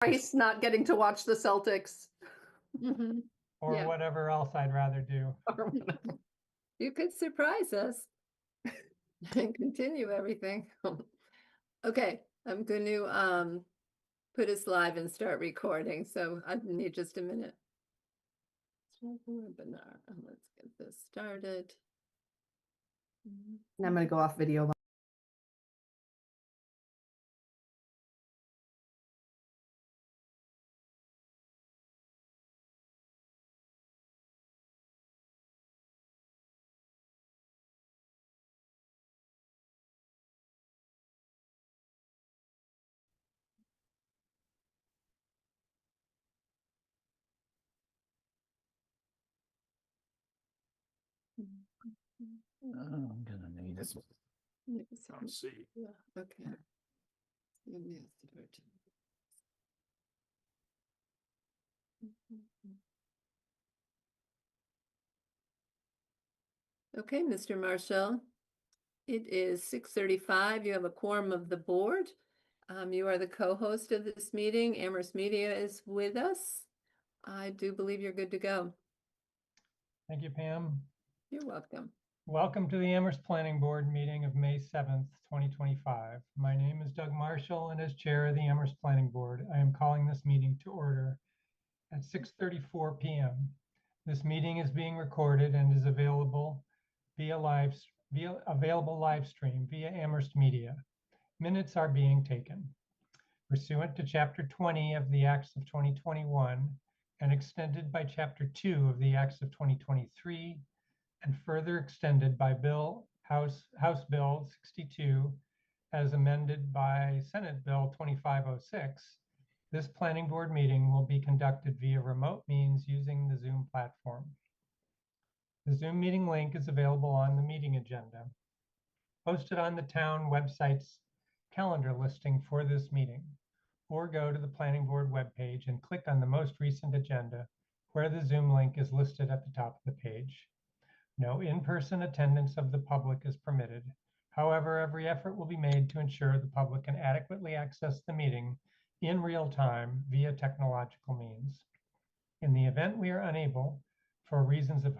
Ice not getting to watch the Celtics. or Yeah. whatever else I'd rather do. Or whatever. You could surprise us and continue everything. Okay, I'm going to put us live and start recording. So I need just a minute. Webinar. Let's get this started. And I'm going to go off video. I'm gonna need this. Let's see. Yeah, okay. Let me ask the virtual. Okay, Mr. Marshall, it is 6:35. You have a quorum of the board. You are the co-host of this meeting. Amherst Media is with us. I do believe you're good to go. Thank you, Pam. You're welcome. Welcome to the Amherst Planning Board meeting of May 7th, 2025. My name is Doug Marshall, and as chair of the Amherst Planning Board, I am calling this meeting to order at 6:34 p.m. This meeting is being recorded and is available via live stream via Amherst Media. Minutes are being taken. Pursuant to Chapter 20 of the Acts of 2021 and extended by Chapter 2 of the Acts of 2023 and further extended by House Bill 62 as amended by Senate Bill 2506, this planning board meeting will be conducted via remote means using the Zoom platform. The Zoom meeting link is available on the meeting agenda, posted on the town website's calendar listing for this meeting, or go to the planning board webpage and click on the most recent agenda where the Zoom link is listed at the top of the page. No in-person attendance of the public is permitted. However, every effort will be made to ensure the public can adequately access the meeting in real time via technological means. In the event we are unable, for reasons of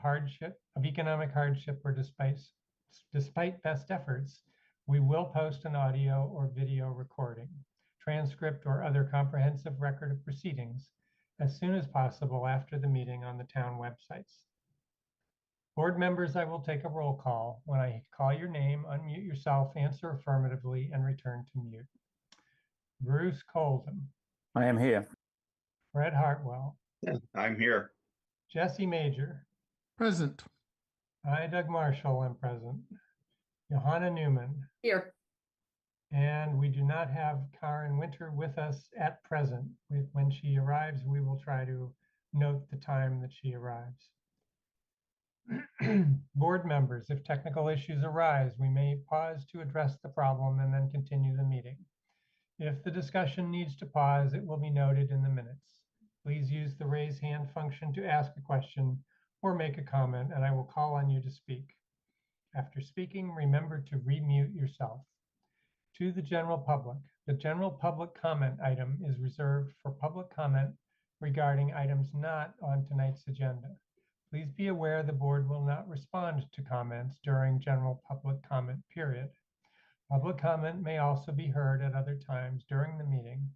economic hardship, or despite best efforts, we will post an audio or video recording, transcript, or other comprehensive record of proceedings as soon as possible after the meeting on the town websites. Board members, I will take a roll call. When I call your name, unmute yourself, answer affirmatively, and return to mute. Bruce Colden. I am here. Fred Hartwell. I'm here. Jesse Major. Present. I, Doug Marshall, am present. Johanna Newman. Here. And we do not have Karen Winter with us at present. When she arrives, we will try to note the time that she arrives. Board members, if technical issues arise, we may pause to address the problem and then continue the meeting. If the discussion needs to pause, it will be noted in the minutes. Please use the raise hand function to ask a question or make a comment, and I will call on you to speak. After speaking, remember to remute yourself. To the general public, the general public comment item is reserved for public comment regarding items not on tonight's agenda. Please be aware the board will not respond to comments during general public comment period. Public comment may also be heard at other times during the meeting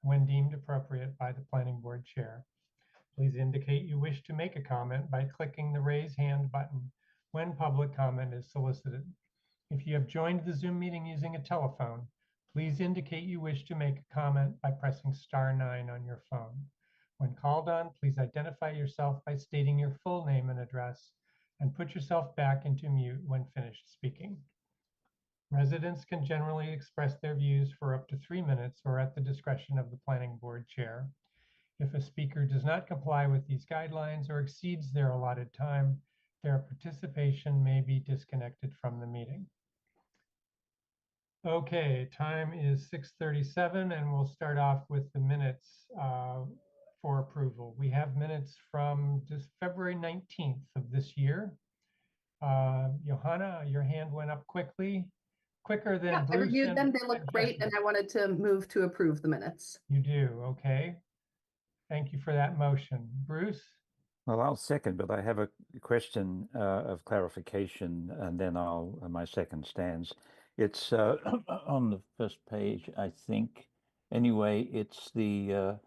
when deemed appropriate by the planning board chair. Please indicate you wish to make a comment by clicking the raise hand button when public comment is solicited. If you have joined the Zoom meeting using a telephone, please indicate you wish to make a comment by pressing *9 on your phone. When called on, please identify yourself by stating your full name and address, and put yourself back into mute when finished speaking. Residents can generally express their views for up to 3 minutes or at the discretion of the planning board chair. If a speaker does not comply with these guidelines or exceeds their allotted time, their participation may be disconnected from the meeting. Okay, time is 6:37 and we'll start off with the minutes for approval. We have minutes from this February 19th of this year. Johanna, your hand went up quickly. quicker than Yeah, I Bruce reviewed them. and They look and great, Jesse. and I wanted to move to approve the minutes. You do, okay. Thank you for that motion. Bruce? Well, I'll second, but I have a question of clarification, and then my second stands. It's on the first page, I think. Anyway, it's the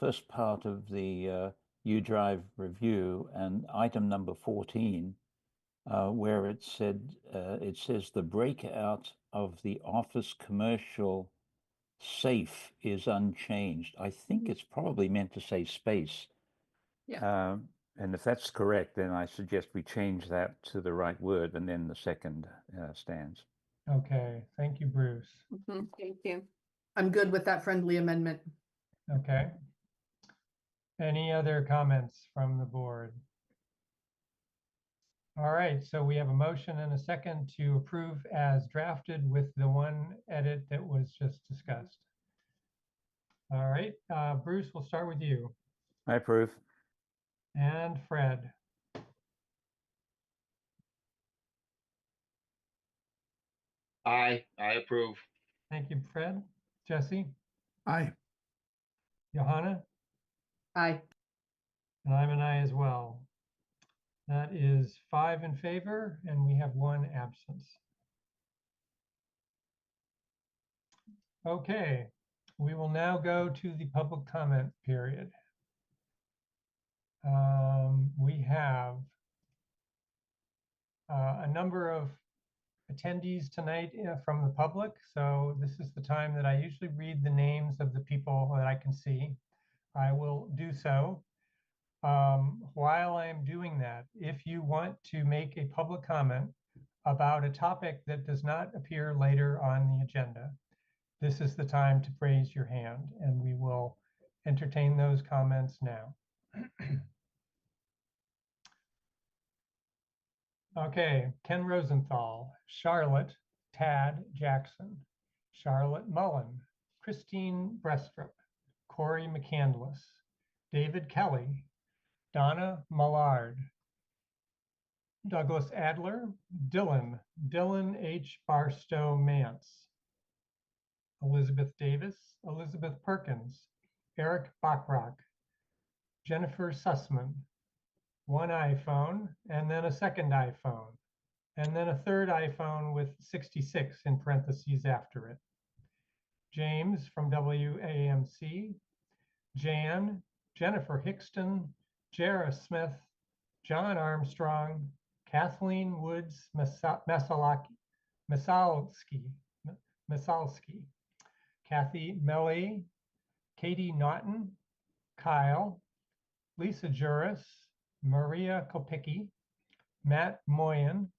first part of the U Drive review and item number 14, where it says the breakout of the office commercial safe is unchanged. I think it's probably meant to say space. Yeah. And if that's correct, then I suggest we change that to the right word, and then the second stands. Okay, thank you, Bruce. Thank you. I'm good with that friendly amendment. Okay. Any other comments from the board? All right, so we have a motion and a second to approve as drafted with the one edit that was just discussed. All right, Bruce, we'll start with you. I approve. And Fred. I approve. Thank you, Fred. Jesse? Aye. Johanna? Aye. And I'm an aye as well. That is 5 in favor, and we have 1 absence. Okay, we will now go to the public comment period. We have a number of attendees tonight from the public, so this is the time that I usually read the names of the people that I can see. I will do so. While I'm doing that, if you want to make a public comment about a topic that does not appear later on the agenda, this is the time to raise your hand, and we will entertain those comments now. Okay, Ken Rosenthal, Charlotte Tad Jackson, Charlotte Mullen, Christine Brestrup, Corey McCandless, David Kelly, Donna Millard, Douglas Adler, Dylan H. Barstow Mance, Elizabeth Davis, Elizabeth Perkins, Eric Bachrock, Jennifer Sussman, 1 iPhone, and then a second iPhone, and then a third iPhone with 66 in parentheses after it. James from WAMC, Jan, Jennifer Hickston, Jara Smith, John Armstrong, Kathleen Woods Masalski, Kathy Melly, Katie Naughton, Kyle, Lisa Juris, Maria Kopicki, Matt Moyen,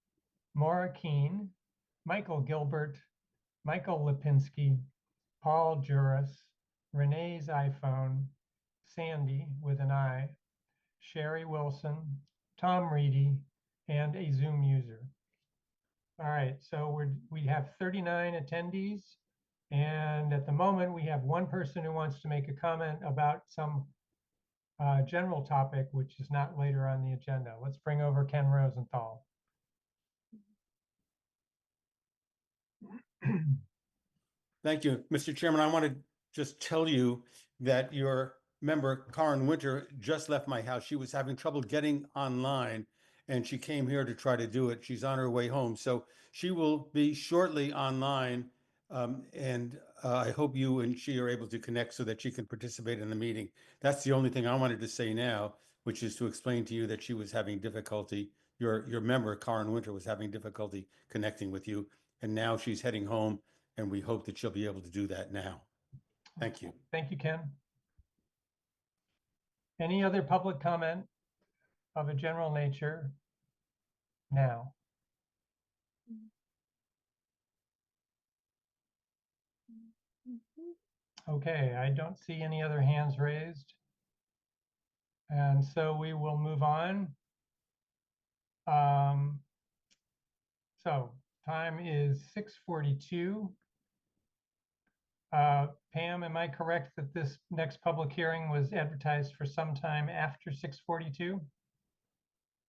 Maura Keene, Michael Gilbert, Michael Lipinski, Paul Juris, Renee's iPhone, Sandy with an I, Sherry Wilson, Tom Reedy, and a Zoom user. All right, so we have 39 attendees, and at the moment we have 1 person who wants to make a comment about some general topic, which is not later on the agenda. Let's bring over Ken Rosenthal. Thank you, Mr. Chairman. I want to just tell you that your member, Karen Winter, just left my house. She was having trouble getting online, and she came here to try to do it. She's on her way home. So she will be shortly online, and I hope you and she are able to connect so that she can participate in the meeting. That's the only thing I wanted to say now, which is to explain to you that she was having difficulty. Your member, Karen Winter, was having difficulty connecting with you, and now she's heading home, and we hope that she'll be able to do that now. Thank you. Thank you, Ken. Any other public comment of a general nature now? Okay, I don't see any other hands raised. And so we will move on. So time is 6:42. Pam, am I correct that this next public hearing was advertised for some time after 6:42?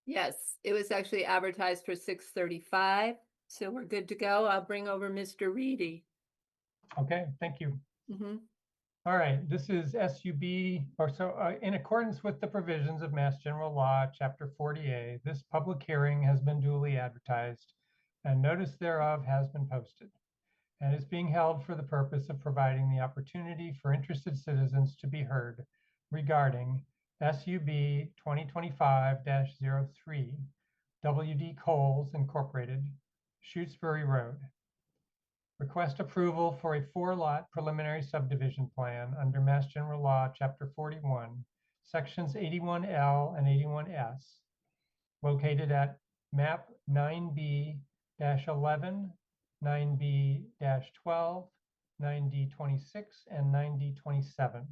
Yes, it was actually advertised for 6:35. So we're good to go. I'll bring over Mr. Reedy. Okay, thank you. Mhm. All right, this is SUB, in accordance with the provisions of Mass General Law, Chapter 40A, this public hearing has been duly advertised and notice thereof has been posted and is being held for the purpose of providing the opportunity for interested citizens to be heard regarding SUB 2025-03, WD Coles Incorporated, Shutesbury Road. Request approval for a 4-lot preliminary subdivision plan under Mass General Law, Chapter 41, Sections 81L and 81S, located at map 9B-11, 9B-12, 9D26, and 9D27,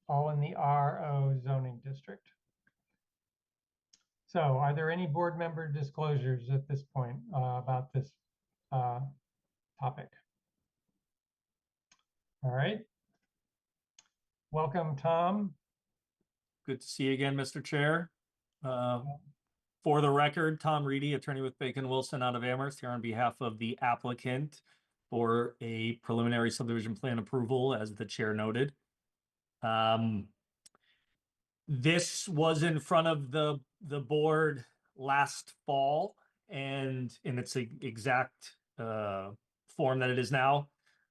all in the RO zoning district. So are there any board member disclosures at this point about this topic? All right. Welcome, Tom. Good to see you again, Mr. Chair. For the record, Tom Reedy, attorney with Bacon Wilson out of Amherst, here on behalf of the applicant for a preliminary subdivision plan approval, as the chair noted. This was in front of the board last fall, and in its exact form that it is now,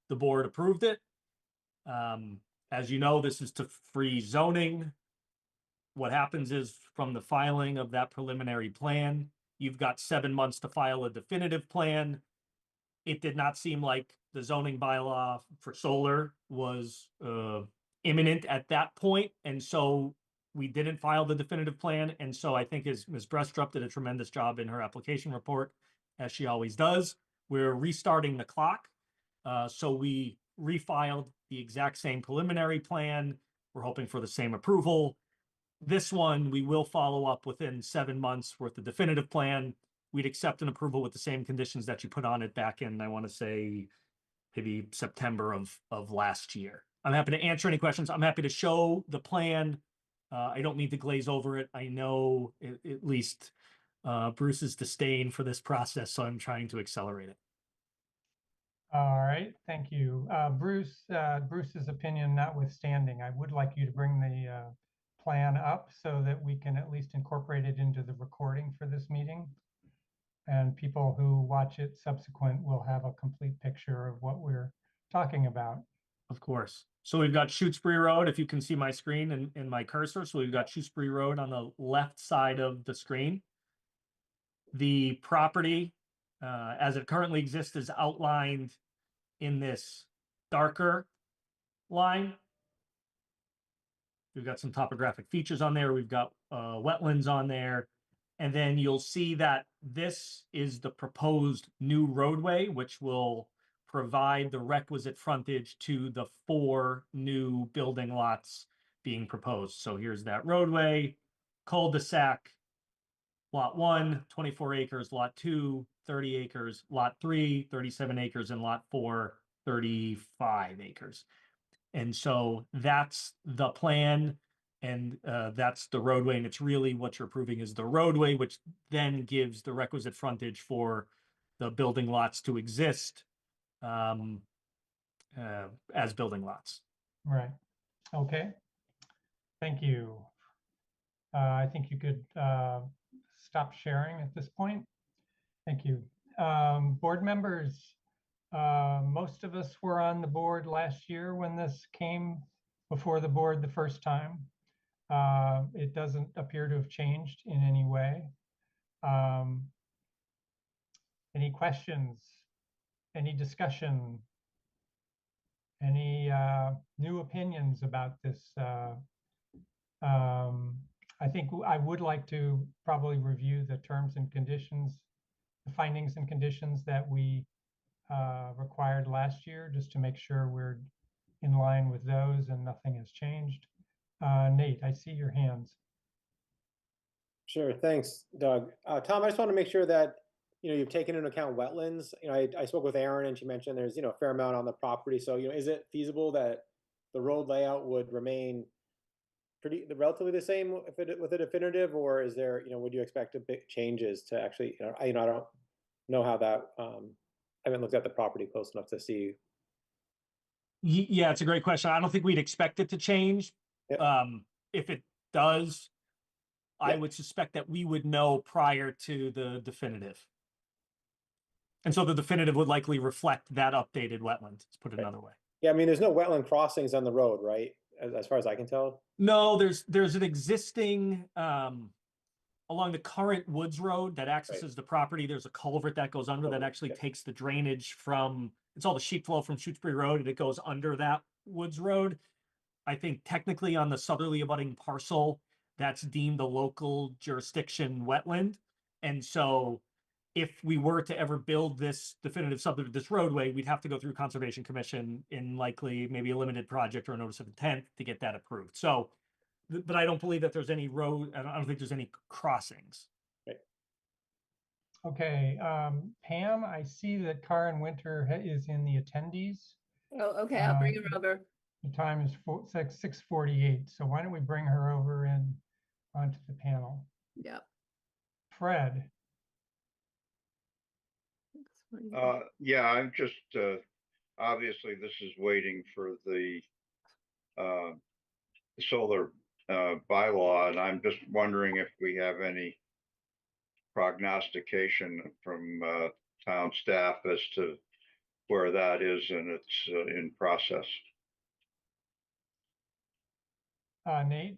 the board approved it. As you know, this is to free zoning. What happens is from the filing of that preliminary plan, you've got 7 months to file a definitive plan. It did not seem like the zoning bylaw for solar was imminent at that point. And so we didn't file the definitive plan. And so I think as Ms. Brestrup did a tremendous job in her application report, as she always does, we're restarting the clock. So we refiled the exact same preliminary plan. We're hoping for the same approval. This one, we will follow up within 7 months with the definitive plan. We'd accept an approval with the same conditions that you put on it back in, I want to say, maybe September of last year. I'm happy to answer any questions. I'm happy to show the plan. I don't need to glaze over it. I know at least Bruce's disdain for this process, so I'm trying to accelerate it. All right, thank you. Bruce's opinion notwithstanding, I would like you to bring the plan up so that we can at least incorporate it into the recording for this meeting. And people who watch it subsequent will have a complete picture of what we're talking about. Of course. So we've got Shutesbury Road, if you can see my screen and my cursor. So we've got Shutesbury Road on the left side of the screen. The property, as it currently exists, is outlined in this darker line. We've got some topographic features on there. We've got wetlands on there. And then you'll see that this is the proposed new roadway, which will provide the requisite frontage to the 4 new building lots being proposed. So here's that roadway, cul-de-sac, lot 1, 24 acres, lot 2, 30 acres, lot 3, 37 acres, and lot 4, 35 acres. And so that's the plan, and that's the roadway, and it's really what you're approving is the roadway, which then gives the requisite frontage for the building lots to exist as building lots. Right. Okay. Thank you. I think you could stop sharing at this point. Thank you. Board members, most of us were on the board last year when this came before the board the first time. It doesn't appear to have changed in any way. Any questions? Any discussion? Any new opinions about this? I think I would like to probably review the terms and conditions, the findings and conditions that we required last year, just to make sure we're in line with those and nothing has changed. Nate, I see your hands. Sure, thanks, Doug. Tom, I just want to make sure that you've taken into account wetlands. I spoke with Erin and she mentioned there's a fair amount on the property. So is it feasible that the road layout would remain relatively the same with a definitive, or is there would you expect a big changes to actually I don't know how that, I haven't looked at the property close enough to see. Yeah, it's a great question. I don't think we'd expect it to change. Yep. If it does, I Yep. would suspect that we would know prior to the definitive. And so the definitive would likely reflect that updated wetland, let's put it Right. another way. Yeah, I mean, there's no wetland crossings on the road, right? As far as I can tell. No, there's an existing along the current Woods Road that accesses the property. There's a culvert that goes under that Culvert, actually yep. takes the drainage from, it's all the sheet flow from Shutesbury Road, and it goes under that Woods Road. I think technically on the southerly abutting parcel, that's deemed a local jurisdiction wetland. And so if we were to ever build this definitive subdivision, this roadway, we'd have to go through Conservation Commission in likely maybe a limited project or a notice of intent to get that approved. So, but I don't believe that there's any road, I don't think there's any crossings. Okay, Pam, I see that Karen Winter is in the attendees. Oh, okay, I'll bring her over. The time is 6:48, so why don't we bring her over and onto the panel? Yep. Fred, Yeah, I'm just, obviously this is waiting for the solar bylaw, and I'm just wondering if we have any prognostication from town staff as to where that is and it's in process. Nate,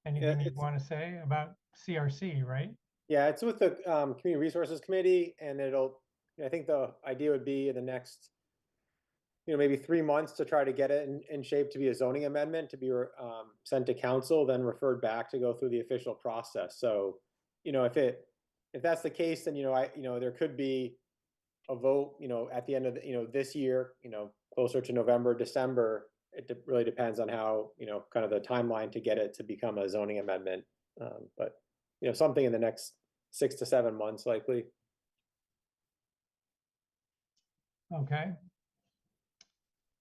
anything you want to say about CRC, right? Yeah, it's with the Community Resources Committee, and I think the idea would be in the next, maybe 3 months to try to get it in shape to be a zoning amendment, to be sent to council, then referred back to go through the official process. So, if that's the case, then, there could be a vote, at the end of this year, closer to November, December. It really depends on how, kind of the timeline to get it to become a zoning amendment. But, something in the next 6 to 7 months, likely. Okay.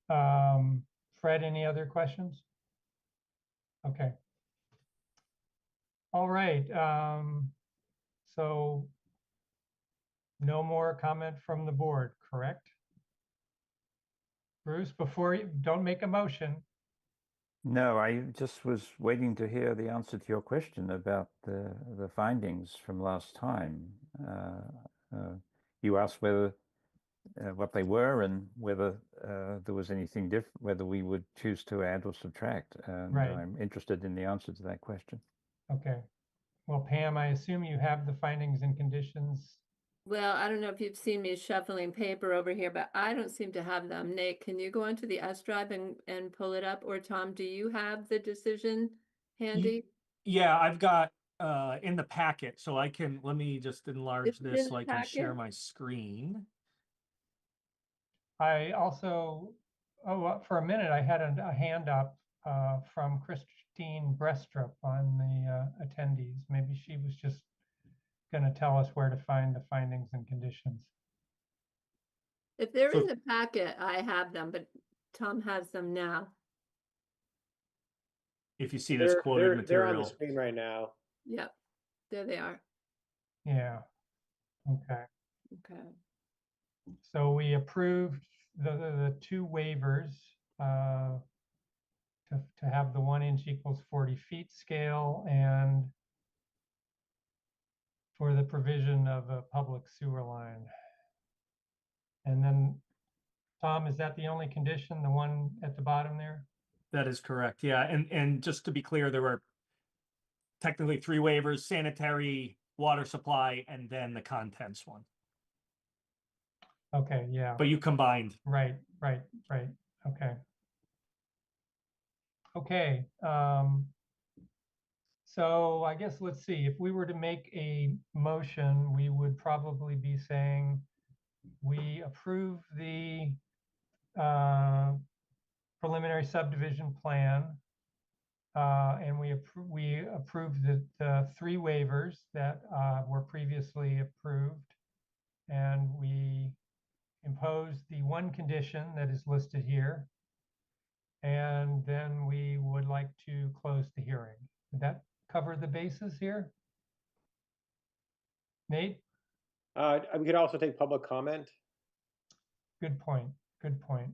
Fred, any other questions? Okay. All right. So no more comment from the board, correct? Bruce, before you, don't make a motion. No, I just was waiting to hear the answer to your question about the findings from last time. You asked whether what they were and whether there was anything different, whether we would choose to add or subtract. And Right. I'm interested in the answer to that question. Okay. Well, Pam, I assume you have the findings and conditions. Well, I don't know if you've seen me shuffling paper over here, but I don't seem to have them. Nate, can you go onto the S drive and pull it up? Or Tom, do you have the decision handy? Yeah, I've got in the packet, so I can, let me just enlarge It's in this the so I can share packet? my screen. I also, for a minute, I had a hand up from Christine Brestrup on the attendees. Maybe she was just going to tell us where to find the findings and conditions. If they're So- in the packet, I have them, but Tom has them now. If you see this quoted They're on the material. screen right now. Yep, there they are. Yeah. Okay. Okay. So we approved the two waivers to have the 1 inch equals 40 feet scale and for the provision of a public sewer line. And then, Tom, is that the only condition, the one at the bottom there? That is correct. Yeah. And just to be clear, there were technically 3 waivers: sanitary, water supply, and then the contents one. Okay, yeah. But you combined. Right. Okay. Okay. So I guess let's see, if we were to make a motion, we would probably be saying we approve the preliminary subdivision plan and we approve the 3 waivers that were previously approved, and we impose the 1 condition that is listed here, and then we would like to close the hearing. Would that cover the bases here? Nate? We could also take public comment. Good point. Good point.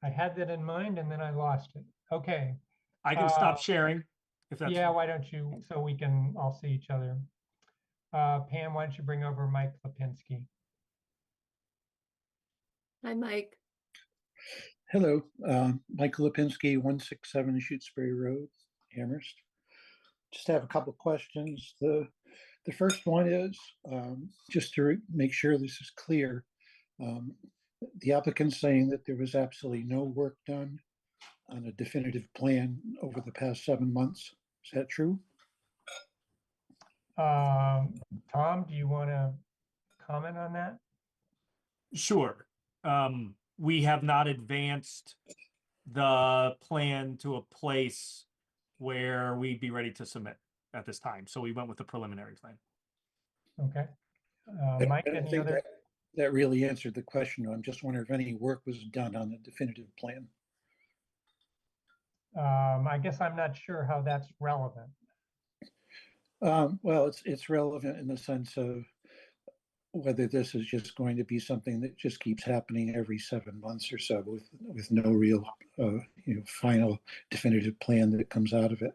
I had that in mind and then I lost it. Okay. I can stop sharing if that's. Yeah, why don't you, so we can all see each other. Pam, why don't you bring over Mike Lipinski? Hi, Mike. Hello, Michael Lipinski, 167 Shutesbury Road, Amherst. Just have a couple of questions. The first one is, just to make sure this is clear, the applicant's saying that there was absolutely no work done on a definitive plan over the past 7 months. Is that true? Tom, do you want to comment on that? Sure. We have not advanced the plan to a place where we'd be ready to submit at this time. So we went with the preliminary plan. Okay. I Mike, don't any think other? that really answered the question. I'm just wondering if any work was done on the definitive plan. I guess I'm not sure how that's relevant. Well, it's relevant in the sense of whether this is just going to be something that just keeps happening every 7 months or so with no real final definitive plan that comes out of it.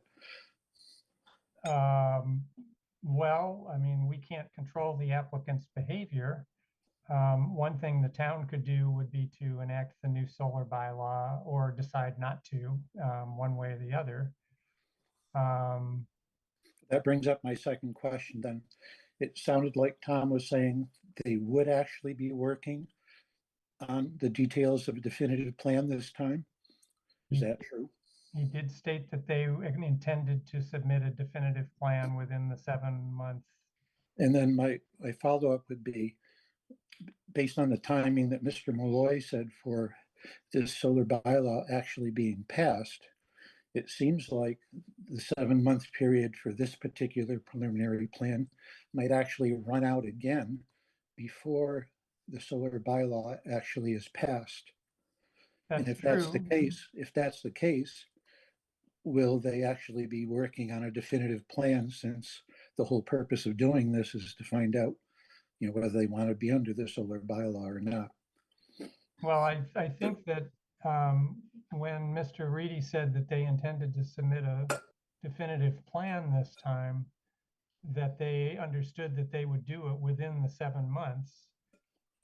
Well, I mean, we can't control the applicant's behavior. One thing the town could do would be to enact the new solar bylaw or decide not to, one way or the other. That brings up my second question then. It sounded like Tom was saying they would actually be working on the details of a definitive plan this time. Is that true? He did state that they intended to submit a definitive plan within the 7 months. And then my follow-up would be, based on the timing that Mr. Malloy said for this solar bylaw actually being passed, it seems like the 7-month period for this particular preliminary plan might actually run out again before the solar bylaw actually is passed. That's And if true. that's the case, will they actually be working on a definitive plan, since the whole purpose of doing this is to find out, whether they want to be under the solar bylaw or not? Well, I think that when Mr. Reedy said that they intended to submit a definitive plan this time, that they understood that they would do it within the 7 months,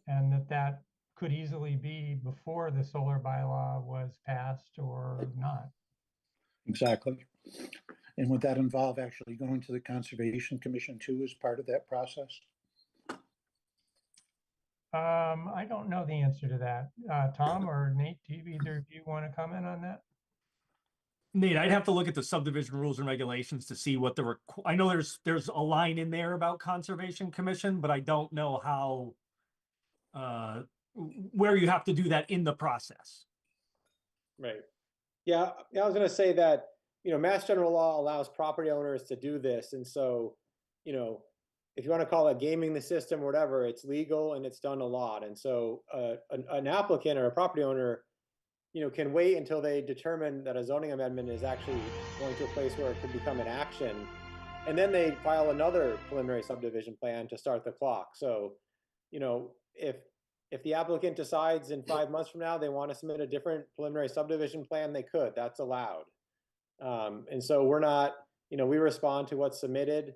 and that could easily be before the solar bylaw was passed or not. Exactly. And would that involve actually going to the Conservation Commission too as part of that process? I don't know the answer to that. Tom or Nate, do either of you want to comment on that? Nate, I'd have to look at the subdivision rules and regulations to see what I know there's a line in there about Conservation Commission, but I don't know how where you have to do that in the process. Right. Yeah, I was going to say that, Mass General Law allows property owners to do this. And so, if you want to call it gaming the system or whatever, it's legal and it's done a lot. And so an applicant or a property owner, can wait until they determine that a zoning amendment is actually going to a place where it could become an action. And then they file another preliminary subdivision plan to start the clock. So, if the applicant decides in 5 months from now they want to submit a different preliminary subdivision plan, they could. That's allowed. And so we're not, we respond to what's submitted,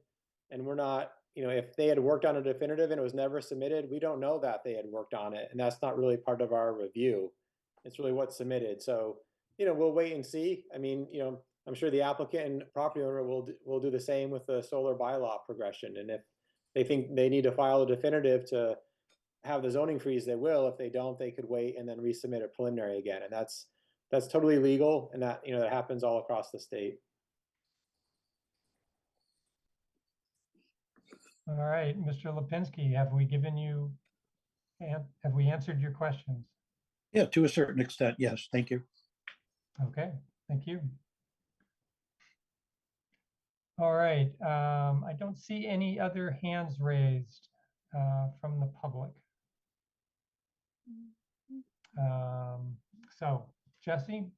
and we're not, if they had worked on a definitive and it was never submitted, we don't know that they had worked on it, and that's not really part of our review. It's really what's submitted. So, we'll wait and see. I mean, I'm sure the applicant and property owner will do the same with the solar bylaw progression. And if they think they need to file a definitive to have the zoning freeze, they will. If they don't, they could wait and then resubmit a preliminary again. And that's totally legal, and that that happens all across the state. All right, Mr. Lipinski, have we answered your questions? Yeah, to a certain extent, yes. Thank you. Okay, thank you. All right, I don't see any other hands raised from the public. So, Jesse?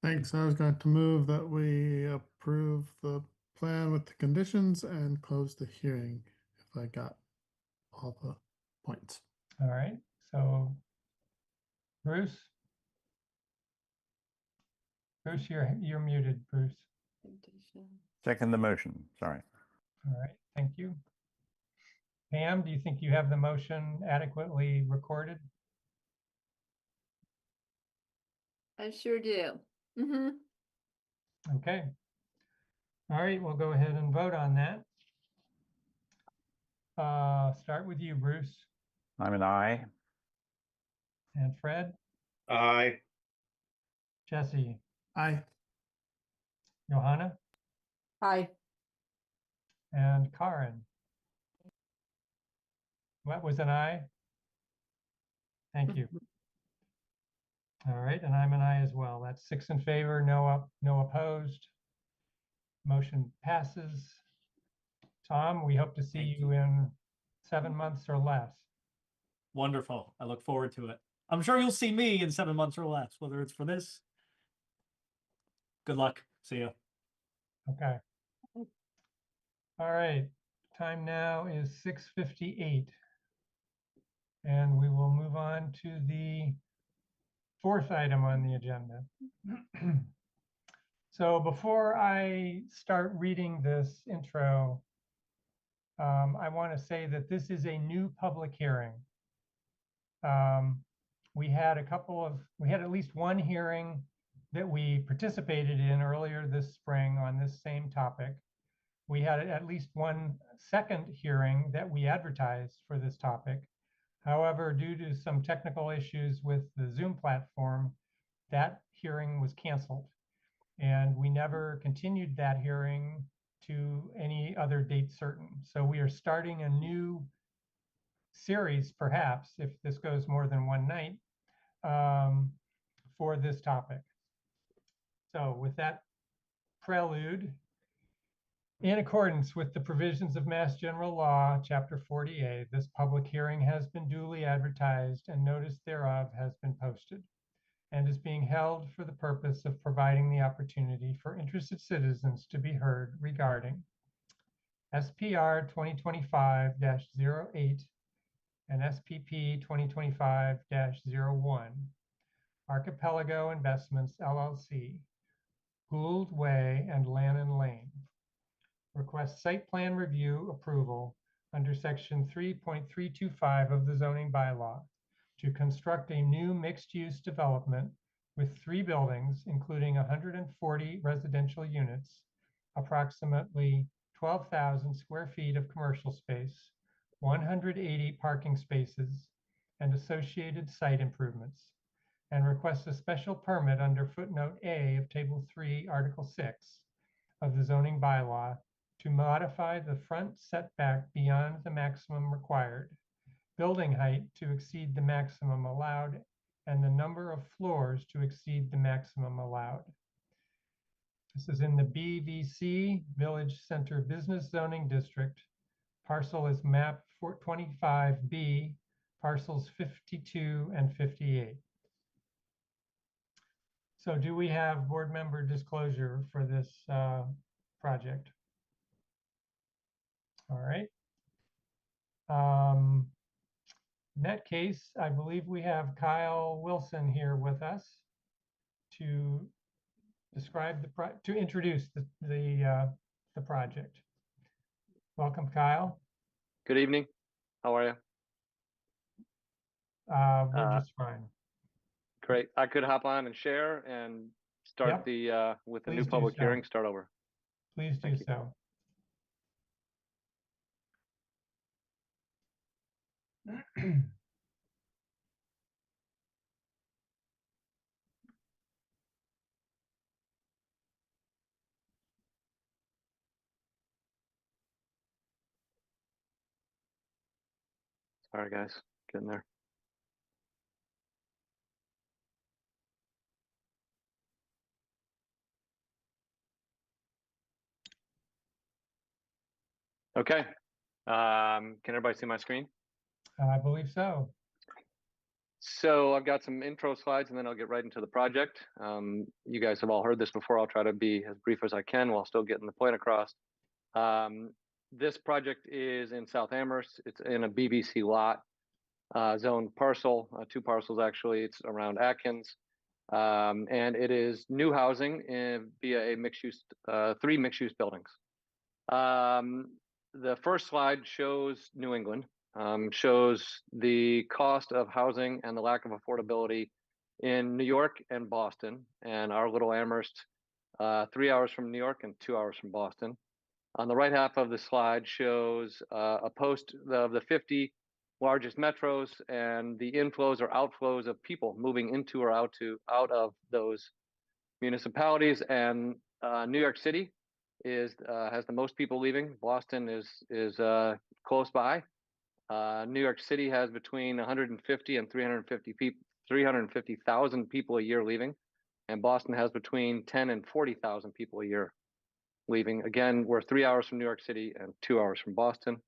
Thanks. I was going to move that we approve the plan with the conditions and close the hearing, if I got all the points. All right, so Bruce? Bruce, you're muted, Bruce. Second the motion, sorry. All right, thank you. Pam, do you think you have the motion adequately recorded? I sure do. Mm-hmm. Okay. All right, we'll go ahead and vote on that. Start with you, Bruce I'm an aye. and Fred, Aye. Jesse, Aye. Johanna, Aye. and Karen. What was an aye? Thank you. All right, and I'm an aye as well. That's 6 in favor, no opposed. Motion passes. Tom, we hope to see Thank you in 7 months or less. Wonderful. I look forward to it. I'm sure you'll see me in 7 months or less, whether it's for this. Good luck. See you. Okay. All right, time now is 6:58. And we will move on to the 4th item on the agenda. So before I start reading this intro, I want to say that this is a new public hearing. We had at least one hearing that we participated in earlier this spring on this same topic. We had at least one second hearing that we advertised for this topic. However, due to some technical issues with the Zoom platform, that hearing was canceled. And we never continued that hearing to any other date certain. So we are starting a new series, perhaps, if this goes more than one night, for this topic. So with that prelude, in accordance with the provisions of Mass General Law, Chapter 40A, this public hearing has been duly advertised and notice thereof has been posted and is being held for the purpose of providing the opportunity for interested citizens to be heard regarding SPR 2025-08 and SPP 2025-01, Archipelago Investments LLC, Gould Way and Lannon Lane. Request site plan review approval under section 3.325 of the zoning bylaw to construct a new mixed-use development with 3 buildings, including 140 residential units, approximately 12,000 square feet of commercial space, 180 parking spaces, and associated site improvements, and requests a special permit under footnote A of Table 3, Article 6 of the zoning bylaw to modify the front setback beyond the maximum required, building height to exceed the maximum allowed, and the number of floors to exceed the maximum allowed. This is in the BVC, Village Center Business Zoning District. Parcel is map 425B, parcels 52 and 58. So do we have board member disclosure for this project? All right. In that case, I believe we have Kyle Wilson here with us to describe to introduce the project. Welcome, Kyle. Good evening. How are you? We're just fine. Great. I could hop on and share and start Yep. with the Please new do public so. hearing, start over. Please do Thank you. so. Sorry, guys. Getting there. Okay. Can everybody see my screen? I believe so. So I've got some intro slides and then I'll get right into the project. You guys have all heard this before. I'll try to be as brief as I can while still getting the point across. This project is in South Amherst. It's in a BBC lot, zoned parcel, two parcels actually. It's around Atkins. And it is new housing via a mixed use, three mixed use buildings. The first slide shows New England, shows the cost of housing and the lack of affordability in New York and Boston, and our little Amherst, 3 hours from New York and 2 hours from Boston. On the right half of the slide shows a post of the 50 largest metros and the inflows or outflows of people moving into or out of those municipalities. And New York City has the most people leaving. Boston is close by. New York City has between 150 and 350,000 people a year leaving, and Boston has between 10 and 40,000 people a year leaving. Again, we're 3 hours from New York City and 2 hours from Boston.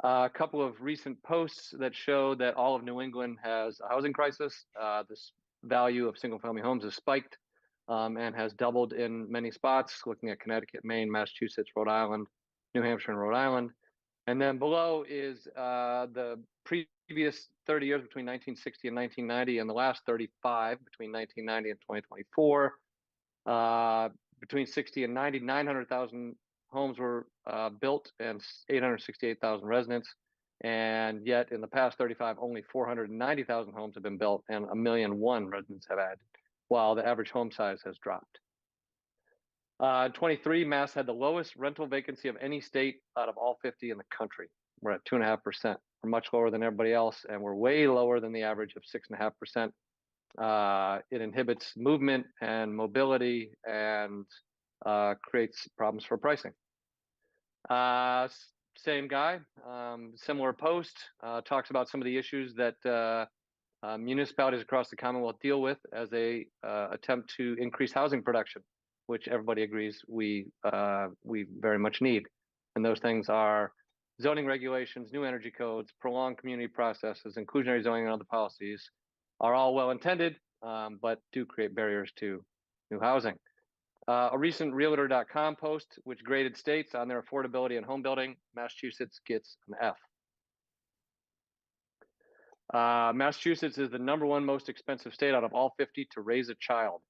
A couple of recent posts that show that all of New England has a housing crisis. This value of single-family homes has spiked and has doubled in many spots, looking at Connecticut, Maine, Massachusetts, Rhode Island, New Hampshire, and Rhode Island. And then below is the previous 30 years between 1960 and 1990, and the last 35 between 1990 and 2024. Between 60 and 90, 900,000 homes were built and 868,000 residents. And yet in the past 35, only 490,000 homes have been built and 1,000,001 residents have added, while the average home size has dropped. 23, Mass had the lowest rental vacancy of any state out of all 50 in the country. We're at 2.5%. We're much lower than everybody else, and we're way lower than the average of 6.5%. It inhibits movement and mobility and creates problems for pricing. Same guy, similar post, talks about some of the issues that municipalities across the Commonwealth deal with as they attempt to increase housing production, which everybody agrees we very much need. And those things are zoning regulations, new energy codes, prolonged community processes, inclusionary zoning, and other policies are all well intended, but do create barriers to new housing. A recent Realtor.com post, which graded states on their affordability and home building, Massachusetts gets an F. Massachusetts is the #1 most expensive state out of all 50 to raise a child.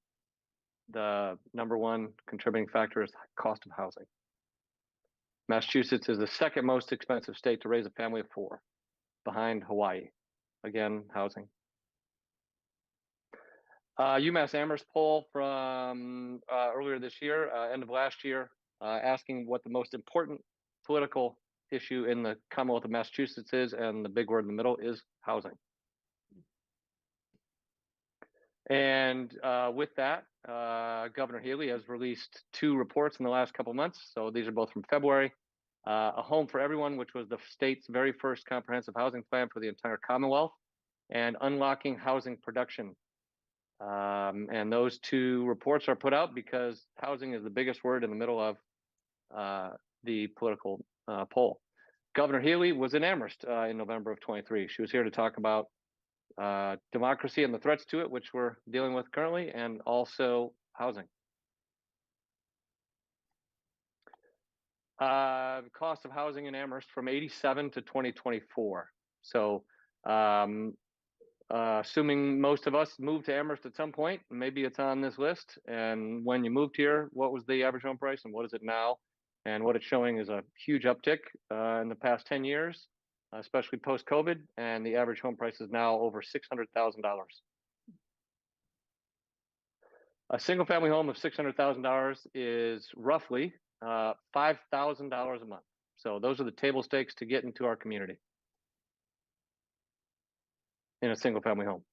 The #1 contributing factor is the cost of housing. Massachusetts is the 2nd most expensive state to raise a family of 4, behind Hawaii. Again, housing. UMass Amherst poll from earlier this year, end of last year, asking what the most important political issue in the Commonwealth of Massachusetts is, and the big word in the middle is housing. And with that, Governor Healy has released 2 reports in the last couple months. So these are both from February. A Home for Everyone, which was the state's very first comprehensive housing plan for the entire Commonwealth, and Unlocking Housing Production. And those 2 reports are put out because housing is the biggest word in the middle of the political poll. Governor Healy was in Amherst in November of 23. She was here to talk about democracy and the threats to it, which we're dealing with currently, and also housing. The cost of housing in Amherst from 87 to 2024. So assuming most of us moved to Amherst at some point, maybe it's on this list. And when you moved here, what was the average home price and what is it now? And what it's showing is a huge uptick in the past 10 years, especially post-COVID. And the average home price is now over $600,000. A single family home of $600,000 is roughly $5,000 a month. So those are the table stakes to get into our community in a single family home.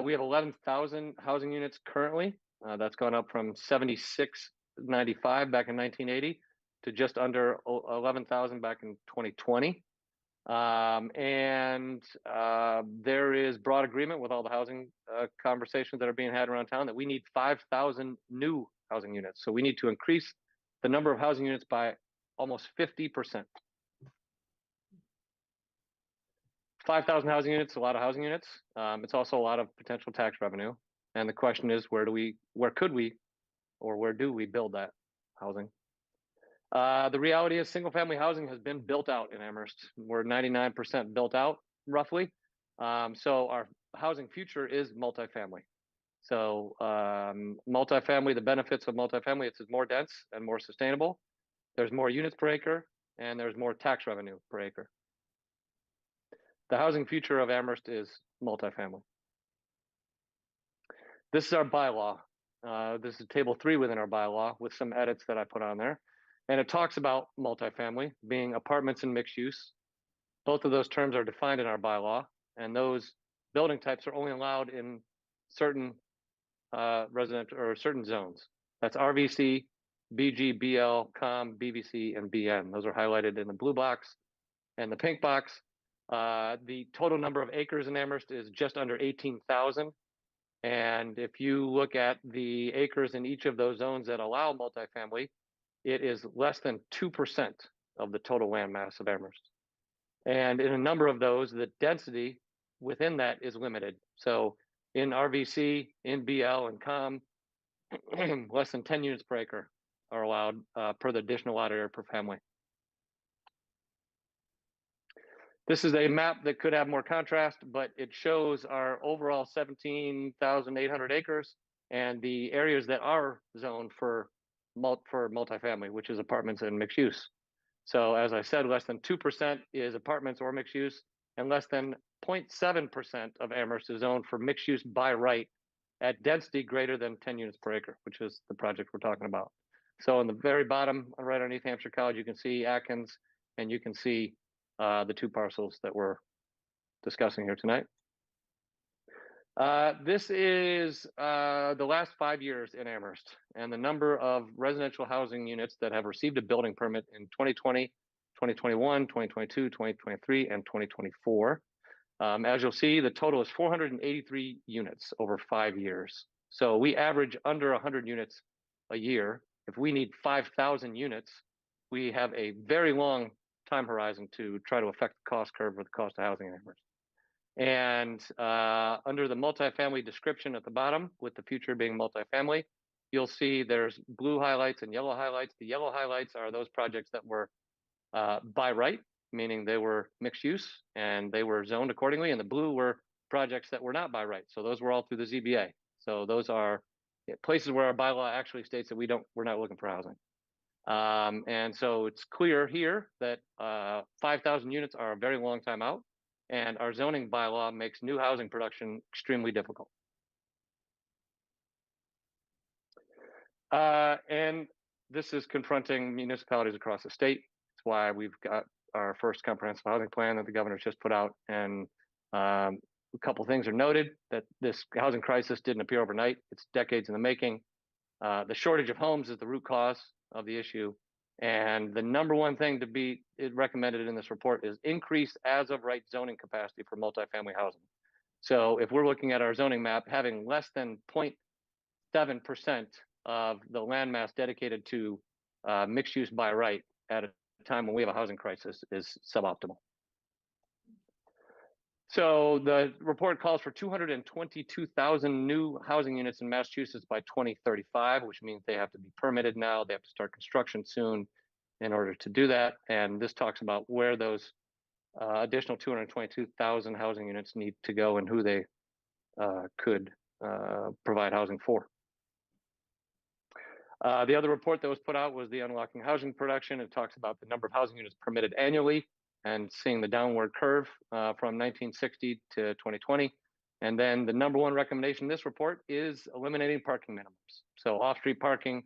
We have 11,000 housing units currently. That's gone up from 7,695 back in 1980 to just under 11,000 back in 2020. There is broad agreement with all the housing conversations that are being had around town that we need 5,000 new housing units. So we need to increase the number of housing units by almost 50%. 5,000 housing units is a lot of housing units. It's also a lot of potential tax revenue. And the question is, where do we build that housing? The reality is single family housing has been built out in Amherst. We're 99% built out roughly. So our housing future is multifamily. So multifamily, the benefits of multifamily, it's more dense and more sustainable. There's more units per acre and there's more tax revenue per acre. The housing future of Amherst is multifamily. This is our bylaw. This is table 3 within our bylaw with some edits that I put on there. And it talks about multifamily being apartments and mixed use. Both of those terms are defined in our bylaw, and those building types are only allowed in certain residential or certain zones. That's RVC, BG, BL, COM, BVC, and BN. Those are highlighted in the blue box and the pink box. The total number of acres in Amherst is just under 18,000. And if you look at the acres in each of those zones that allow multifamily, it is less than 2% of the total land mass of Amherst. And in a number of those, the density within that is limited. So in RVC, in BL, and COM, less than 10 units per acre are allowed per the additional lot area per family. This is a map that could have more contrast, but it shows our overall 17,800 acres and the areas that are zoned for multifamily, which is apartments and mixed use. So as I said, less than 2% is apartments or mixed use, and less than 0.7% of Amherst is zoned for mixed use by right at density greater than 10 units per acre, which is the project we're talking about. So in the very bottom, right underneath Hampshire College, you can see Atkins, and you can see the 2 parcels that we're discussing here tonight. This is the last 5 years in Amherst and the number of residential housing units that have received a building permit in 2020, 2021, 2022, 2023, and 2024. As you'll see, the total is 483 units over 5 years. So we average under 100 units a year. If we need 5,000 units, we have a very long time horizon to try to affect the cost curve or the cost of housing in Amherst. And under the multifamily description at the bottom, with the future being multifamily, you'll see there's blue highlights and yellow highlights. The yellow highlights are those projects that were by right, meaning they were mixed use and they were zoned accordingly. And the blue were projects that were not by right. So those were all through the ZBA. So those are places where our bylaw actually states that we're not looking for housing. And so it's clear here that 5,000 units are a very long time out. And our zoning bylaw makes new housing production extremely difficult. And this is confronting municipalities across the state. That's why we've got our first comprehensive housing plan that the governor's just put out. And a couple things are noted: that this housing crisis didn't appear overnight. It's decades in the making. The shortage of homes is the root cause of the issue. And the number one thing to be recommended in this report is increase as of right zoning capacity for multifamily housing. So if we're looking at our zoning map, having less than 0.7% of the land mass dedicated to mixed use by right at a time when we have a housing crisis is suboptimal. So the report calls for 222,000 new housing units in Massachusetts by 2035, which means they have to be permitted now. They have to start construction soon in order to do that. And this talks about where those additional 222,000 housing units need to go and who they could provide housing for. The other report that was put out was the Unlocking Housing Production. It talks about the number of housing units permitted annually and seeing the downward curve from 1960 to 2020. And then the number one recommendation in this report is eliminating parking minimums. So off-street parking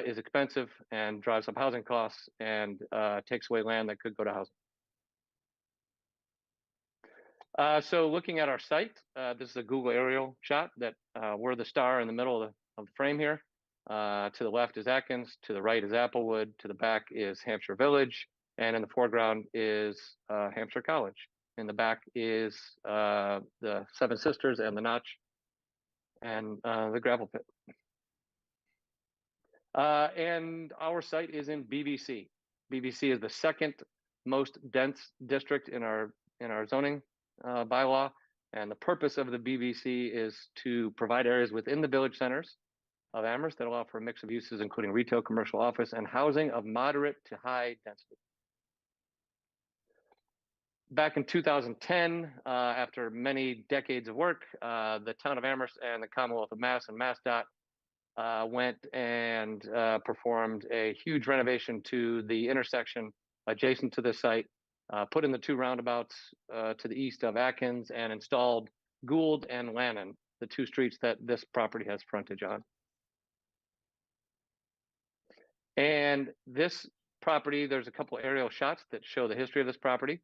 is expensive and drives up housing costs and takes away land that could go to housing. So looking at our site, this is a Google aerial shot that we're the star in the middle of the frame here. To the left is Atkins, to the right is Applewood, to the back is Hampshire Village, and in the foreground is Hampshire College. In the back is the Seven Sisters and the Notch and the gravel pit. And our site is in BVC. BVC is the second most dense district in our zoning bylaw. And the purpose of the BVC is to provide areas within the village centers of Amherst that allow for a mix of uses, including retail, commercial, office, and housing of moderate to high density. Back in 2010, after many decades of work, the town of Amherst and the Commonwealth of Mass and MassDOT went and performed a huge renovation to the intersection adjacent to the site, put in the two roundabouts to the east of Atkins, and installed Gould and Lannon, the two streets that this property has frontage on. And this property, there's a couple aerial shots that show the history of this property.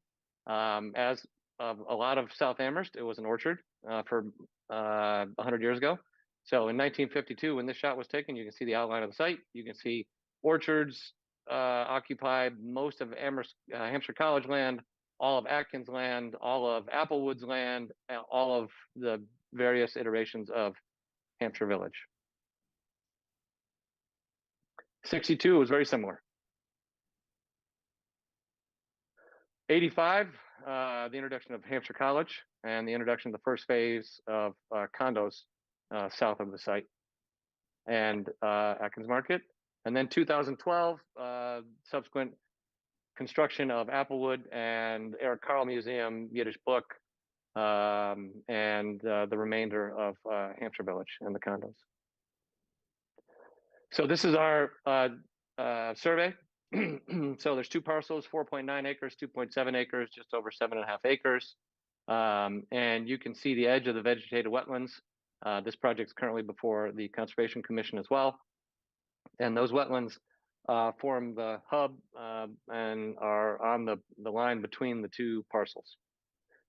As of a lot of South Amherst, it was an orchard for 100 years ago. So in 1952, when this shot was taken, you can see the outline of the site. You can see orchards occupy most of Amherst, Hampshire College land, all of Atkins land, all of Applewood's land, all of the various iterations of Hampshire Village. 62 was very similar. 85, the introduction of Hampshire College and the introduction of the first phase of condos south of the site and Atkins Market. And then 2012, subsequent construction of Applewood and Eric Carle Museum, Yiddish Book, and the remainder of Hampshire Village and the condos. So this is our survey. So there's two parcels, 4.9 acres, 2.7 acres, just over 7.5 acres. And you can see the edge of the vegetated wetlands. This project's currently before the Conservation Commission as well. And those wetlands form the hub and are on the line between the two parcels.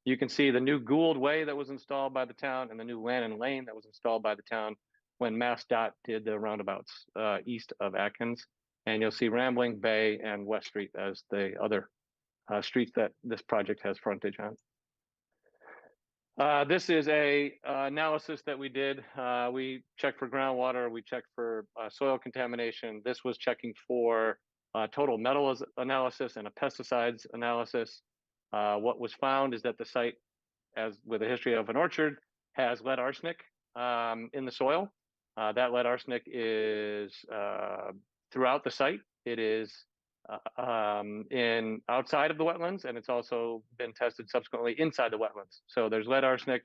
You can see the new Gould Way that was installed by the town and the new Lannon Lane that was installed by the town when MassDOT did the roundabouts east of Atkins. And you'll see Rambling, Bay, and West Street as the other streets that this project has frontage on. This is a analysis that we did. We checked for groundwater, we checked for soil contamination. This was checking for total metals analysis and a pesticides analysis. What was found is that the site, as with a history of an orchard, has lead arsenic in the soil. That lead arsenic is throughout the site. It is in outside of the wetlands, and it's also been tested subsequently inside the wetlands. So there's lead arsenic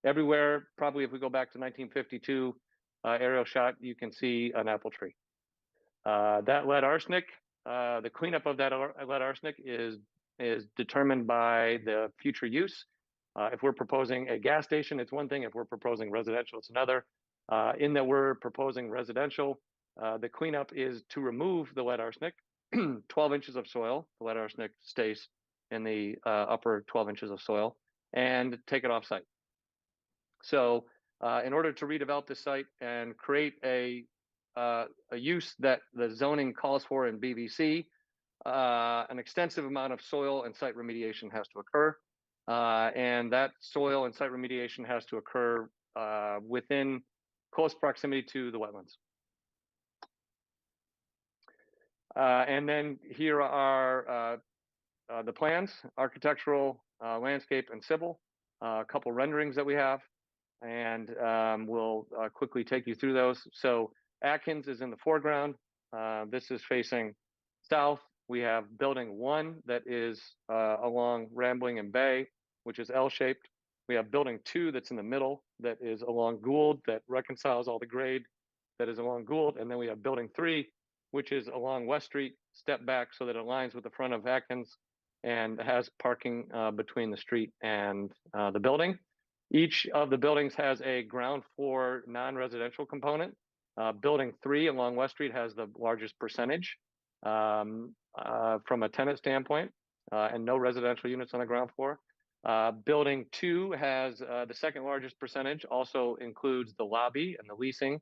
everywhere. Probably if we go back to 1952 aerial shot, you can see an apple tree. That lead arsenic, the cleanup of that lead arsenic is determined by the future use. If we're proposing a gas station, it's one thing. If we're proposing residential, it's another. In that we're proposing residential, the cleanup is to remove the lead arsenic, 12 inches of soil. The lead arsenic stays in the upper 12 inches of soil, and take it off site. So in order to redevelop this site and create a use that the zoning calls for in BVC, an extensive amount of soil and site remediation has to occur. And that soil and site remediation has to occur within close proximity to the wetlands. And then here are the plans, architectural, landscape, and civil, a couple renderings that we have, and we'll quickly take you through those. So Atkins is in the foreground. This is facing south. We have building 1 that is along Rambling and Bay, which is L-shaped. We have building 2 that's in the middle that is along Gould, that reconciles all the grade that is along Gould. And then we have building 3, which is along West Street, step back so that it aligns with the front of Atkins and has parking between the street and the building. Each of the buildings has a ground floor non-residential component. Building 3 along West Street has the largest percentage from a tenant standpoint, and no residential units on the ground floor. Building 2 has the second largest percentage, also includes the lobby and the leasing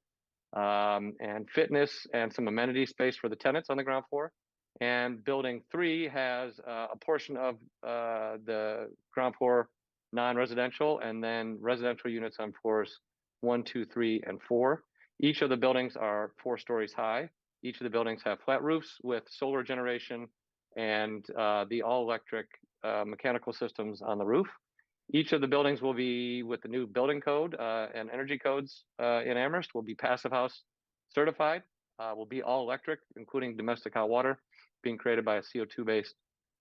and fitness and some amenity space for the tenants on the ground floor. And building 3 has a portion of the ground floor non-residential, and then residential units on floors 1, 2, 3, and 4. Each of the buildings are 4 stories high. Each of the buildings have flat roofs with solar generation and the all-electric mechanical systems on the roof. Each of the buildings will be, with the new building code and energy codes in Amherst, will be passive house certified, will be all electric, including domestic hot water being created by a CO2 based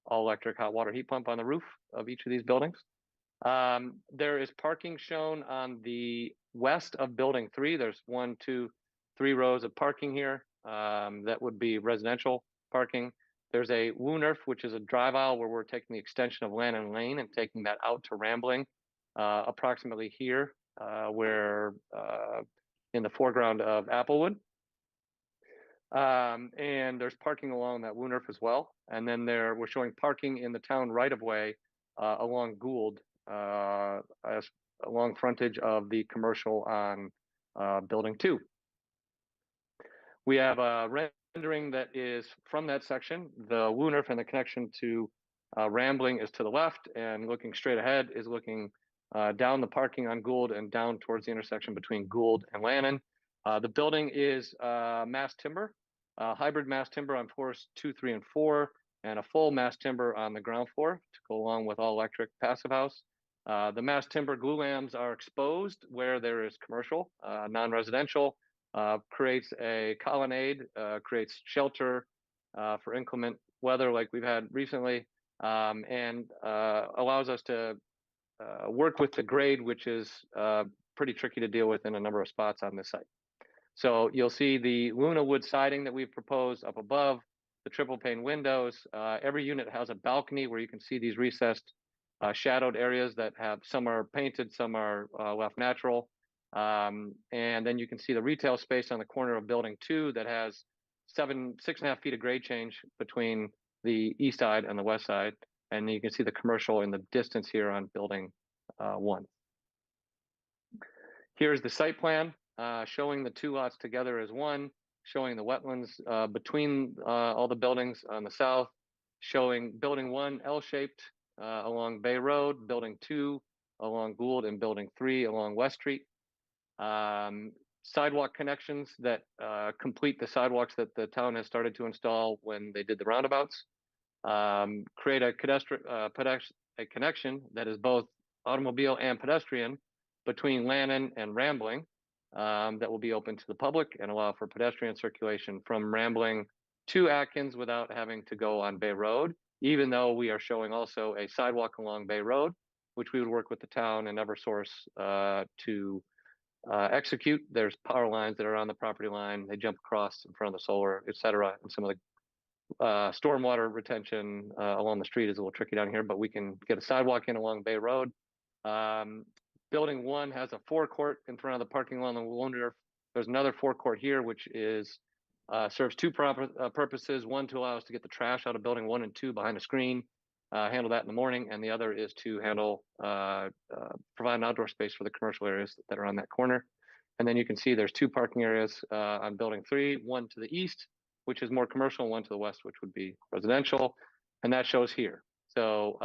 all electric hot water heat pump on the roof of each of these buildings. There is parking shown on the west of building 3. There's 1, 2, 3 rows of parking here. That would be residential parking. There's a Woonerf, which is a drive aisle where we're taking the extension of Lannon Lane and taking that out to Rambling, approximately here, where in the foreground of Applewood. And there's parking along that Woonerf as well. And then we're showing parking in the town right of way along Gould, along frontage of the commercial on building 2. We have a rendering that is from that section. The Woonerf and the connection to Rambling is to the left, and looking straight ahead is looking down the parking on Gould and down towards the intersection between Gould and Lannon. The building is mass timber, hybrid mass timber on floors 2, 3, and 4, and a full mass timber on the ground floor to go along with all electric passive house. The mass timber glulam's are exposed where there is commercial, non-residential, creates a colonnade, creates shelter for inclement weather like we've had recently, and allows us to work with the grade, which is pretty tricky to deal with in a number of spots on this site. So you'll see the Luna wood siding that we've proposed up above, the triple pane windows. Every unit has a balcony where you can see these recessed shadowed areas that have, some are painted, some are left natural. And then you can see the retail space on the corner of building 2 that has 6.5 feet of grade change between the east side and the west side. And then you can see the commercial in the distance here on building 1. Here's the site plan showing the 2 lots together as one, showing the wetlands between all the buildings on the south, showing building 1 L-shaped along Bay Road, building 2 along Gould, and building 3 along West Street. Sidewalk connections that complete the sidewalks that the town has started to install when they did the roundabouts. Create a connection that is both automobile and pedestrian between Lannon and Rambling, that will be open to the public and allow for pedestrian circulation from Rambling to Atkins without having to go on Bay Road, even though we are showing also a sidewalk along Bay Road, which we would work with the town and Eversource to execute. There's power lines that are on the property line. They jump across in front of the solar, et cetera. And some of the stormwater retention along the street is a little tricky down here, but we can get a sidewalk in along Bay Road. Building 1 has a forecourt in front of the parking lot on the Woonerf. There's another forecourt here, which is serves 2 purposes. One, to allow us to get the trash out of building 1 and 2 behind a screen, handle that in the morning, and the other is to handle provide an outdoor space for the commercial areas that are on that corner. And then you can see there's 2 parking areas on building 3, one to the east, which is more commercial, and one to the west, which would be residential, and that shows here. So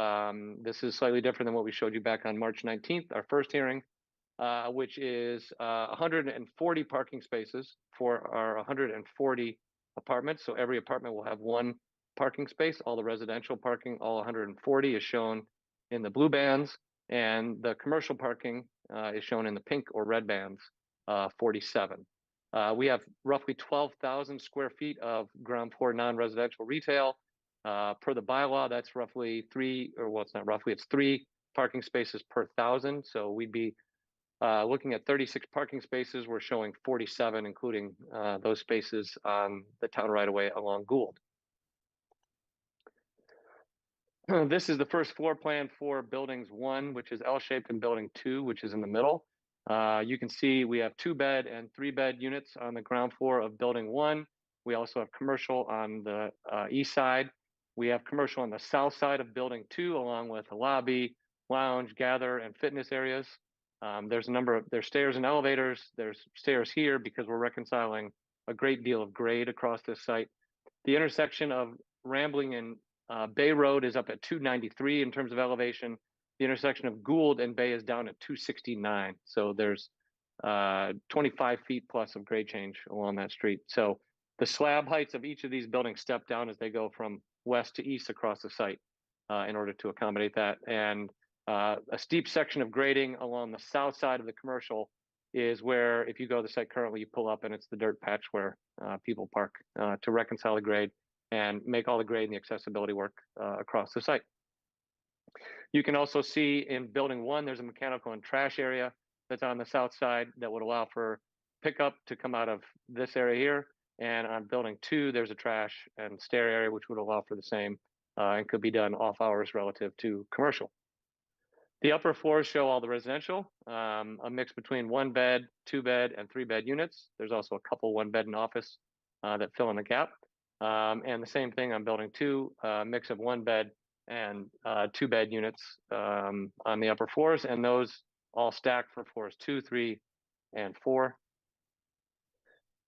this is slightly different than what we showed you back on March 19th, our first hearing, which is 140 parking spaces for our 140 apartments. So every apartment will have 1 parking space. All the residential parking, all 140, is shown in the blue bands, and the commercial parking is shown in the pink or red bands, 47. We have roughly 12,000 square feet of ground floor non-residential retail. Per the bylaw, that's roughly 3, or well, it's not roughly, it's 3 parking spaces per 1,000. So we'd be looking at 36 parking spaces. We're showing 47, including those spaces on the town right away along Gould. This is the first floor plan for buildings 1, which is L-shaped, and building 2, which is in the middle. You can see we have 2-bed and 3-bed units on the ground floor of building 1. We also have commercial on the east side. We have commercial on the south side of building 2, along with a lobby, lounge, gather, and fitness areas. There's stairs and elevators. There's stairs here because we're reconciling a great deal of grade across this site. The intersection of Rambling and Bay Road is up at 293 in terms of elevation. The intersection of Gould and Bay is down at 269. So there's 25 feet plus of grade change along that street. So the slab heights of each of these buildings step down as they go from west to east across the site in order to accommodate that. And a steep section of grading along the south side of the commercial is where if you go to the site currently, you pull up and it's the dirt patch where people park to reconcile the grade and make all the grade and the accessibility work across the site. You can also see in building 1, there's a mechanical and trash area that's on the south side that would allow for pickup to come out of this area here. And on building 2, there's a trash and stair area, which would allow for the same and could be done off hours relative to commercial. The upper floors show all the residential, a mix between 1-bed, 2-bed, and 3-bed units. There's also a couple 1-bed and office that fill in the gap. And the same thing on building 2, a mix of 1-bed and 2-bed units on the upper floors, and those all stack for floors 2, 3, and 4.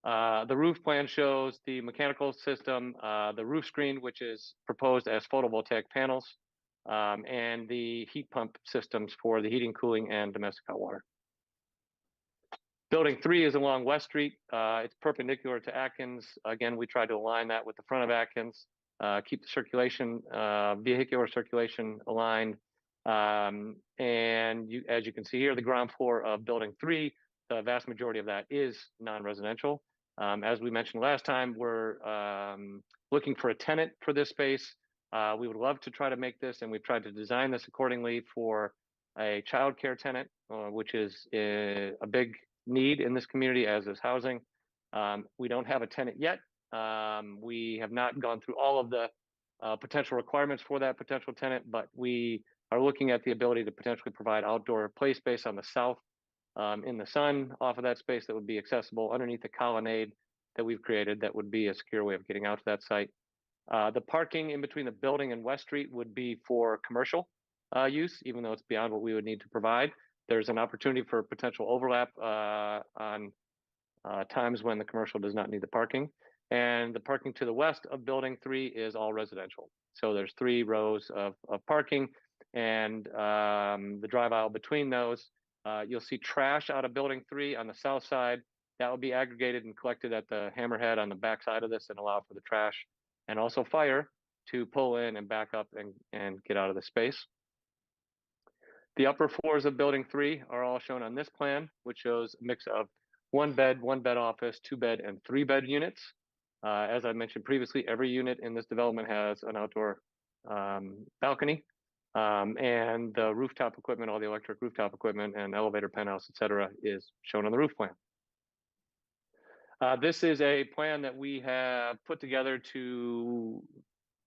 The roof plan shows the mechanical system, the roof screen, which is proposed as photovoltaic panels, and the heat pump systems for the heating, cooling, and domestic hot water. Building 3 is along West Street. It's perpendicular to Atkins. Again, we tried to align that with the front of Atkins, keep the circulation, vehicular circulation aligned. And as you can see here, the ground floor of building 3, the vast majority of that is non-residential. As we mentioned last time, we're looking for a tenant for this space. We would love to try to make this, and we've tried to design this accordingly for a childcare tenant, which is a big need in this community, as is housing. We don't have a tenant yet. We have not gone through all of the potential requirements for that potential tenant, but we are looking at the ability to potentially provide outdoor play space on the south in the sun off of that space that would be accessible underneath the colonnade that we've created that would be a secure way of getting out to that site. The parking in between the building and West Street would be for commercial use, even though it's beyond what we would need to provide. There's an opportunity for potential overlap on times when the commercial does not need the parking. And the parking to the west of building 3 is all residential. So there's 3 rows of parking, and the drive aisle between those. You'll see trash out of building 3 on the south side. That will be aggregated and collected at the hammerhead on the back side of this and allow for the trash and also fire to pull in and back up and get out of the space. The upper floors of building 3 are all shown on this plan, which shows a mix of 1-bed, 1-bed office, 2-bed, and 3-bed units. As I mentioned previously, every unit in this development has an outdoor balcony, and the rooftop equipment, all the electric rooftop equipment and elevator, penthouse, et cetera, is shown on the roof plan. This is a plan that we have put together to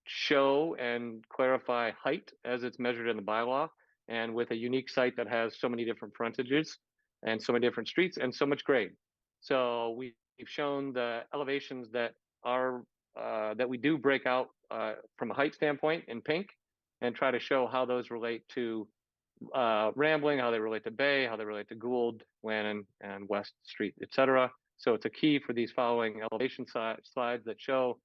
show and clarify height as it's measured in the bylaw, and with a unique site that has so many different frontages and so many different streets and so much grade. So we've shown the elevations that are that we do break out from a height standpoint in pink, and try to show how those relate to Rambling, how they relate to Bay, how they relate to Gould, Lannon, and West Street, et cetera. So it's a key for these following elevation slides that show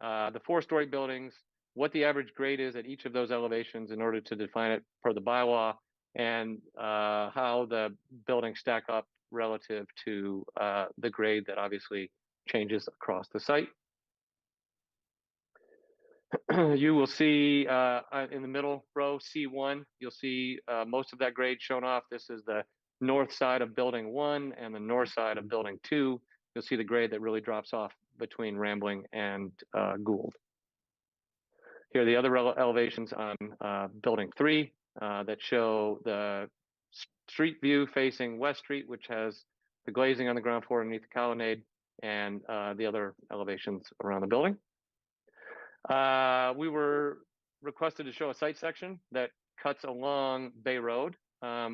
the 4-story buildings, what the average grade is at each of those elevations in order to define it per the bylaw, and how the buildings stack up relative to the grade that obviously changes across the site. You will see in the middle row, C1, you'll see most of that grade shown off. This is the north side of building 1 and the north side of building 2. You'll see the grade that really drops off between Rambling and Gould. Here are the other elevations on building 3 that show the street view facing West Street, which has the glazing on the ground floor underneath the colonnade, and the other elevations around the building. We were requested to show a site section that cuts along Bay Road,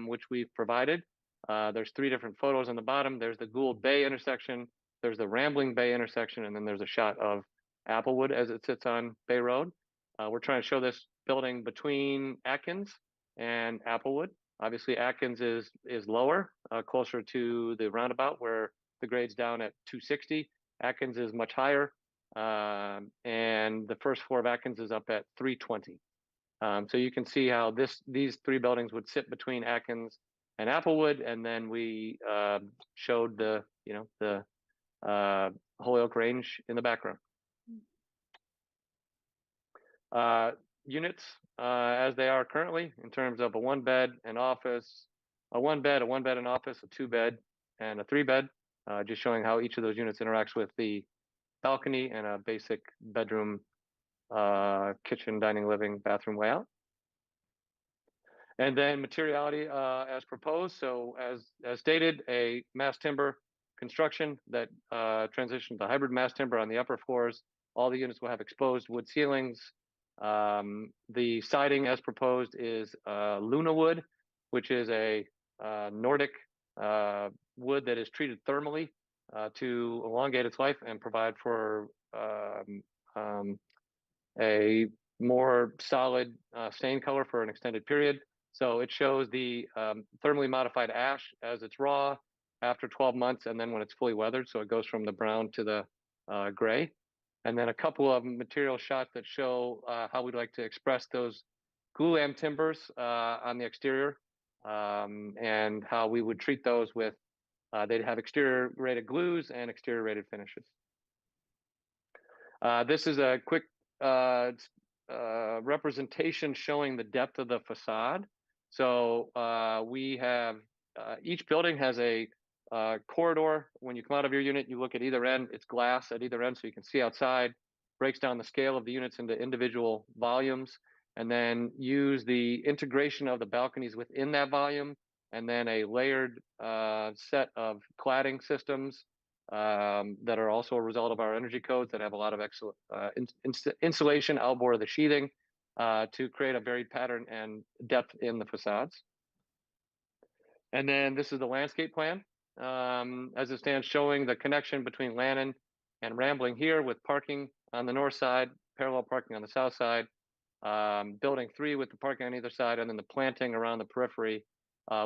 which we've provided. There's 3 different photos on the bottom. There's the Gould Bay intersection, there's the Rambling Bay intersection, and then there's a shot of Applewood as it sits on Bay Road. We're trying to show this building between Atkins and Applewood. Obviously, Atkins is lower, closer to the roundabout where the grade's down at 260. Atkins is much higher, and the first floor of Atkins is up at 320. So you can see how these 3 buildings would sit between Atkins and Applewood, and then we showed the Holyoke Range in the background. Units as they are currently in terms of a 1-bed, an office, a 1-bed, an office, a 2-bed, and a 3-bed, just showing how each of those units interacts with the balcony and a basic bedroom, kitchen, dining, living, bathroom layout. And then materiality as proposed. So as stated, a mass timber construction that transitioned to hybrid mass timber on the upper floors. All the units will have exposed wood ceilings. The siding as proposed is Luna wood, which is a Nordic wood that is treated thermally to elongate its life and provide for a more solid stain color for an extended period. So it shows the thermally modified ash as it's raw after 12 months, and then when it's fully weathered, so it goes from the brown to the gray. And then a couple of material shots that show how we'd like to express those glulam timbers on the exterior, and how we would treat those with, they'd have exterior rated glues and exterior rated finishes. This is a quick representation showing the depth of the facade. So we have, each building has a corridor. When you come out of your unit, you look at either end, it's glass at either end so you can see outside, breaks down the scale of the units into individual volumes, and then use the integration of the balconies within that volume, and then a layered set of cladding systems that are also a result of our energy codes that have a lot of excellent insulation outboard of the sheathing to create a varied pattern and depth in the facades. And then this is the landscape plan as it stands, showing the connection between Lannon and Rambling here with parking on the north side, parallel parking on the south side, building 3 with the parking on either side, and then the planting around the periphery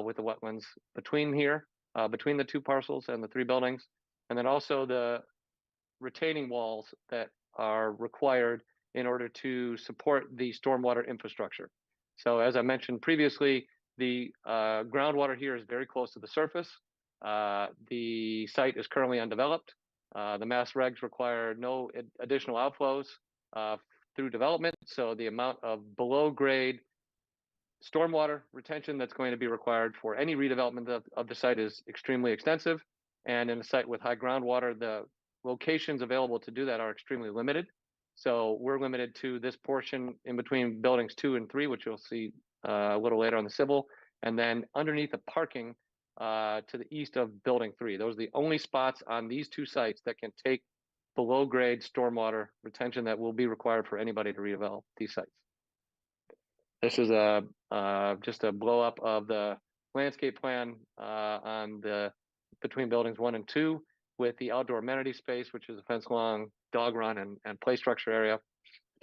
with the wetlands between here, between the 2 parcels and the 3 buildings. And then also the retaining walls that are required in order to support the stormwater infrastructure. So as I mentioned previously, the groundwater here is very close to the surface. The site is currently undeveloped. The mass regs require no additional outflows through development. So the amount of below grade stormwater retention that's going to be required for any redevelopment of the site is extremely extensive. And in a site with high groundwater, the locations available to do that are extremely limited. So we're limited to this portion in between buildings 2 and 3, which you'll see a little later on the civil, and then underneath the parking to the east of building 3. Those are the only spots on these 2 sites that can take below grade stormwater retention that will be required for anybody to redevelop these sites. This is just a blow up of the landscape plan on the between buildings 1 and 2 with the outdoor amenity space, which is a fence along dog run and play structure area,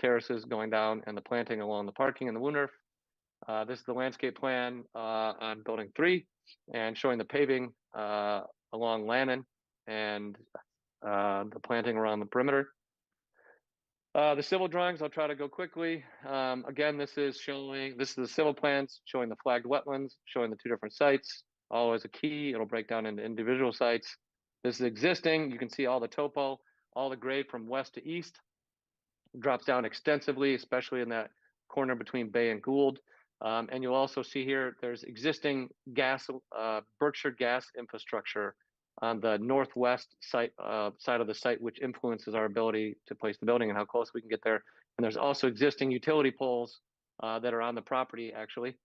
terraces going down, and the planting along the parking and the woon earth. This is the landscape plan on building 3 and showing the paving along Lannon and the planting around the perimeter. The civil drawings, I'll try to go quickly. Again, this is the civil plans showing the flagged wetlands, showing the 2 different sites. Always a key, it'll break down into individual sites. This is existing, you can see all the topo, all the grade from west to east. Drops down extensively, especially in that corner between Bay and Gould. And you'll also see here, there's existing gas, Berkshire gas infrastructure on the northwest side of the site, which influences our ability to place the building and how close we can get there. And there's also existing utility poles that are on the property, actually,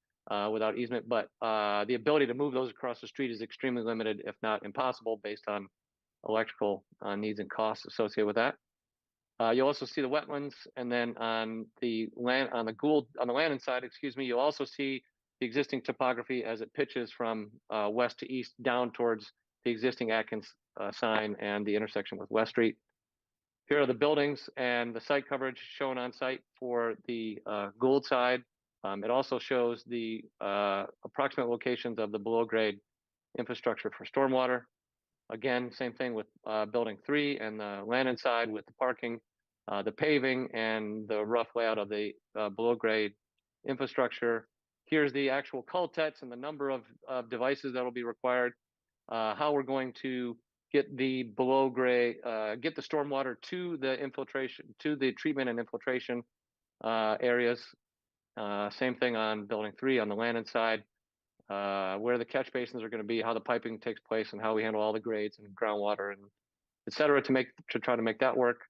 without easement. But the ability to move those across the street is extremely limited, if not impossible, based on electrical needs and costs associated with that. You'll also see the wetlands, and then on the Lannon side, you'll also see the existing topography as it pitches from west to east down towards the existing Atkins sign and the intersection with West Street. Here are the buildings and the site coverage shown on site for the Gould side. It also shows the approximate locations of the below grade infrastructure for stormwater. Again, same thing with building 3 and the Lannon side with the parking, the paving, and the rough layout of the below grade infrastructure. Here's the actual cultets and the number of devices that will be required. How we're going to get the below grade, get the stormwater to the infiltration, to the treatment and infiltration areas. Same thing on building 3 on the Lannon side. where the catch basins are going to be, how the piping takes place, and how we handle all the grades and groundwater and et cetera to try to make that work.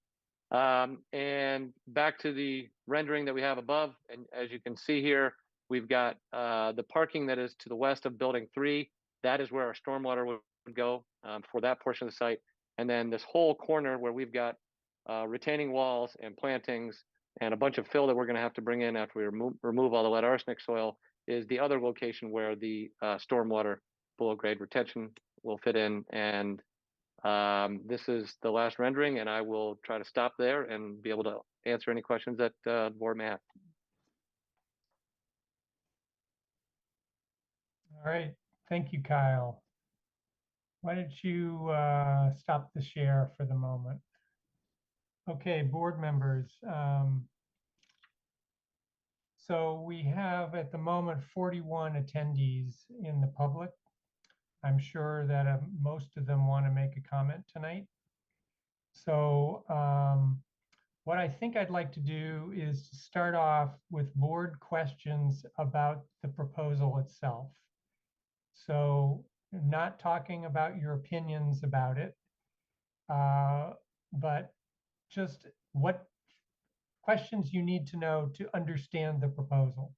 And back to the rendering that we have above, and as you can see here, we've got the parking that is to the west of building 3. That is where our stormwater would go for that portion of the site. And then this whole corner where we've got retaining walls and plantings and a bunch of fill that we're going to have to bring in after we remove all the lead arsenic soil is the other location where the stormwater below grade retention will fit in. And this is the last rendering, and I will try to stop there and be able to answer any questions that the board may have. All right, thank you, Kyle. Why don't you stop the share for the moment? Okay, board members. So we have at the moment 41 attendees in the public. I'm sure that most of them want to make a comment tonight. So what I think I'd like to do is to start off with board questions about the proposal itself. So not talking about your opinions about it, but just what questions you need to know to understand the proposal.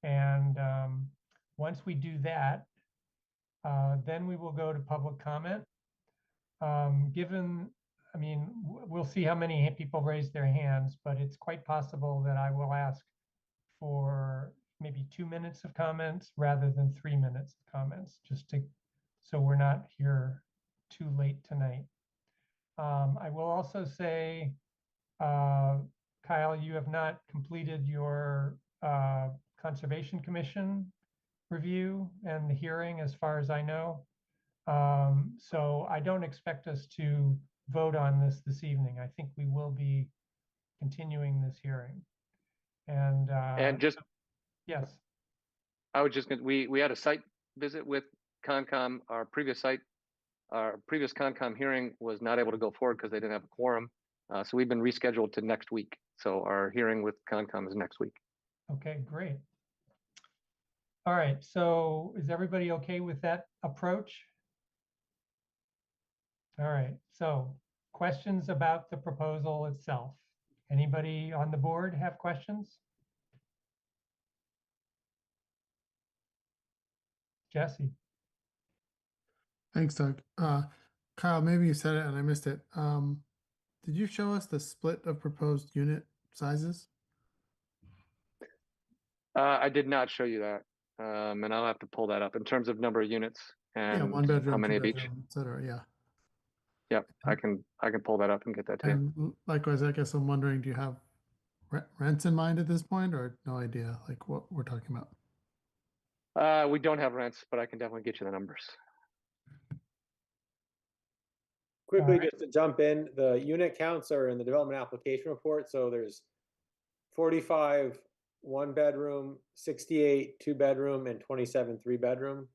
And once we do that, then we will go to public comment. I mean, we'll see how many people raise their hands, but it's quite possible that I will ask for maybe 2 minutes of comments rather than 3 minutes of comments, so we're not here too late tonight. I will also say, Kyle, you have not completed your Conservation Commission review and the hearing, as far as I know. So I don't expect us to vote on this evening. I think we will be continuing this hearing. And just yes. I was just gonna, we had a site visit with Concom. Our previous Concom hearing was not able to go forward because they didn't have a quorum. So we've been rescheduled to next week. So our hearing with Concom is next week. Okay, great. All right, so is everybody okay with that approach? All right, so questions about the proposal itself. Anybody on the board have questions? Jesse? Thanks, Doug. Kyle, maybe you said it and I missed it. Did you show us the split of proposed unit sizes? I did not show you that, and I'll have to pull that up in terms of number of units and Yeah, 1 bedroom, how many 2 of each. bedroom, et cetera. Yeah. Yep, I can pull that up and get that to you. And likewise, I guess I'm wondering, do you have rents in mind at this point, or no idea like what we're talking about? We don't have rents, but I can definitely get you the numbers. Quickly, Alright. just to jump in, the unit counts are in the development application report. So there's 45 1 bedroom, 68 2 bedroom, and 27 3 bedroom.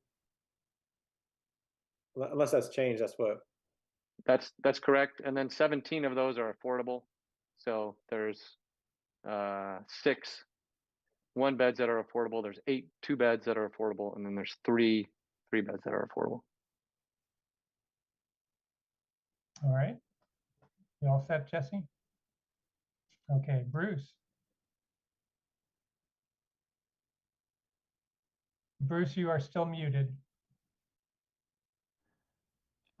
Unless that's changed, that's what. That's correct. And then 17 of those are affordable. So there's 6 1 beds that are affordable. There's 8 2 beds that are affordable, and then there's 3 3 beds that are affordable. All right. You all set, Jesse? Okay, Bruce. Bruce, you are still muted.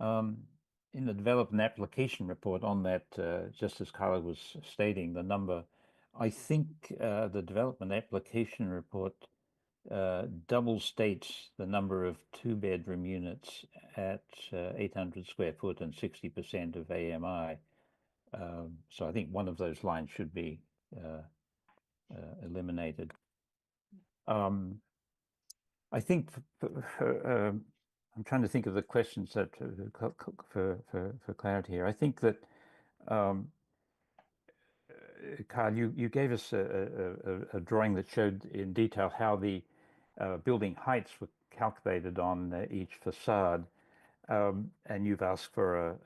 In the development application report on that, just as Kyle was stating the number, I think the development application report double states the number of 2-bedroom units at 800 square foot and 60% of AMI. So I think one of those lines should be eliminated. I think I'm trying to think of the questions that for clarity here. I think that Kyle, you gave us a drawing that showed in detail how the building heights were calculated on each facade, and you've asked for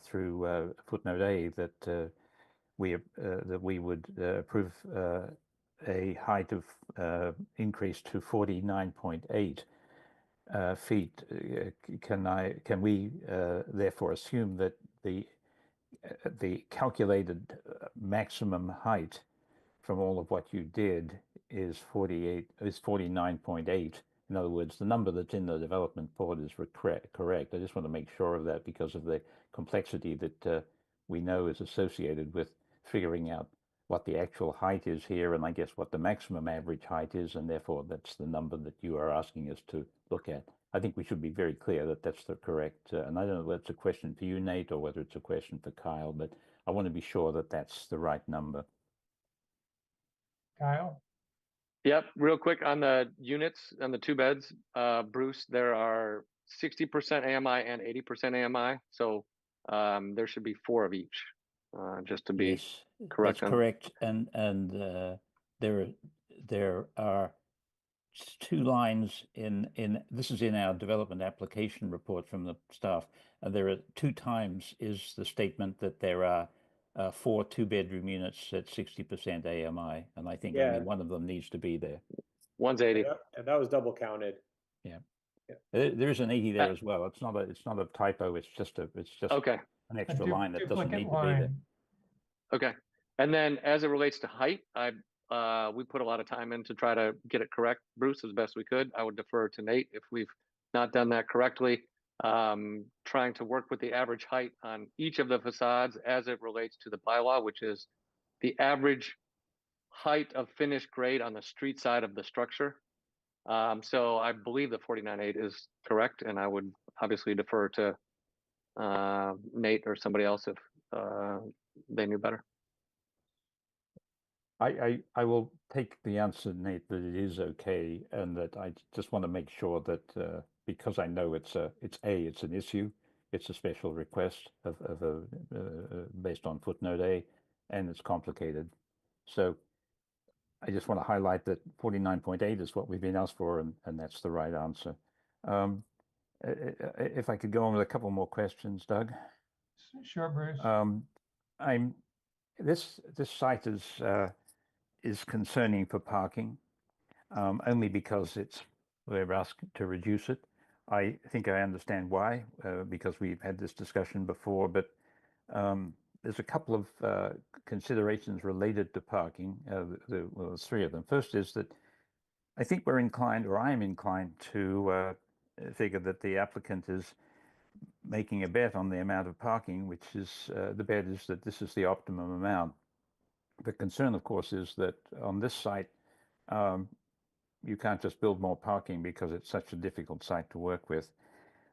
through footnote A that we would approve a height of increase to 49.8 feet, can we therefore assume that the calculated maximum height from all of what you did is 49.8? In other words, the number that's in the development report is correct. I just want to make sure of that because of the complexity that we know is associated with figuring out what the actual height is here, and I guess what the maximum average height is, and therefore that's the number that you are asking us to look at. I think we should be very clear that that's the correct, and I don't know whether it's a question for you, Nate, or whether it's a question for Kyle, but I want to be sure that that's the right number. Kyle? Yep, real quick on the units and the 2 beds, Bruce, there are 60% AMI and 80% AMI. So there should be 4 of each, just to be Yes, correct. that's correct. And there are 2 lines in this is in our development application report from the staff. There are 2 times is the statement that there are 4 2-bedroom units at 60% AMI, and I think only one of them needs to be there. One's 80. And that was double counted. Yeah. Yeah. There is an 80 there as well. It's not a typo. It's just Okay. an extra line that doesn't need Duplicate to be there. line. Okay. And then as it relates to height, we put a lot of time in to try to get it correct, Bruce, as best we could. I would defer to Nate if we've not done that correctly. Trying to work with the average height on each of the facades as it relates to the bylaw, which is the average height of finished grade on the street side of the structure. So I believe the 49.8 is correct, and I would obviously defer to Nate or somebody else if they knew better. I will take the answer, Nate, that it is okay, and that I just want to make sure that because I know it's an issue, it's a special request based on footnote A, and it's complicated. So I just want to highlight that 49.8 is what we've been asked for, and that's the right answer. If I could go on with a couple more questions, Doug. Sure, Bruce. This site is concerning for parking, only because we're asked to reduce it. I think I understand why, because we've had this discussion before, but there's a couple of considerations related to parking. Well, there's 3 of them. First is that I think we're inclined, or I'm inclined, to figure that the applicant is making a bet on the amount of parking, which is the bet is that this is the optimum amount. The concern, of course, is that on this site, you can't just build more parking because it's such a difficult site to work with.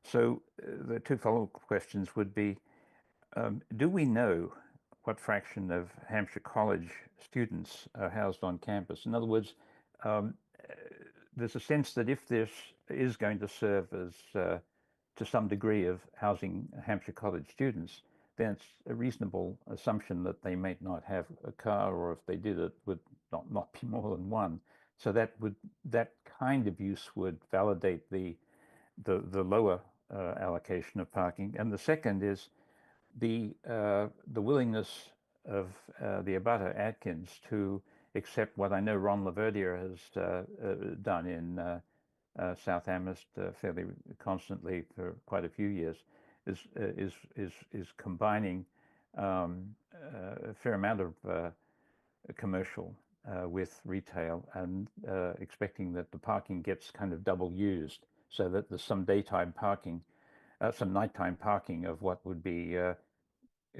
So the 2 follow-up questions would be, do we know what fraction of Hampshire College students are housed on campus? In other words, there's a sense that if this is going to serve as, to some degree, of housing Hampshire College students, then it's a reasonable assumption that they might not have a car, or if they did, it would not be more than one. So that kind of use would validate the lower allocation of parking. And the second is the willingness of the abutter Atkins to accept what I know Ron Laverdier has done in South Amherst fairly constantly for quite a few years, is combining a fair amount of commercial with retail, and expecting that the parking gets kind of double used, so that there's some daytime parking, some nighttime parking of what would be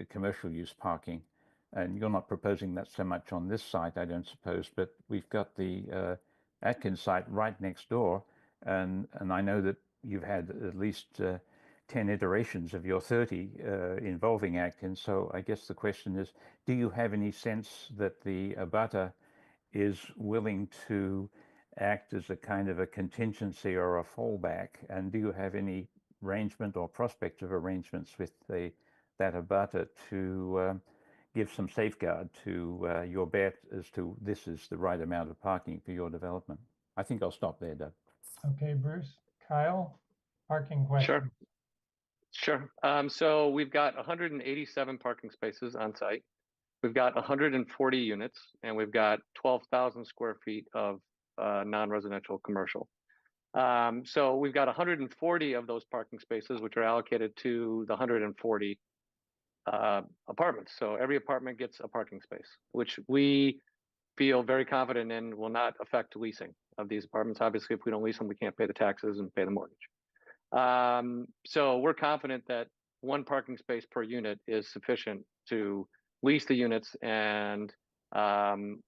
commercial use parking. And you're not proposing that so much on this site, I don't suppose, but we've got the Atkins site right next door, and I know that you've had at least 10 iterations of your 30 involving Atkins. So I guess the question is, do you have any sense that the abutter is willing to act as a kind of a contingency or a fallback? And do you have any arrangement or prospect of arrangements with that abutter to give some safeguard to your bet as to this is the right amount of parking for your development? I think I'll stop there, Doug. Okay, Bruce. Kyle, parking question. Sure. So we've got 187 parking spaces on site. We've got 140 units, and we've got 12,000 square feet of non-residential commercial. So we've got 140 of those parking spaces, which are allocated to the 140 apartments. So every apartment gets a parking space, which we feel very confident in will not affect leasing of these apartments. Obviously, if we don't lease them, we can't pay the taxes and pay the mortgage. So we're confident that one parking space per unit is sufficient to lease the units. And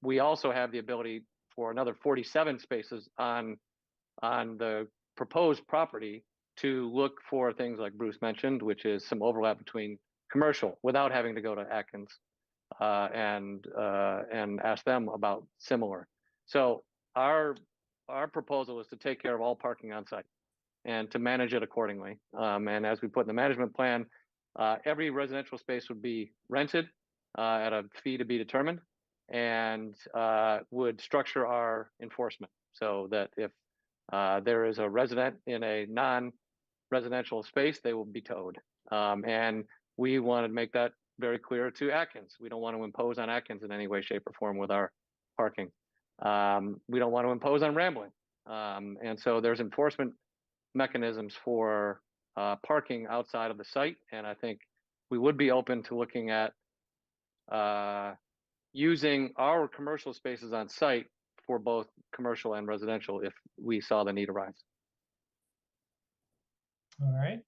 we also have the ability for another 47 spaces on the proposed property to look for things like Bruce mentioned, which is some overlap between commercial without having to go to Atkins and ask them about similar. So our proposal is to take care of all parking on site and to manage it accordingly. And as we put in the management plan, every residential space would be rented at a fee to be determined, and would structure our enforcement so that if there is a resident in a non-residential space, they will be towed. And we want to make that very clear to Atkins. We don't want to impose on Atkins in any way, shape, or form with our parking. We don't want to impose on Rambling. And so there's enforcement mechanisms for parking outside of the site. And I think we would be open to looking at using our commercial spaces on site for both commercial and residential if we saw the need arise. All right.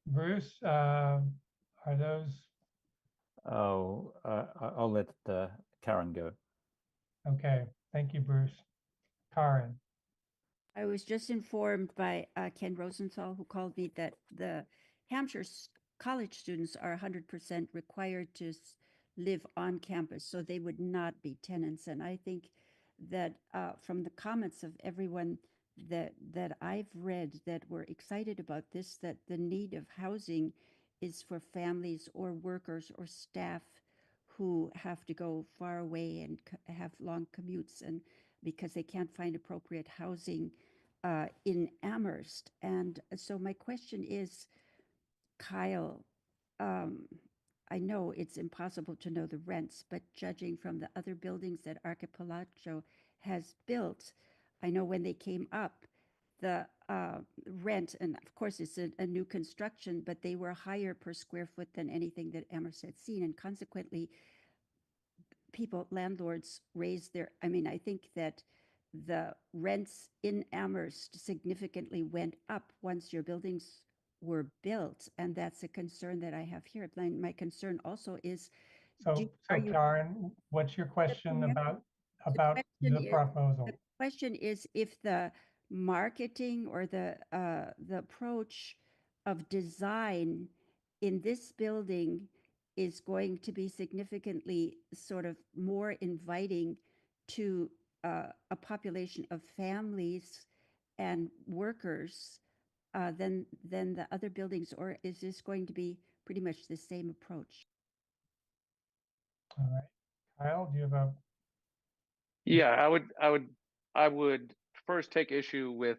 Bruce, are those? Oh, I'll let Karen go. Okay, thank you, Bruce. Karen. I was just informed by Ken Rosenthal, who called me, that the Hampshire college students are 100% required to live on campus, so they would not be tenants. And I think that from the comments of everyone that I've read that were excited about this, that the need of housing is for families or workers or staff who have to go far away and have long commutes, and because they can't find appropriate housing in Amherst. And so my question is, Kyle, I know it's impossible to know the rents, but judging from the other buildings that Archipelago has built, I know when they came up, the rent, and of course it's a new construction, but they were higher per square foot than anything that Amherst had seen. And consequently, landlords raised their, I think that the rents in Amherst significantly went up once your buildings were built. And that's a concern that I have here. My concern also is, So Karen, what's your question about the proposal? The question is if the marketing or the approach of design in this building is going to be significantly sort of more inviting to a population of families and workers than the other buildings, or is this going to be pretty much the same approach? All right, Kyle, do you have a? Yeah, I would first take issue with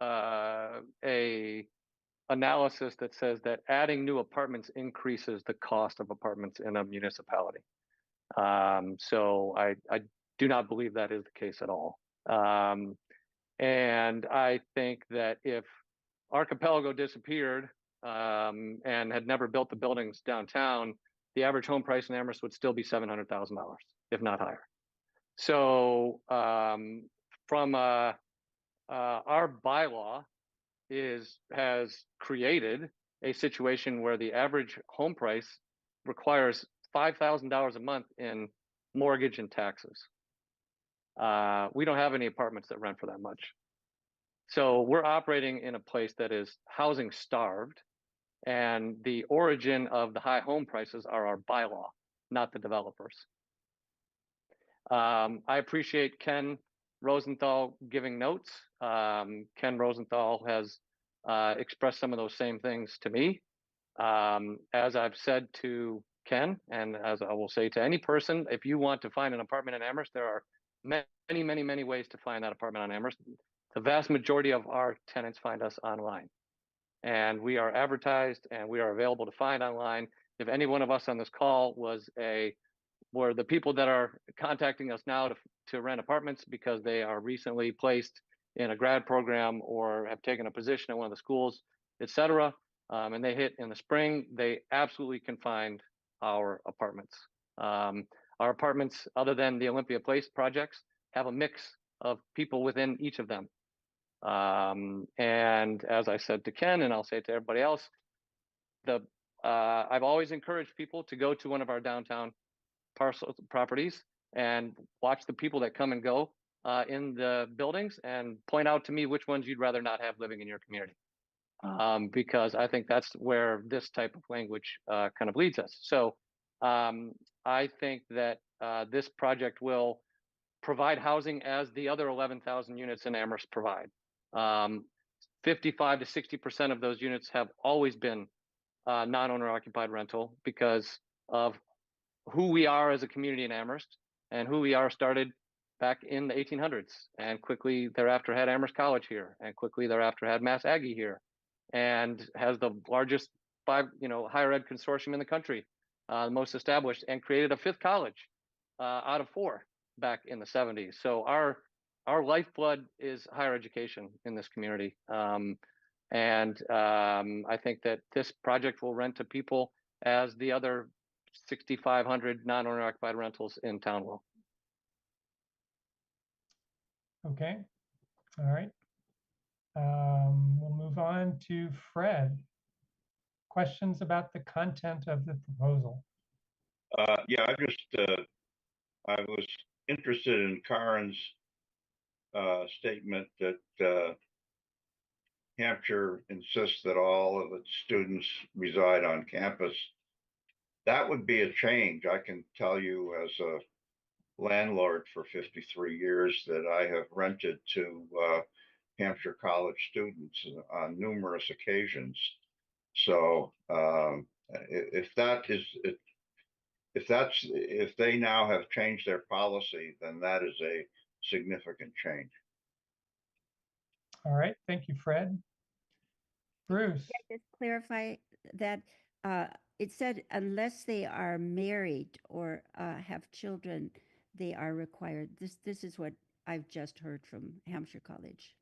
a analysis that says that adding new apartments increases the cost of apartments in a municipality. So I do not believe that is the case at all. And I think that if Archipelago disappeared and had never built the buildings downtown, the average home price in Amherst would still be $700,000, if not higher. So from our bylaw has created a situation where the average home price requires $5,000 a month in mortgage and taxes. We don't have any apartments that rent for that much. So we're operating in a place that is housing starved, and the origin of the high home prices are our bylaw, not the developers. I appreciate Ken Rosenthal giving notes. Ken Rosenthal has expressed some of those same things to me. As I've said to Ken, and as I will say to any person, if you want to find an apartment in Amherst, there are many, many, many ways to find that apartment on Amherst. The vast majority of our tenants find us online, and we are advertised and we are available to find online. if any one of us on this call were the people that are contacting us now to rent apartments because they are recently placed in a grad program or have taken a position at one of the schools, et cetera, and they hit in the spring, they absolutely can find our apartments. Our apartments, other than the Olympia Place projects, have a mix of people within each of them. And as I said to Ken, and I'll say it to everybody else, I've always encouraged people to go to one of our downtown parcel properties and watch the people that come and go in the buildings and point out to me which ones you'd rather not have living in your community. Because I think that's where this type of language kind of leads us. So I think that this project will provide housing as the other 11,000 units in Amherst provide. 55 to 60% of those units have always been non-owner occupied rental because of who we are as a community in Amherst and who we are started back in the 1800s and quickly thereafter had Amherst College here and quickly thereafter had Mass Aggie here and has the largest higher ed consortium in the country, the most established, and created a 5th college out of 4 back in the 70s. So our lifeblood is higher education in this community. And I think that this project will rent to people as the other 6,500 non-owner occupied rentals in town will. Okay, all right. We'll move on to Fred. Questions about the content of the proposal? Yeah, I was interested in Karen's statement that Hampshire insists that all of its students reside on campus. That would be a change. I can tell you as a landlord for 53 years that I have rented to Hampshire College students on numerous occasions. So if they now have changed their policy, then that is a significant change. All right, thank you, Fred. Bruce. Just clarify that it said unless they are married or have children, they are required. This is what I've just heard from Hampshire College.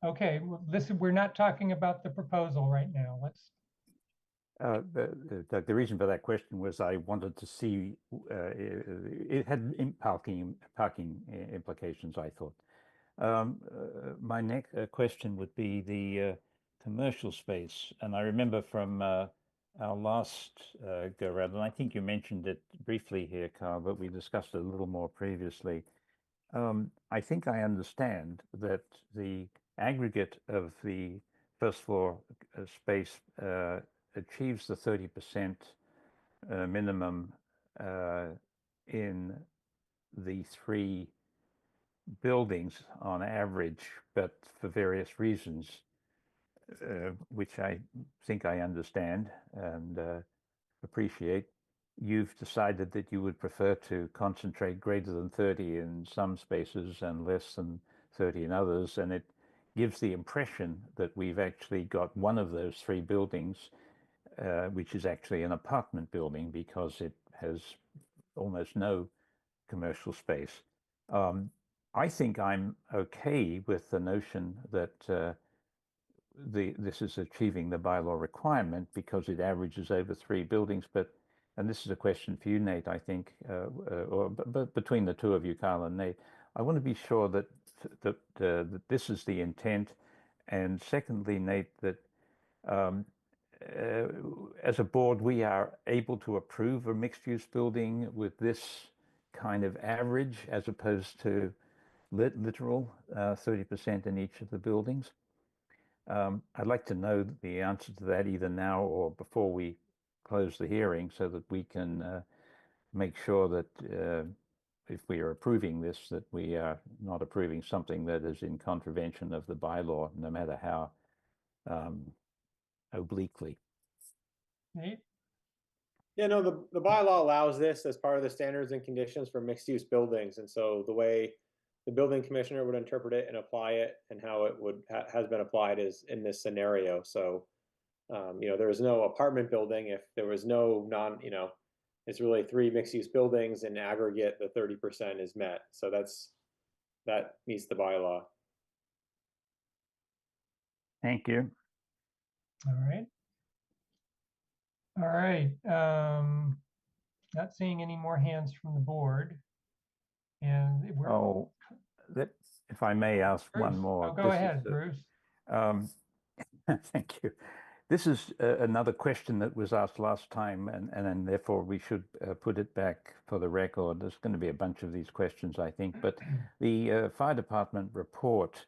Okay, well, listen, we're not talking about the proposal right now. Let's. The reason for that question was I wanted to see it had parking implications, I thought. My next question would be the commercial space. And I remember from our last go round, and I think you mentioned it briefly here, Carl, but we discussed it a little more previously. I think I understand that the aggregate of the first floor space achieves the 30% minimum in the 3 buildings on average, but for various reasons, which I think I understand and appreciate. You've decided that you would prefer to concentrate greater than 30 in some spaces and less than 30 in others, and it gives the impression that we've actually got one of those 3 buildings, which is actually an apartment building because it has almost no commercial space. I think I'm okay with the notion that this is achieving the bylaw requirement because it averages over 3 buildings. And this is a question for you, Nate, I think, but between the two of you, Carl and Nate, I want to be sure that this is the intent. And secondly, Nate, that as a board, we are able to approve a mixed-use building with this kind of average as opposed to literal 30% in each of the buildings. I'd like to know the answer to that either now or before we close the hearing so that we can make sure that if we are approving this, that we are not approving something that is in contravention of the bylaw, no matter how obliquely. Nate? Yeah, no, the bylaw allows this as part of the standards and conditions for mixed-use buildings. And so the way the building commissioner would interpret it and apply it and how it would has been applied is in this scenario. So There was no apartment building. If there was no it's really 3 mixed-use buildings in aggregate, the 30% is met. So that meets the bylaw. Thank you. All right. All right. Not seeing any more hands from the board. And we're. Oh, if I may ask one Bruce. more. Oh, go This ahead, is, Bruce. Thank you. This is another question that was asked last time, and therefore we should put it back for the record. There's going to be a bunch of these questions, I think, but the fire department report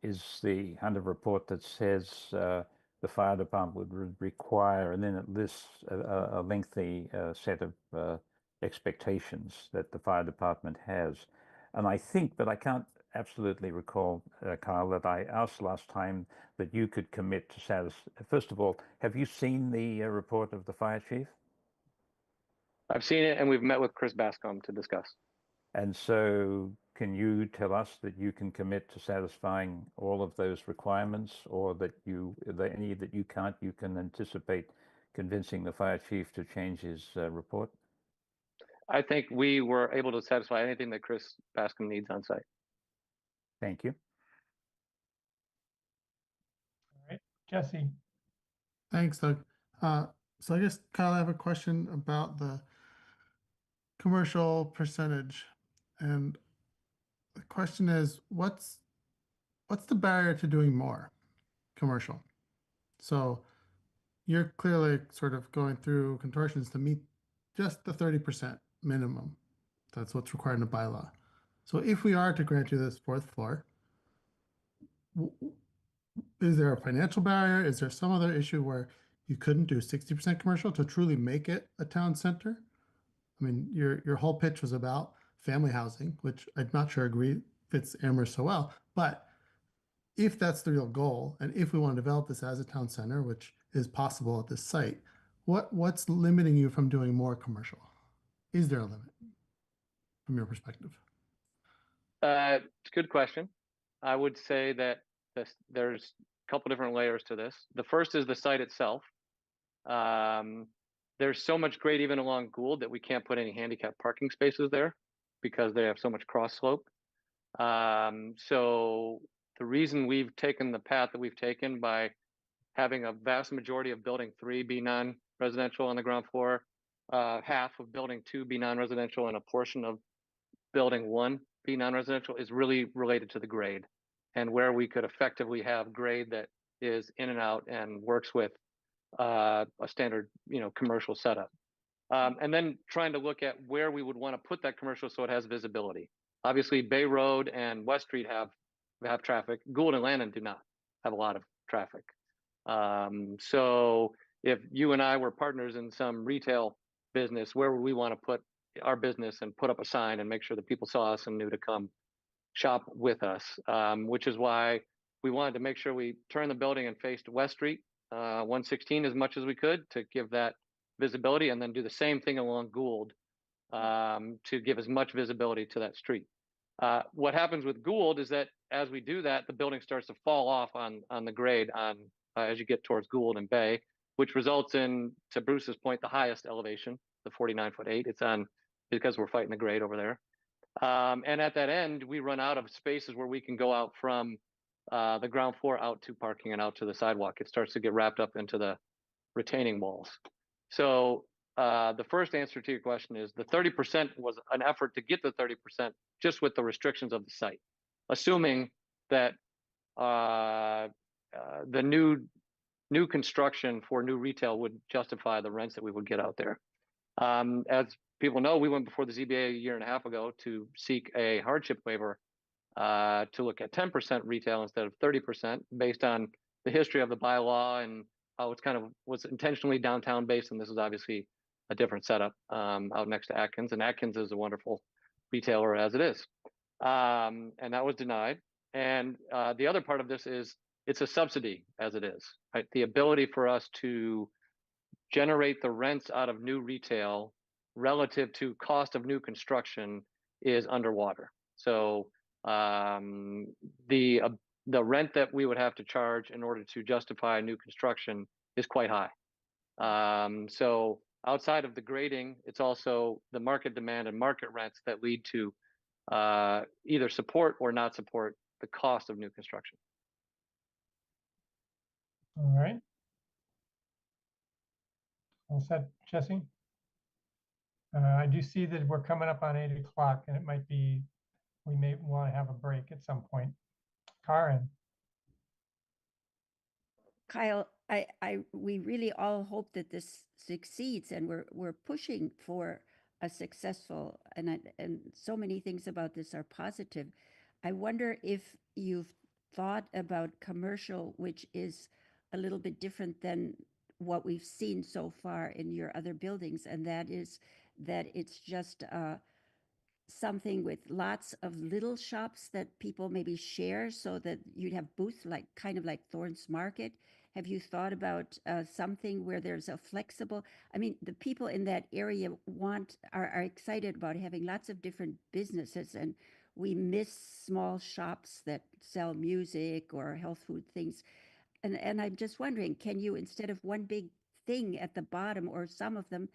is the kind of report that says the fire department would require, and then it lists a lengthy set of expectations that the fire department has. And I think, but I can't absolutely recall, Kyle, that I asked last time that you could commit to satisfy. First of all, have you seen the report of the fire chief? I've seen it, and we've met with Chris Bascom to discuss. And so can you tell us that you can commit to satisfying all of those requirements, or that any that you can't, you can anticipate convincing the fire chief to change his report? I think we were able to satisfy anything that Chris Bascom needs on site. Thank you. All right, Jesse. Thanks, Doug. So I guess, Kyle, I have a question about the commercial percentage. And the question is, what's the barrier to doing more commercial? So you're clearly sort of going through contortions to meet just the 30% minimum. That's what's required in the bylaw. So if we are to grant you this 4th floor, is there a financial barrier? Is there some other issue where you couldn't do 60% commercial to truly make it a town center? I mean, your whole pitch was about family housing, which I'm not sure fits Amherst so well. But if that's the real goal, and if we want to develop this as a town center, which is possible at this site, what's limiting you from doing more commercial? Is there a limit from your perspective? It's a good question. I would say that there's a couple different layers to this. The first is the site itself. There's so much grade even along Gould that we can't put any handicap parking spaces there because they have so much cross slope. So the reason we've taken the path that we've taken by having a vast majority of building 3 be non-residential on the ground floor, half of building 2 be non-residential, and a portion of building 1 be non-residential is really related to the grade, and where we could effectively have grade that is in and out and works with a standard, commercial setup. And then trying to look at where we would want to put that commercial so it has visibility. Obviously, Bay Road and West Street have traffic. Gould and Landon do not have a lot of traffic. So if you and I were partners in some retail business, where would we want to put our business and put up a sign and make sure that people saw us and knew to come shop with us? Which is why we wanted to make sure we turned the building and faced West Street, 116 as much as we could to give that visibility, and then do the same thing along Gould to give as much visibility to that street. What happens with Gould is that as we do that, the building starts to fall off on the grade as you get towards Gould and Bay, which results in, to Bruce's point, the highest elevation, the 49'8". It's on because we're fighting the grade over there. And at that end, we run out of spaces where we can go out from the ground floor out to parking and out to the sidewalk. It starts to get wrapped up into the retaining walls. So the first answer to your question is the 30% was an effort to get the 30% just with the restrictions of the site, assuming that the new construction for new retail would justify the rents that we would get out there. As people know, we went before the ZBA a year and a half ago to seek a hardship waiver to look at 10% retail instead of 30%, based on the history of the bylaw and how it's kind of was intentionally downtown based. And this is obviously a different setup out next to Atkins, and Atkins is a wonderful retailer as it is. And that was denied. And the other part of this is it's a subsidy as it is, right? The ability for us to generate the rents out of new retail relative to cost of new construction is underwater. So the rent that we would have to charge in order to justify new construction quite high. So outside of the grading, it's also the market demand and market rents that lead to either support or not support the cost of new construction. All right. All set, Jesse? I do see that we're coming up on 8 o'clock, and it might be, we may want to have a break at some point. Karen? Kyle, we really all hope that this succeeds, and we're pushing for a successful, and so many things about this are positive. I wonder if you've thought about commercial, which is a little bit different than what we've seen so far in your other buildings, and that is that it's just something with lots of little shops that people maybe share, so that you'd have booths like kind of like Thorne's Market. Have you thought about something where there's a flexible, I mean, the people in that area are excited about having lots of different businesses, and we miss small shops that sell music or health food things. And I'm just wondering, can you, instead of one big thing at the bottom or some of them,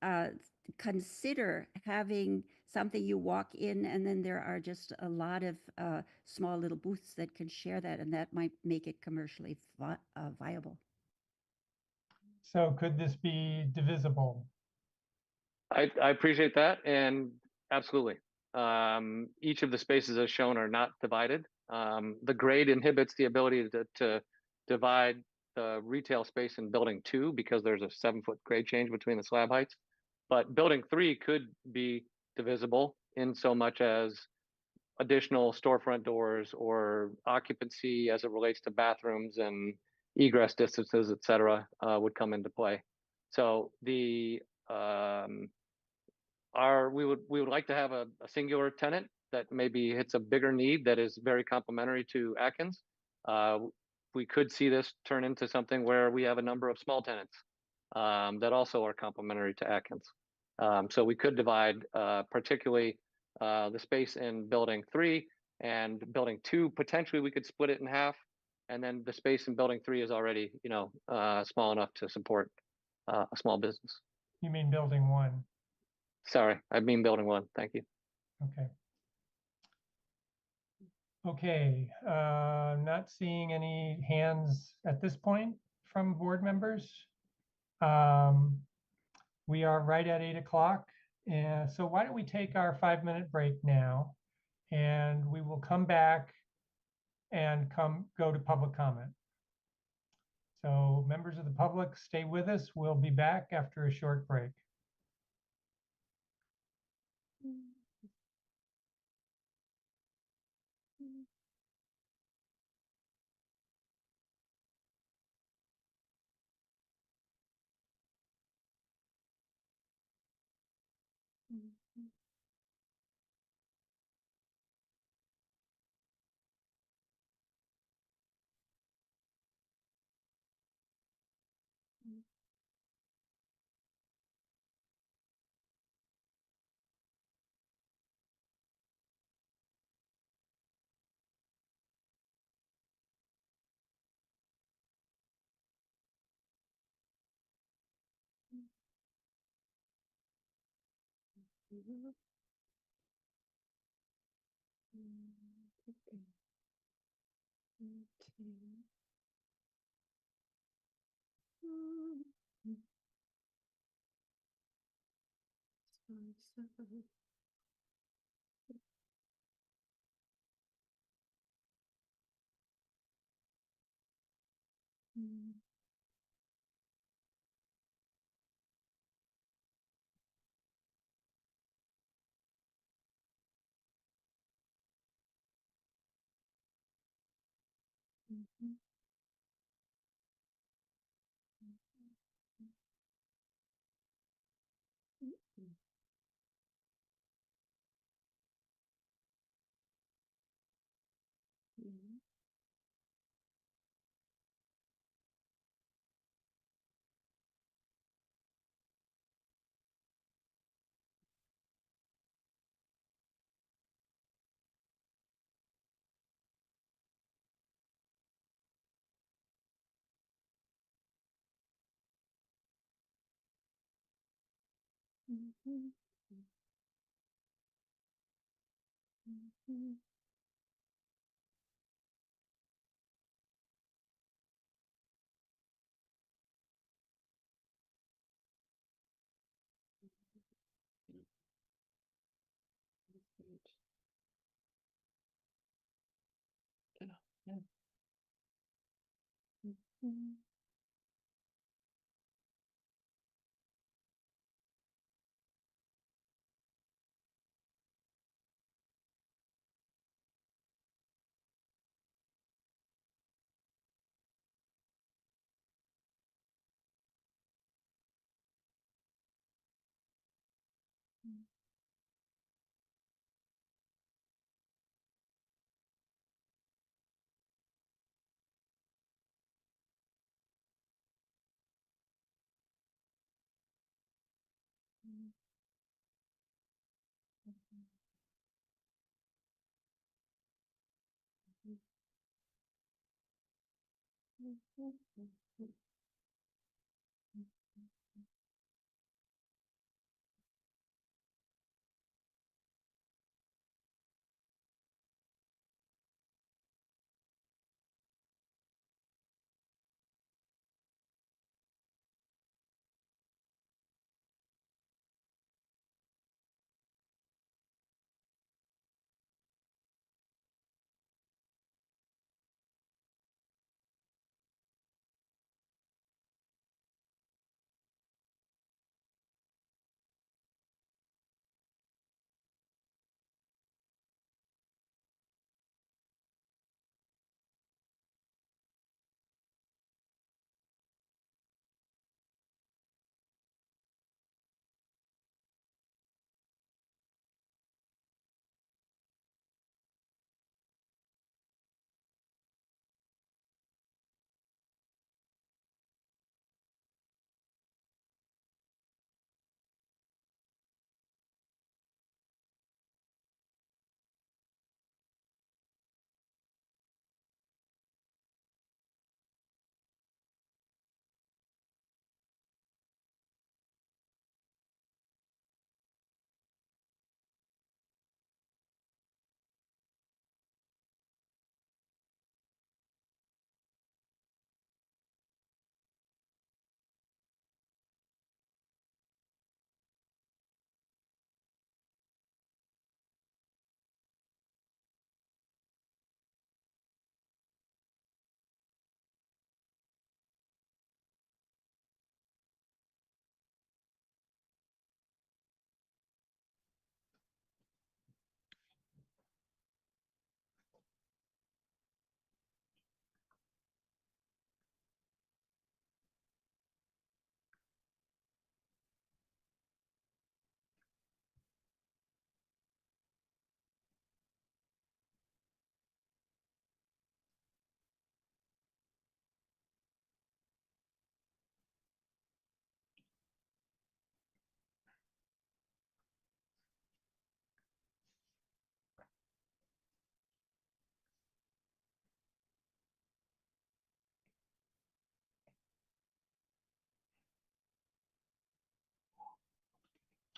uh, consider having something you walk in and then there are just a lot of small little booths that can share that, and that might make it commercially viable. So could this be divisible? I appreciate that, and absolutely. Each of the spaces as shown are not divided. The grade inhibits the ability to divide the retail space in building 2 because there's a 7-foot grade change between the slab heights. But building 3 could be divisible in so much as additional storefront doors or occupancy as it relates to bathrooms and egress distances, et cetera, would come into play. So the we would like to have a singular tenant that maybe hits a bigger need that is very complementary to Atkins. We could see this turn into something where we have a number of small tenants that also are complementary to Atkins. So we could divide particularly the space in building 3 and building 2. Potentially we could split it in half, and then the space in building 3 is already, small enough to support a small business. You mean building 1? Sorry, I mean building 1. Thank you. Okay. Okay, not seeing any hands at this point from board members. We are right at 8 o'clock. And so why don't we take our 5-minute break now, and we will come back and go to public comment. So members of the public, stay with us. We'll be back after a short break.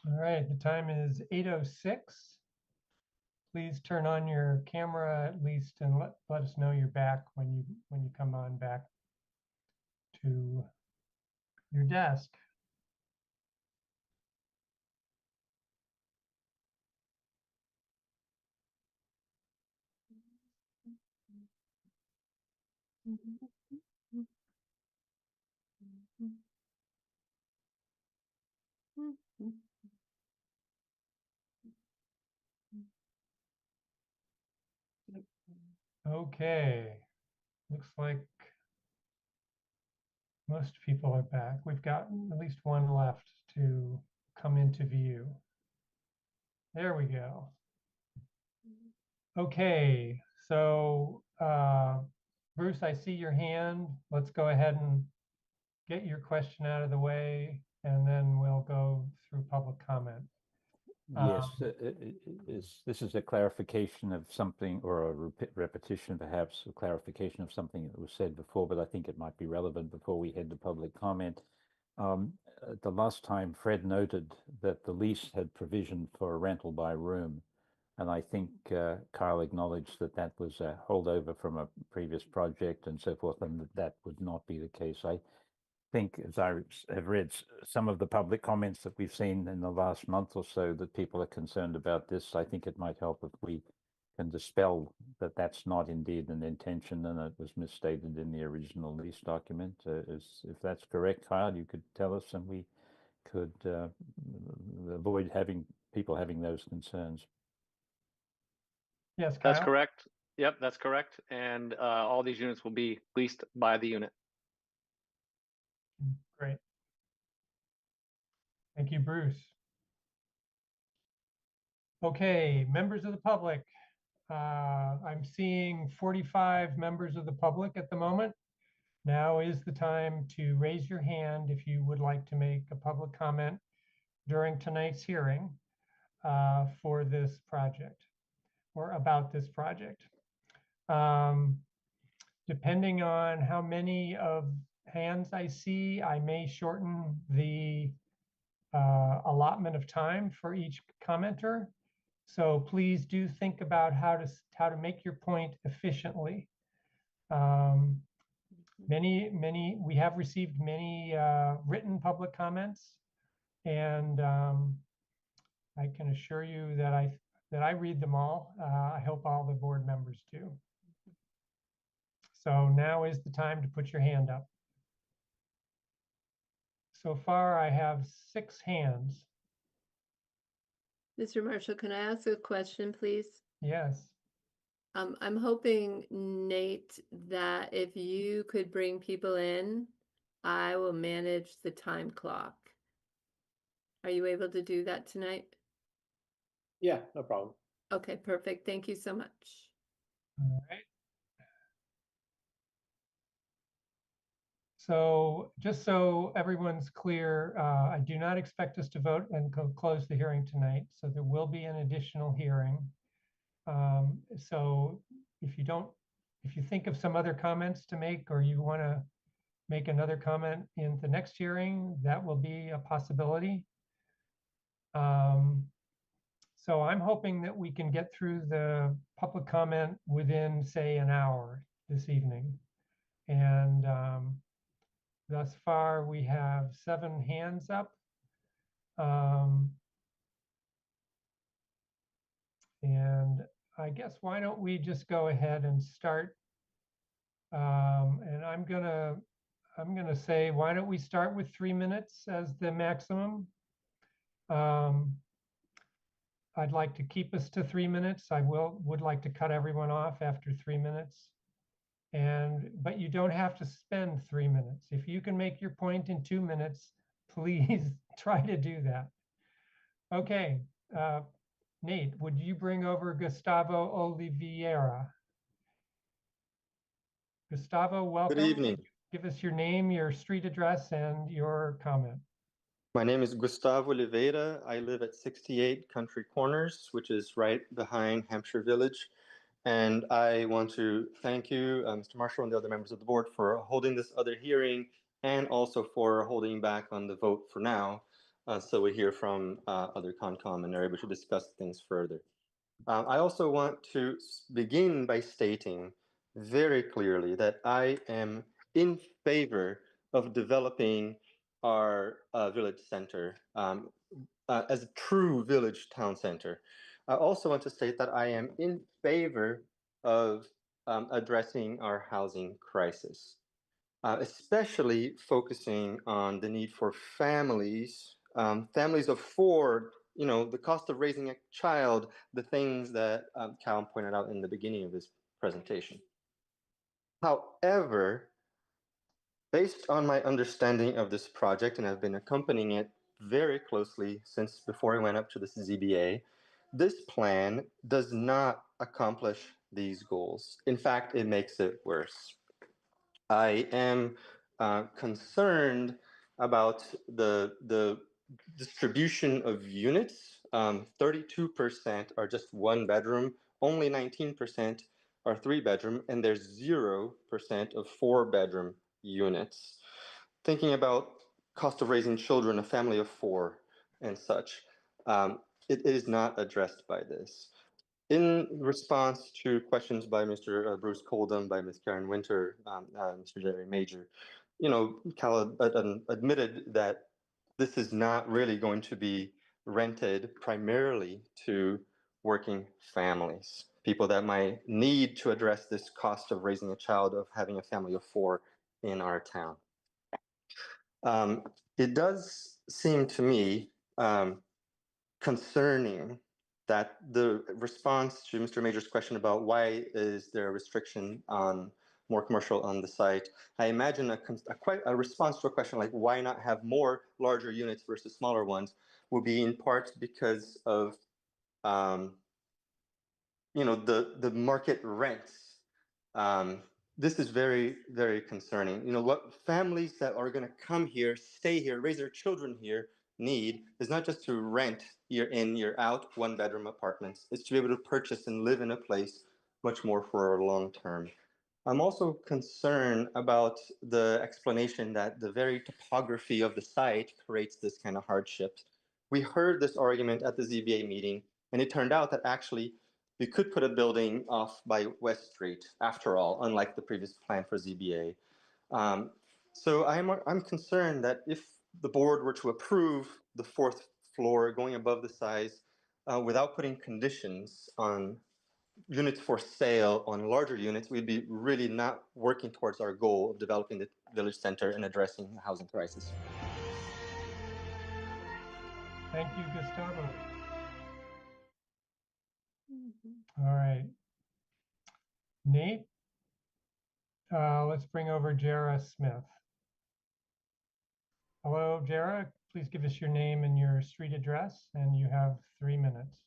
All right, the time is 8:06. Please turn on your camera at least and let us know you're back when you come on back to your desk. Okay, looks like most people are back. We've got at least one left to come into view. There we go. Okay, so Bruce, I see your hand. Let's go ahead and get your question out of the way, and then we'll go through public comment. Yes, this is a clarification of something, or a repetition, perhaps, a clarification of something that was said before, but I think it might be relevant before we head to public comment. the last time Fred noted that the lease had provision for a rental by room. And I think Kyle acknowledged that that was a holdover from a previous project and so forth, and that would not be the case. I think, as I have read some of the public comments that we've seen in the last month or so, that people are concerned about this. I think it might help if we can dispel that that's not indeed an intention and it was misstated in the original lease document. If that's correct, Kyle, you could tell us and we could avoid having people having those concerns. Yes, That's Kyle? correct. Yep, that's correct. And all these units will be leased by the unit. Great. Thank you, Bruce. Okay, members of the public. I'm seeing 45 members of the public at the moment. Now is the time to raise your hand if you would like to make a public comment during tonight's hearing for this project or about this project. Depending on how many of hands I see, I may shorten the allotment of time for each commenter. So please do think about how to make your point efficiently. We have received many written public comments, and I can assure you that I read them all. I hope all the board members do. So now is the time to put your hand up. So far, I have 6 hands. Mr. Marshall, can I ask a question, please? Yes. I'm hoping, Nate, that if you could bring people in, I will manage the time clock. Are you able to do that tonight? Yeah, no problem. Okay, perfect. Thank you so much. All right. So just so everyone's clear, I do not expect us to vote and close the hearing tonight. So there will be an additional hearing. So if you think of some other comments to make, or you want to make another comment in the next hearing, that will be a possibility. So I'm hoping that we can get through the public comment within, say, an hour this evening. And thus far, we have 7 hands up. And I guess why don't we just go ahead and start? And I'm gonna say, why don't we start with 3 minutes as the maximum? I'd like to keep us to 3 minutes. I would like to cut everyone off after 3 minutes. But you don't have to spend 3 minutes. If you can make your point in 2 minutes, please try to do that. Okay, Nate, would you bring over Gustavo Oliveira? Gustavo, welcome. Good evening. Give us your name, your street address, and your comment. My name is Gustavo Oliveira. I live at 68 Country Corners, which is right behind Hampshire Village. And I want to thank you, Mr. Marshall, and the other members of the board for holding this other hearing and also for holding back on the vote for now. So we hear from other Concom and are able to discuss things further. I also want to begin by stating very clearly that I am in favor of developing our village center as a true village town center. I also want to state that I am in favor of addressing our housing crisis, especially focusing on the need for families, families of 4, the cost of raising a child, the things that Callum pointed out in the beginning of this presentation. However, based on my understanding of this project, and I've been accompanying it very closely since before I went up to the ZBA, this plan does not accomplish these goals. In fact, it makes it worse. I am concerned about the distribution of units. 32% are just 1 bedroom, only 19% are 3 bedroom, and there's 0% of 4 bedroom units. Thinking about cost of raising children, a family of 4 and such. It is not addressed by this. In response to questions by Mr. Bruce Coldham, by Ms. Karen Winter, Mr. Jerry Major, Cal admitted that this is not really going to be rented primarily to working families, people that might need to address this cost of raising a child, of having a family of 4 in our town. It does seem to me concerning that the response to Mr. Major's question about why is there a restriction on more commercial on the site, I imagine a response to a question like why not have more larger units versus smaller ones will be in part because of the market rents. This is very, very concerning. What families that are going to come here, stay here, raise their children here need is not just to rent year in, year out, 1-bedroom apartments. It's to be able to purchase and live in a place much more for a long term. I'm also concerned about the explanation that the very topography of the site creates this kind of hardship. We heard this argument at the ZBA meeting, and it turned out that actually we could put a building off by West Street, after all, unlike the previous plan for ZBA. So I'm concerned that if the board were to approve the 4th floor going above the size without putting conditions on units for sale on larger units, we'd be really not working towards our goal of developing the village center and addressing the housing crisis. Thank you, Gustavo. All right. Nate, let's bring over Jara Smith. Hello, Jara. Please give us your name and your street address, and you have 3 minutes.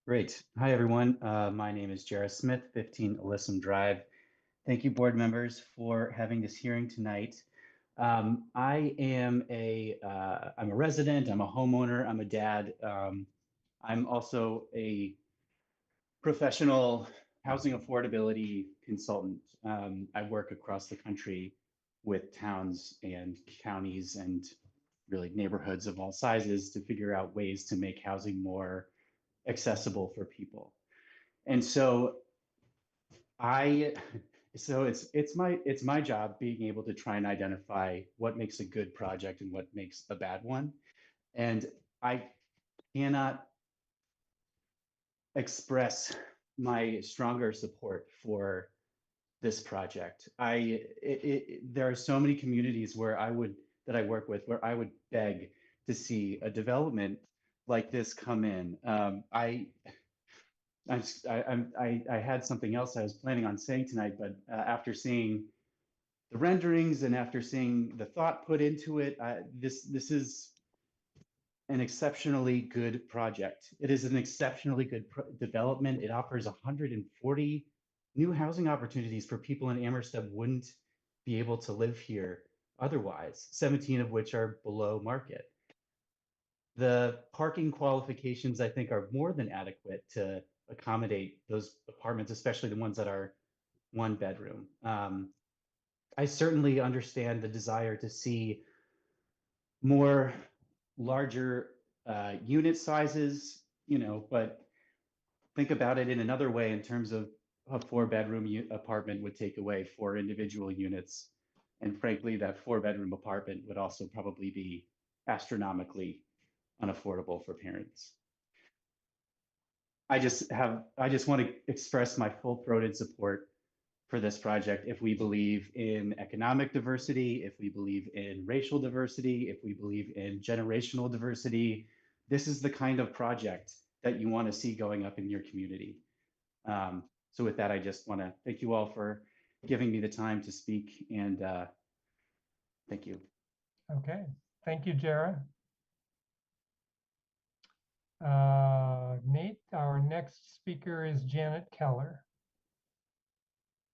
Great. Hi, everyone. My name is Jara Smith, 15 Alyssum Drive. Thank you, board members, for having this hearing tonight. I'm a resident, I'm a homeowner, I'm a dad. I'm also a professional housing affordability consultant. I work across the country with towns and counties and really neighborhoods of all sizes to figure out ways to make housing more accessible for people. And so it's my job being able to try and identify what makes a good project and what makes a bad one. And I cannot express my stronger support for this project. There are so many communities that I work with where I would beg to see a development like this come in. I had something else I was planning on saying tonight, but after seeing the renderings and after seeing the thought put into it, this is an exceptionally good project. It is an exceptionally good development. It offers 140 new housing opportunities for people in Amherst that wouldn't be able to live here otherwise, 17 of which are below market. The parking qualifications, I think, are more than adequate to accommodate those apartments, especially the ones that are 1-bedroom. I certainly understand the desire to see more larger unit sizes, but think about it in another way in terms of a 4-bedroom apartment would take away 4 individual units. And frankly, that 4-bedroom apartment would also probably be astronomically unaffordable for parents. I just want to express my full-throated support for this project. If we believe in economic diversity, if we believe in racial diversity, if we believe in generational diversity, this is the kind of project that you want to see going up in your community. So with that, I just want to thank you all for giving me the time to speak, and thank you. Okay, thank you, Jara. Nate, our next speaker is Janet Keller.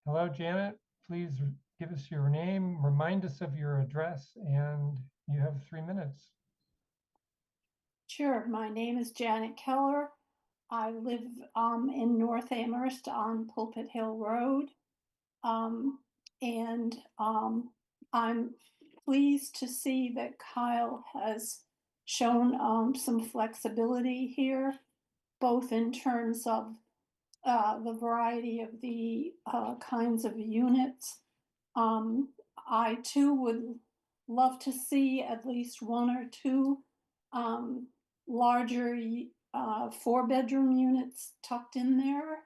Hello, Janet. Please give us your name, remind us of your address, and you have 3 minutes. Sure. My name is Janet Keller. I live in North Amherst on Pulpit Hill Road. I'm pleased to see that Kyle has shown some flexibility here, both in terms of the variety of the kinds of units. I too would love to see at least one or two larger 4-bedroom units tucked in there,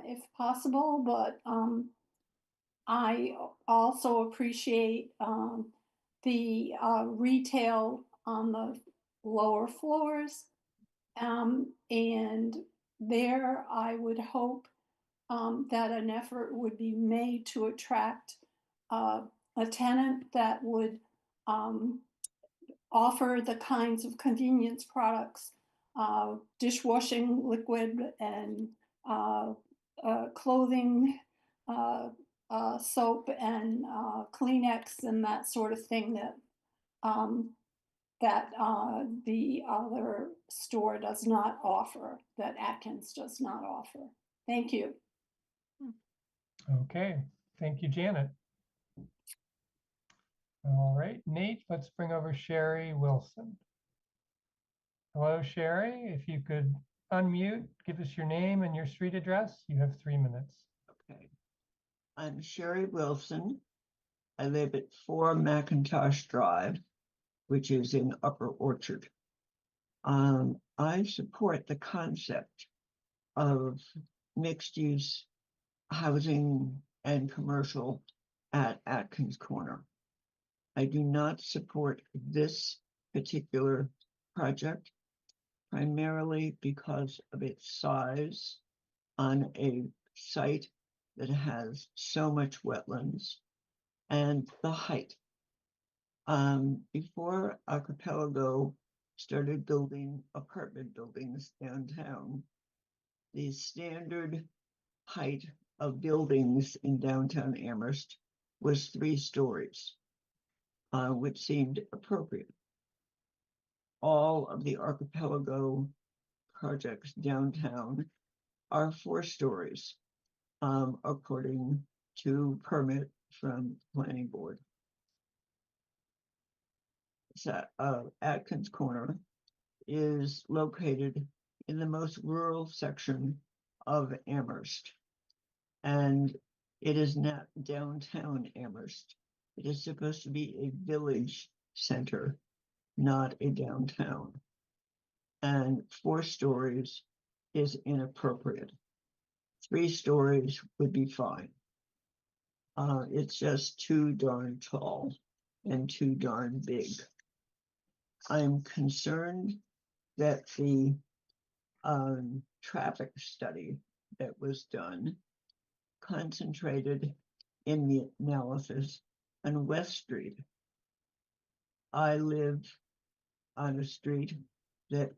if possible. But I also appreciate the retail on the lower floors. And there I would hope that an effort would be made to attract a tenant that would offer the kinds of convenience products, dishwashing liquid and clothing, soap and Kleenex and that sort of thing that the other store does not offer, that Atkins does not offer. Thank you. Okay, thank you, Janet. All right, Nate, let's bring over Sherry Wilson. Hello, Sherry. If you could unmute, give us your name and your street address. You have 3 minutes. Okay. I'm Sherry Wilson. I live at 4 McIntosh Drive, which is in Upper Orchard. I support the concept of mixed-use housing and commercial at Atkins Corner. I do not support this particular project, primarily because of its size on a site that has so much wetlands and the height. Before Archipelago started building apartment buildings downtown, the standard height of buildings in downtown Amherst was 3 stories, which seemed appropriate. All of the Archipelago projects downtown are 4 stories, according to permit from the planning board. So, Atkins Corner is located in the most rural section of Amherst, and it is not downtown Amherst. It is supposed to be a village center, not a downtown. And 4 stories is inappropriate. 3 stories would be fine. It's just too darn tall and too darn big. I'm concerned that the traffic study that was done concentrated in the analysis on West Street. I live on a street that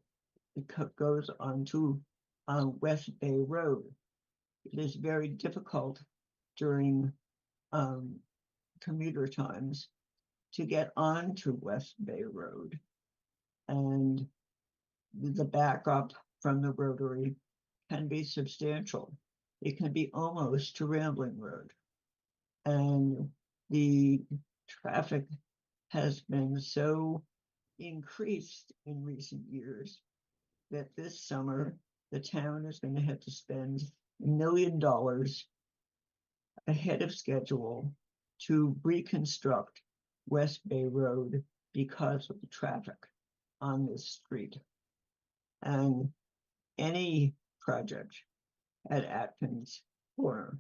goes onto West Bay Road. It is very difficult during commuter times to get onto West Bay Road, and the backup from the rotary can be substantial. It can be almost to Rambling Road, and the traffic has been so increased in recent years that this summer the town is going to have to spend $1 million ahead of schedule to reconstruct West Bay Road because of the traffic on this street. And any project at Atkins Corner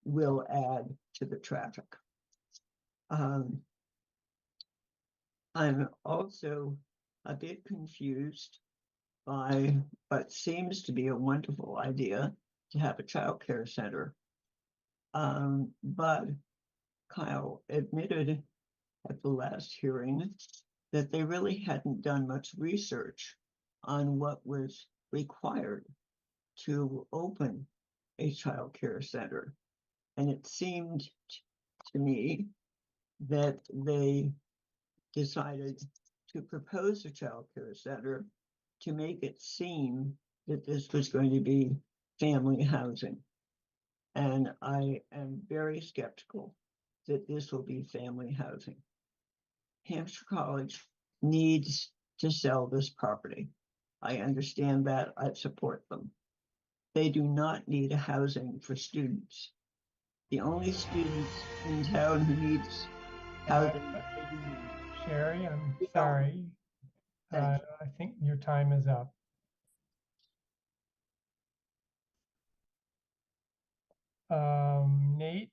will add to the traffic. I'm also a bit confused by what seems to be a wonderful idea to have a child care center. But Kyle admitted at the last hearing that they really hadn't done much research on what was required to open a child care center. And it seemed to me that they decided to propose a child care center to make it seem that this was going to be family housing. And I am very skeptical that this will be family housing. Hampshire College needs to sell this property. I understand that. I support them. They do not need a housing for students. The only students in town who needs housing. Sherry, I'm Yeah. sorry. Thank I think your time is up. Nate,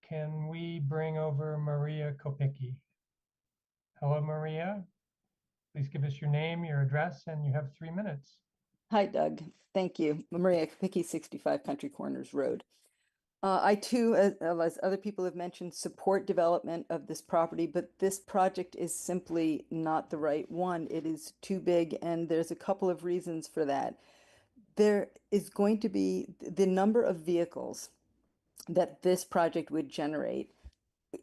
can we bring over Maria Kopicki? Hello, Maria. Please give us your name, your address, and you have 3 minutes. Hi, Doug. Thank you. Maria Kapicki, 65 Country Corners Road. I too, as other people have mentioned, support development of this property, but this project is simply not the right one. It is too big, and there's a couple of reasons for that. There is going to be the number of vehicles that this project would generate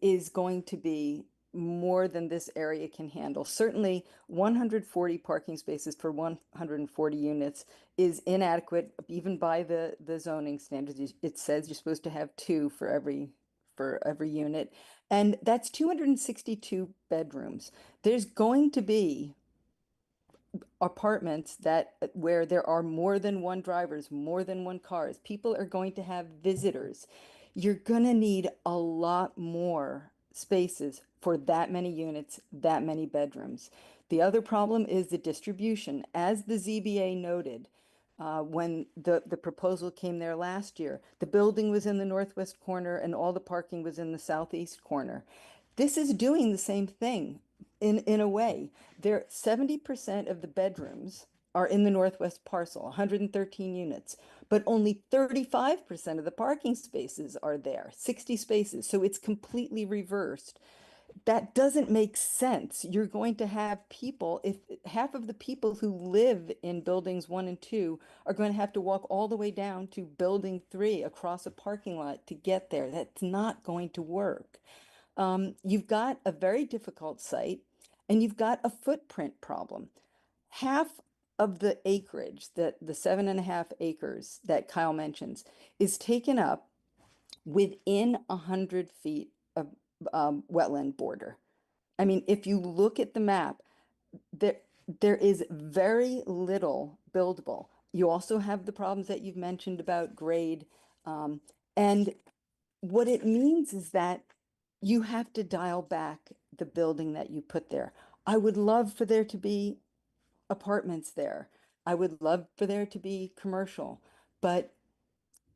is going to be more than this area can handle. Certainly 140 parking spaces for 140 units is inadequate, even by the zoning standards. It says you're supposed to have 2 for every unit, and that's 262 bedrooms. There's going to be apartments that where there are more than one drivers, more than one cars. People are going to have visitors. You're going to need a lot more spaces for that many units, that many bedrooms. The other problem is the distribution. As the ZBA noted, when the proposal came there last year, the building was in the northwest corner and all the parking was in the southeast corner. This is doing the same thing in a way. There, 70% of the bedrooms are in the northwest parcel, 113 units, but only 35% of the parking spaces are there, 60 spaces. So it's completely reversed. That doesn't make sense. You're going to have people, if half of the people who live in buildings 1 and 2 are going to have to walk all the way down to building 3 across a parking lot to get there. That's not going to work. You've got a very difficult site, and you've got a footprint problem. Half of the acreage, the 7.5 acres that Kyle mentions, is taken up within 100 feet of wetland border. I mean, if you look at the map, there is very little buildable. You also have the problems that you've mentioned about grade. And what it means is that you have to dial back the building that you put there. I would love for there to be apartments there. I would love for there to be commercial, but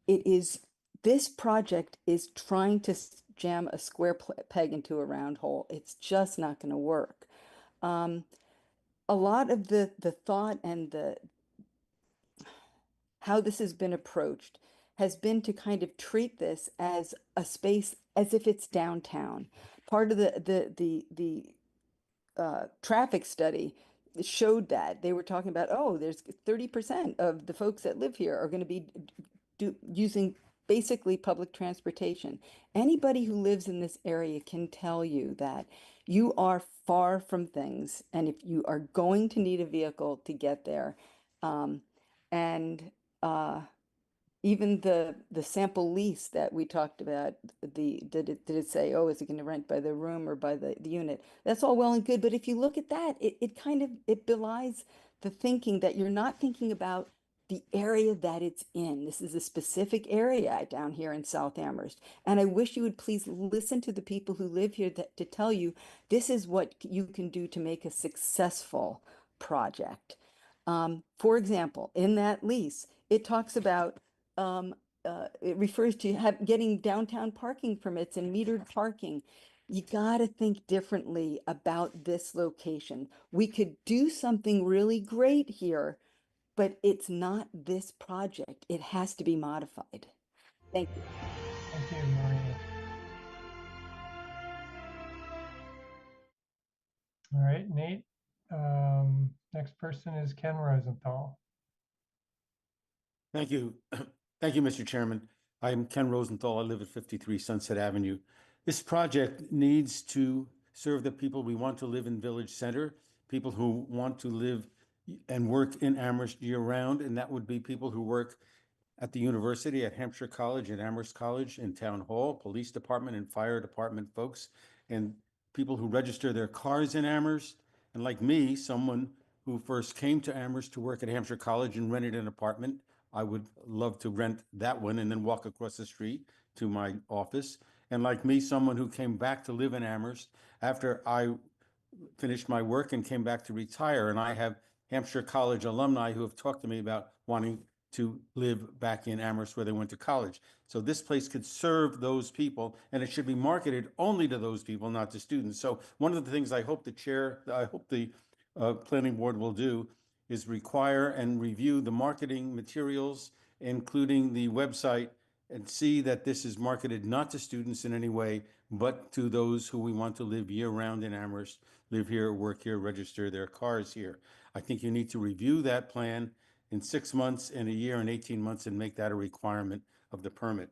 this project is trying to jam a square peg into a round hole. It's just not going to work. A lot of the thought and how this has been approached has been to kind of treat this as a space as if it's downtown. Part of the traffic study showed that they were talking about, oh, there's 30% of the folks that live here are going to be using basically public transportation. Anybody who lives in this area can tell you that you are far from things, and if you are going to need a vehicle to get there, and even the sample lease that we talked about, did it say, oh, is it going to rent by the room or by the unit? That's all well and good, but if you look at that, it belies the thinking that you're not thinking about the area that it's in. This is a specific area down here in South Amherst, and I wish you would please listen to the people who live here to tell you this is what you can do to make a successful project. For example, in that lease, it talks about it refers to getting downtown parking permits and metered parking. You got to think differently about this location. We could do something really great here, but it's not this project. It has to be modified. Thank you. Thank you, Maria. All right, Nate. Next person is Ken Rosenthal. Thank you. Thank you, Mr. Chairman. I'm Ken Rosenthal. I live at 53 Sunset Avenue. This project needs to serve the people we want to live in Village Center, people who want to live and work in Amherst year-round, and that would be people who work at the university, at Hampshire College, at Amherst College, in Town Hall, Police Department and Fire Department folks, and people who register their cars in Amherst. And like me, someone who first came to Amherst to work at Hampshire College and rented an apartment, I would love to rent that one and then walk across the street to my office. And like me, someone who came back to live in Amherst after I finished my work and came back to retire. And I have Hampshire College alumni who have talked to me about wanting to live back in Amherst where they went to college. So this place could serve those people, and it should be marketed only to those people, not to students. So one of the things I hope the planning board will do is require and review the marketing materials, including the website, and see that this is marketed not to students in any way, but to those who we want to live year-round in Amherst, live here, work here, register their cars here. I think you need to review that plan in 6 months, in a year, and 18 months, and make that a requirement of the permit.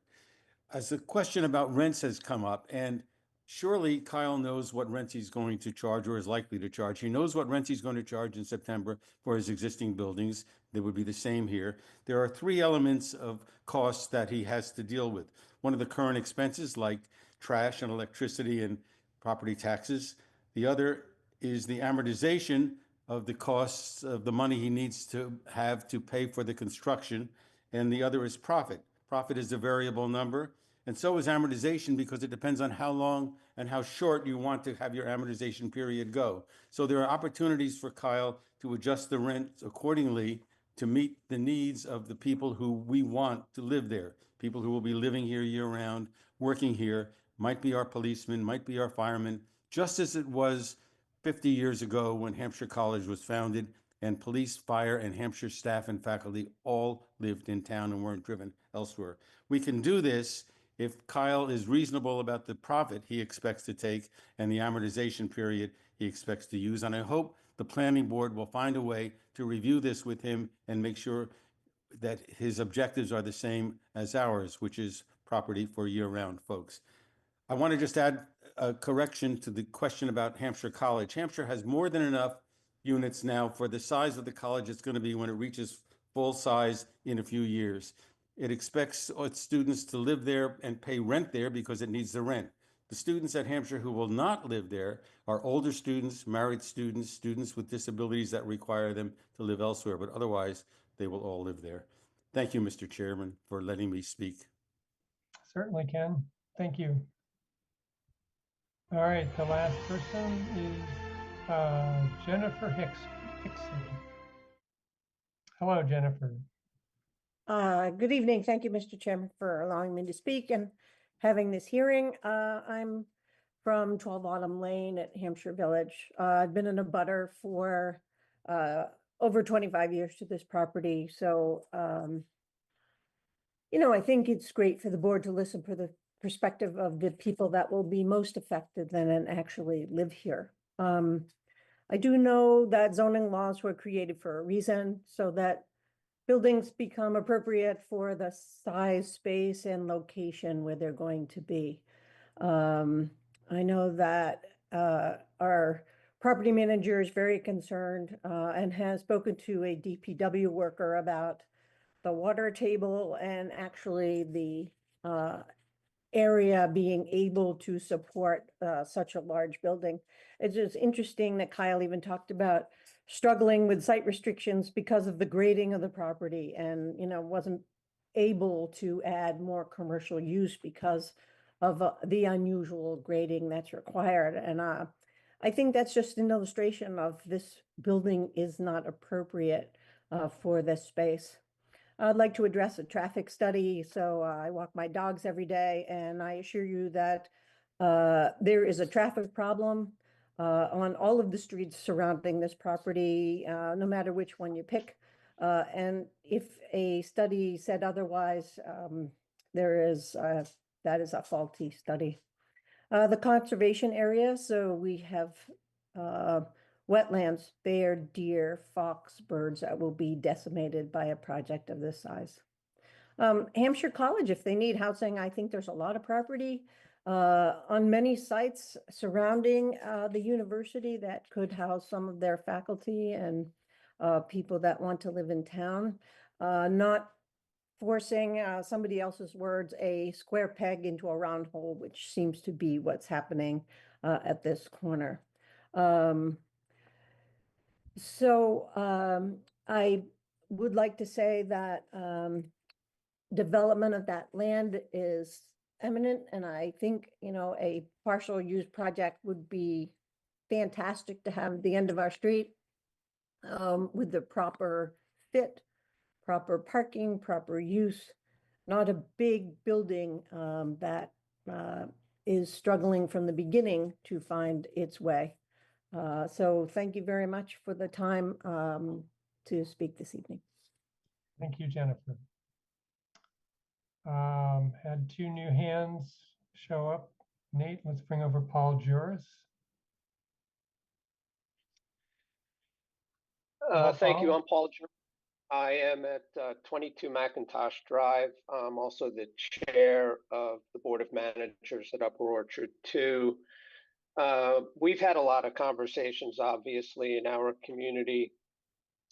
As the question about rents has come up, and surely Kyle knows what rent he's going to charge or is likely to charge. He knows what rent he's going to charge in September for his existing buildings. That would be the same here. There are 3 elements of costs that he has to deal with. One of the current expenses, like trash and electricity and property taxes. The other is the amortization of the costs of the money he needs to have to pay for the construction. And the other is profit. Profit is a variable number, and so is amortization, because it depends on how long and how short you want to have your amortization period go. So there are opportunities for Kyle to adjust the rent accordingly to meet the needs of the people who we want to live there. People who will be living here year-round, working here, might be our policemen, might be our firemen, just as it was 50 years ago when Hampshire College was founded, and police, fire, and Hampshire staff and faculty all lived in town and weren't driven elsewhere. We can do this if Kyle is reasonable about the profit he expects to take and the amortization period he expects to use. And I hope the planning board will find a way to review this with him and make sure that his objectives are the same as ours, which is property for year-round folks. I want to just add a correction to the question about Hampshire College. Hampshire has more than enough units now for the size of the college it's going to be when it reaches full size in a few years. It expects its students to live there and pay rent there because it needs the rent. The students at Hampshire who will not live there are older students, married students, students with disabilities that require them to live elsewhere, but otherwise they will all live there. Thank you, Mr. Chairman, for letting me speak. Certainly, Ken. Thank you. All right, the last person is Jennifer Hickson. Hello, Jennifer. Good evening. Thank you, Mr. Chairman, for allowing me to speak and having this hearing. I'm from 12 Autumn Lane at Hampshire Village. I've been in a butter for over 25 years to this property. So, I think it's great for the board to listen for the perspective of the people that will be most affected and actually live here. I do know that zoning laws were created for a reason, so that buildings become appropriate for the size, space, and location where they're going to be. I know that our property manager is very concerned and has spoken to a DPW worker about the water table and actually the area being able to support such a large building. It's just interesting that Kyle even talked about struggling with site restrictions because of the grading of the property and, wasn't able to add more commercial use because of the unusual grading that's required. And I think that's just an illustration of this building is not appropriate for this space. I'd like to address a traffic study. So I walk my dogs every day, and I assure you that there is a traffic problem on all of the streets surrounding this property, no matter which one you pick. And if a study said otherwise, that is a faulty study. The conservation area, so we have wetlands, bear, deer, fox, birds that will be decimated by a project of this size. Hampshire College, if they need housing, I think there's a lot of property on many sites surrounding the university that could house some of their faculty and people that want to live in town. Not forcing somebody else's words, a square peg into a round hole, which seems to be what's happening at this corner. I would like to say that development of that land is eminent, and I think, a partial use project would be fantastic to have at the end of our street, with the proper fit, proper parking, proper use, not a big building that is struggling from the beginning to find its way. So thank you very much for the time to speak this evening. Thank you, Jennifer. Had two new hands show up. Nate, let's bring over Paul Juris. Thank you. I'm Paul. I am at 22 McIntosh Drive. I'm also the chair of the Board of Managers at Upper Orchard 2. We've had a lot of conversations, obviously, in our community.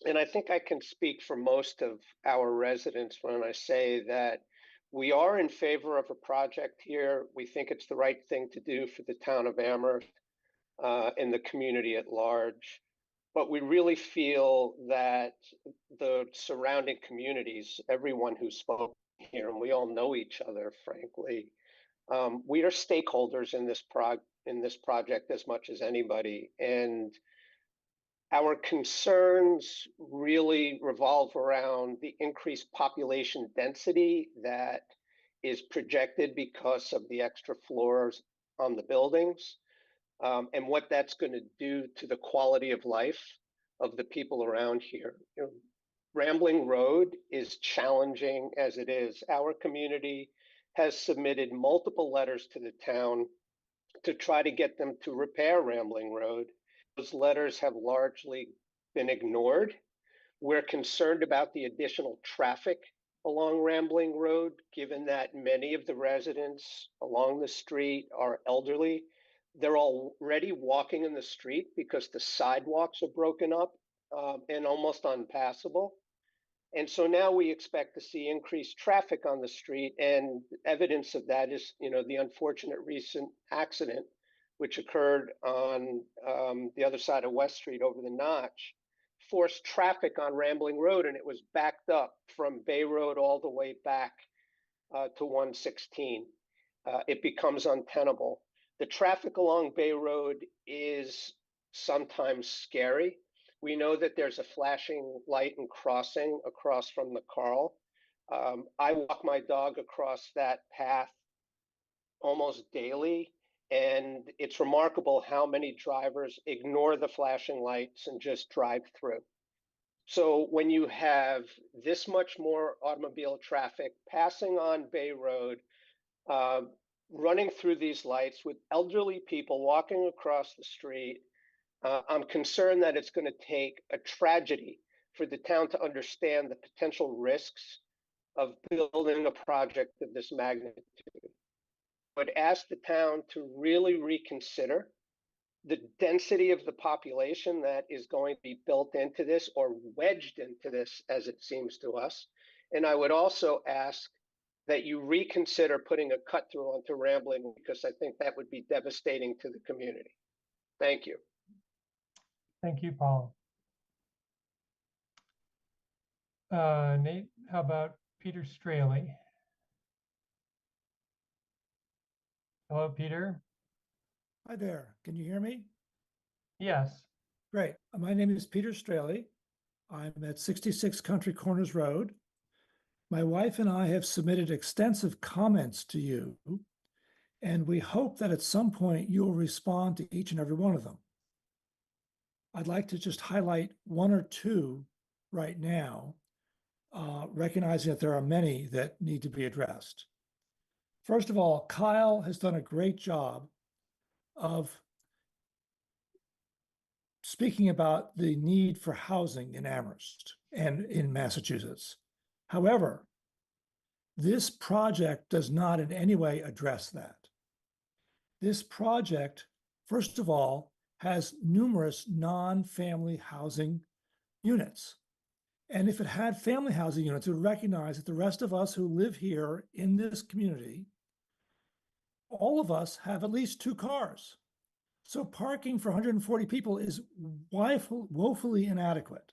And I think I can speak for most of our residents when I say that we are in favor of a project here. We think it's the right thing to do for the town of Amherst and the community at large. But we really feel that the surrounding communities, everyone who spoke here, and we all know each other, frankly, we are stakeholders in this project as much as anybody. And our concerns really revolve around the increased population density that is projected because of the extra floors on the buildings, and what that's going to do to the quality of life of the people around here. Rambling Road is challenging as it is. Our community has submitted multiple letters to the town to try to get them to repair Rambling Road. Those letters have largely been ignored. We're concerned about the additional traffic along Rambling Road, given that many of the residents along the street are elderly. They're already walking in the street because the sidewalks are broken up and almost unpassable. And so now we expect to see increased traffic on the street, and evidence of that is, the unfortunate recent accident which occurred on the other side of West Street over the Notch, forced traffic on Rambling Road, and it was backed up from Bay Road all the way back to 116. It becomes untenable. The traffic along Bay Road is sometimes scary. We know that there's a flashing light and crossing across from the Carl. I walk my dog across that path almost daily, and it's remarkable how many drivers ignore the flashing lights and just drive through. So when you have this much more automobile traffic passing on Bay Road, running through these lights with elderly people walking across the street, I'm concerned that it's going to take a tragedy for the town to understand the potential risks of building a project of this magnitude. I would ask the town to really reconsider the density of the population that is going to be built into this or wedged into this, as it seems to us. And I would also ask that you reconsider putting a cut through onto Rambling, because I think that would be devastating to the community. Thank you. Thank you, Paul. Nate, how about Peter Straley? Hello, Peter. Hi there. Can you hear me? Yes. Great. My name is Peter Straley. I'm at 66 Country Corners Road. My wife and I have submitted extensive comments to you, and we hope that at some point you will respond to each and every one of them. I'd like to just highlight one or two right now, recognizing that there are many that need to be addressed. First of all, Kyle has done a great job of speaking about the need for housing in Amherst and in Massachusetts. However, this project does not in any way address that. This project, first of all, has numerous non-family housing units. And if it had family housing units, it would recognize that the rest of us who live here in this community, all of us have at least 2 cars. So parking for 140 people is woefully inadequate.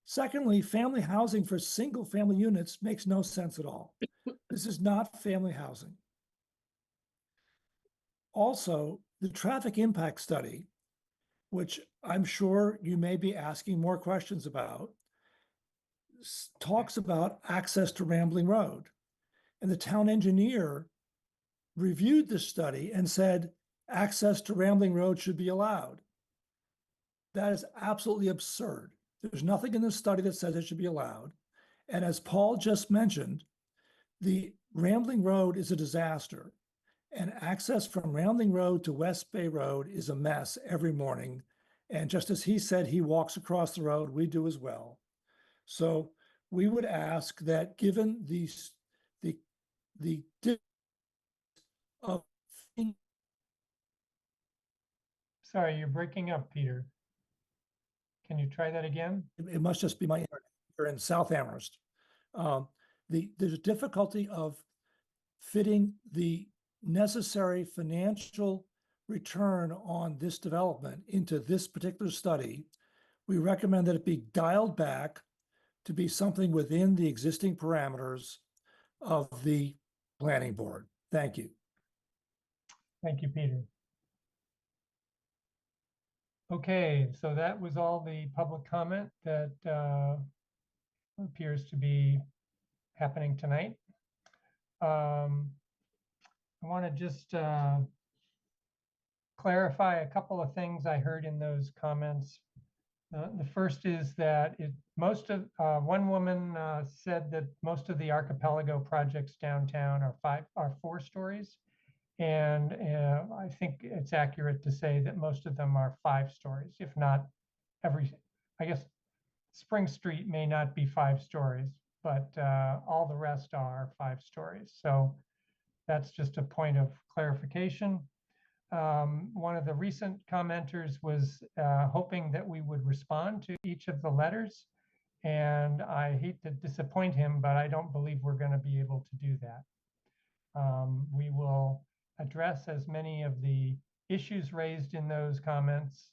Secondly, family housing for single family units makes no sense at all. This is not family housing. Also, the traffic impact study, which I'm sure you may be asking more questions about, talks about access to Rambling Road. And the town engineer reviewed this study and said access to Rambling Road should be allowed. That is absolutely absurd. There's nothing in this study that says it should be allowed. And as Paul just mentioned, the Rambling Road is a disaster. And access from Rambling Road to West Bay Road is a mess every morning. And just as he said, he walks across the road, we do as well. So we would ask that given the of Sorry, you're breaking up, Peter. Can you try that again? it must just be my internet here in South Amherst. There's a difficulty of fitting the necessary financial return on this development into this particular study. We recommend that it be dialed back to be something within the existing parameters of the planning board. Thank you. Thank you, Peter. Okay, so that was all the public comment that appears to be happening tonight. I want to just clarify a couple of things I heard in those comments. The first is that one woman said that most of the archipelago projects downtown are 4 stories. And I think it's accurate to say that most of them are 5 stories, if not I guess Spring Street may not be 5 stories, but all the rest are 5 stories. So that's just a point of clarification. One of the recent commenters was hoping that we would respond to each of the letters. And I hate to disappoint him, but I don't believe we're going to be able to do that. We will address as many of the issues raised in those comments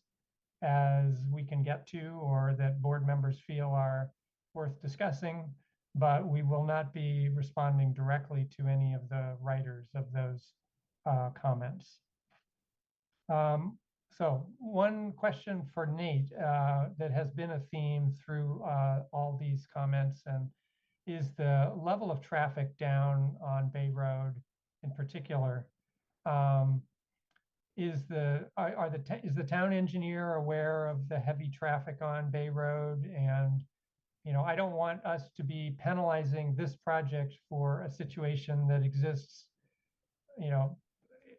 as we can get to, or that board members feel are worth discussing, but we will not be responding directly to any of the writers of those comments. So one question for Nate that has been a theme through all these comments and is the level of traffic down on Bay Road in particular. Is the town engineer aware of the heavy traffic on Bay Road? And I don't want us to be penalizing this project for a situation that exists,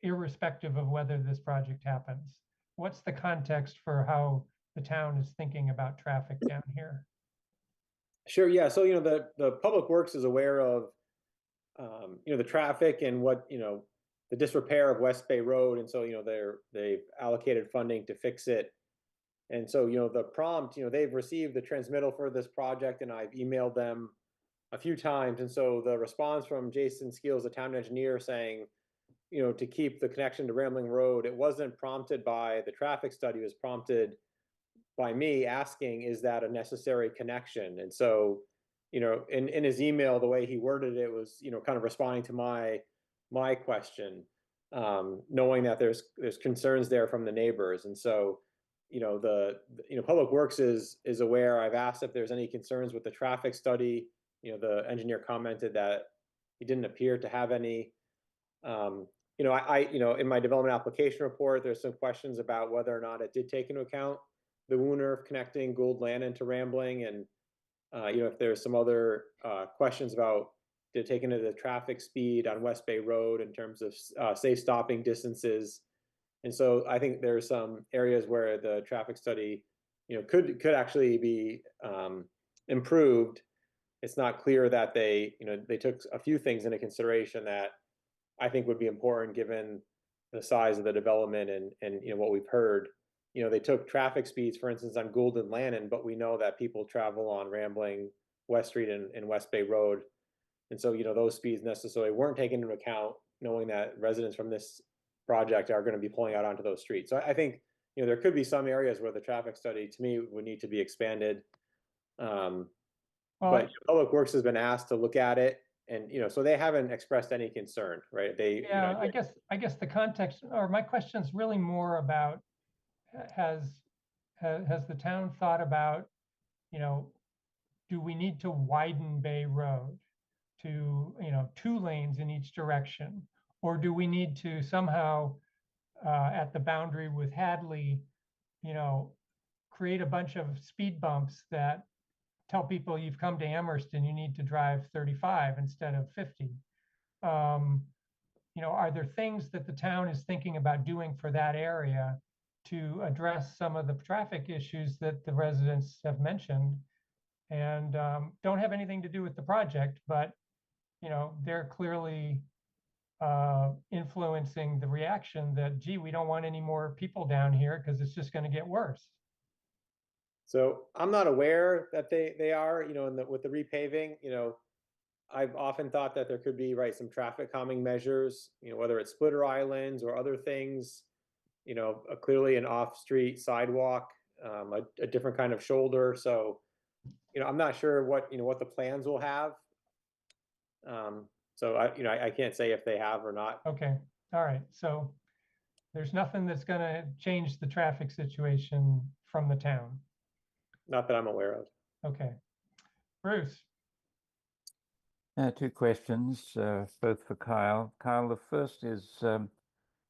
irrespective of whether this project happens. What's the context for how the town is thinking about traffic down here? Sure, yeah. So, the Public Works is aware of, the traffic and what, the disrepair of West Bay Road. And so, they've allocated funding to fix it. And so, the prompt, they've received the transmittal for this project and I've emailed them a few times. And so the response from Jason Skeels, the town engineer, saying, to keep the connection to Rambling Road, it wasn't prompted by the traffic study, it was prompted by me asking, is that a necessary connection? And so, in his email, the way he worded it was, kind of responding to my question, knowing that there's concerns there from the neighbors. And so, Public Works is aware. I've asked if there's any concerns with the traffic study. The engineer commented that he didn't appear to have any. In my development application report, there's some questions about whether or not it did take into account the Wooner of connecting Gould Landing to Rambling, and if there's some other questions about did it take into the traffic speed on West Bay Road in terms of safe stopping distances. And so I think there's some areas where the traffic study, could actually be improved. It's not clear that they took a few things into consideration that I think would be important given the size of the development and what we've heard. They took traffic speeds, for instance, on Gould and Lannon, but we know that people travel on Rambling, West Street, and West Bay Road. And so, those speeds necessarily weren't taken into account, knowing that residents from this project are going to be pulling out onto those streets. So I think, you know, there could be some areas where the traffic study, to me, would need to be expanded. But Public Works has been asked to look at it, and, you know, so they haven't expressed any concern, right? They, Yeah, you know, I guess the context, or my question is really more about, has the town thought about, you know, do we need to widen Bay Road to, you know, 2 lanes in each direction? Or do we need to somehow, at the boundary with Hadley, you know, create a bunch of speed bumps that tell people you've come to Amherst and you need to drive 35 instead of 50? You know, are there things that the town is thinking about doing for that area to address some of the traffic issues that the residents have mentioned, and don't have anything to do with the project, but, you know, they're clearly influencing the reaction that, gee, we don't want any more people down here because it's just going to get worse. so I'm not aware that they are, you know, with the repaving, you know, I've often thought that there could be, right, some traffic calming measures, you know, whether it's splitter islands or other things, you know, clearly an off-street sidewalk, a different kind of shoulder. So, you know, I'm not sure what, you know, what the plans will have. So you know, I can't say if they have or not. Okay, all right. So there's nothing that's going to change the traffic situation from the town. Not that I'm aware of. Okay. Bruce. 2 questions, both for Kyle. Kyle, the first is, and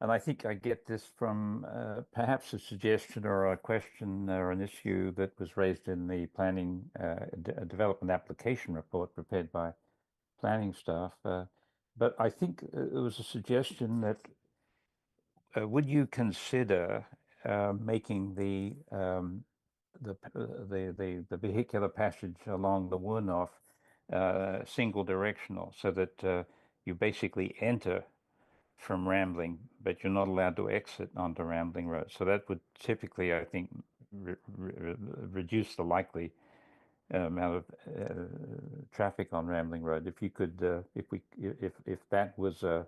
I think I get this from perhaps a suggestion or a question or an issue that was raised in the planning development application report prepared by planning staff. But I think it was a suggestion that would you consider making the vehicular passage along the Wurnoff single directional, so that you basically enter from Rambling, but you're not allowed to exit onto Rambling Road. So that would typically, I think, reduce the likely amount of traffic on Rambling Road. If you could, if that was a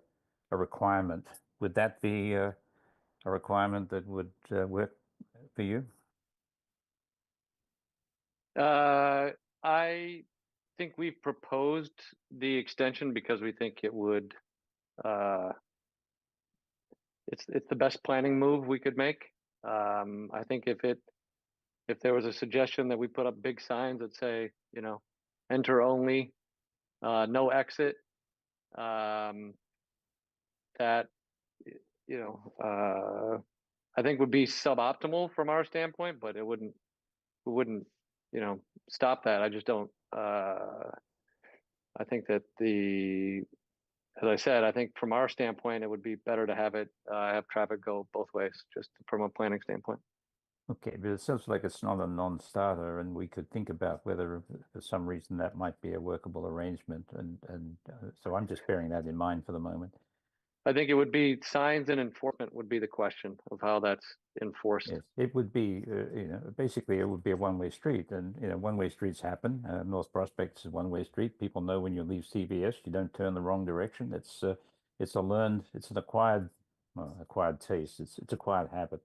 requirement, would that be a requirement that would work for you? I think we've proposed the extension because we think it would, it's the best planning move we could make. I think if there was a suggestion that we put up big signs that say, you know, enter only, no exit, that, you know, I think would be suboptimal from our standpoint, but it wouldn't, you know, stop that. I just don't, I think that as I said, I think from our standpoint, it would be better to have have traffic go both ways, just from a planning standpoint. Okay, but it sounds like it's not a non-starter, and we could think about whether for some reason that might be a workable arrangement, and so I'm just bearing that in mind for the moment. I think it would be signs and enforcement would be the question of how that's enforced. Yes, it would be, you know, basically it would be a one-way street, and, you know, one-way streets happen. North Prospect is a one-way street. People know when you leave CVS, you don't turn the wrong direction. It's an acquired taste. It's acquired habit.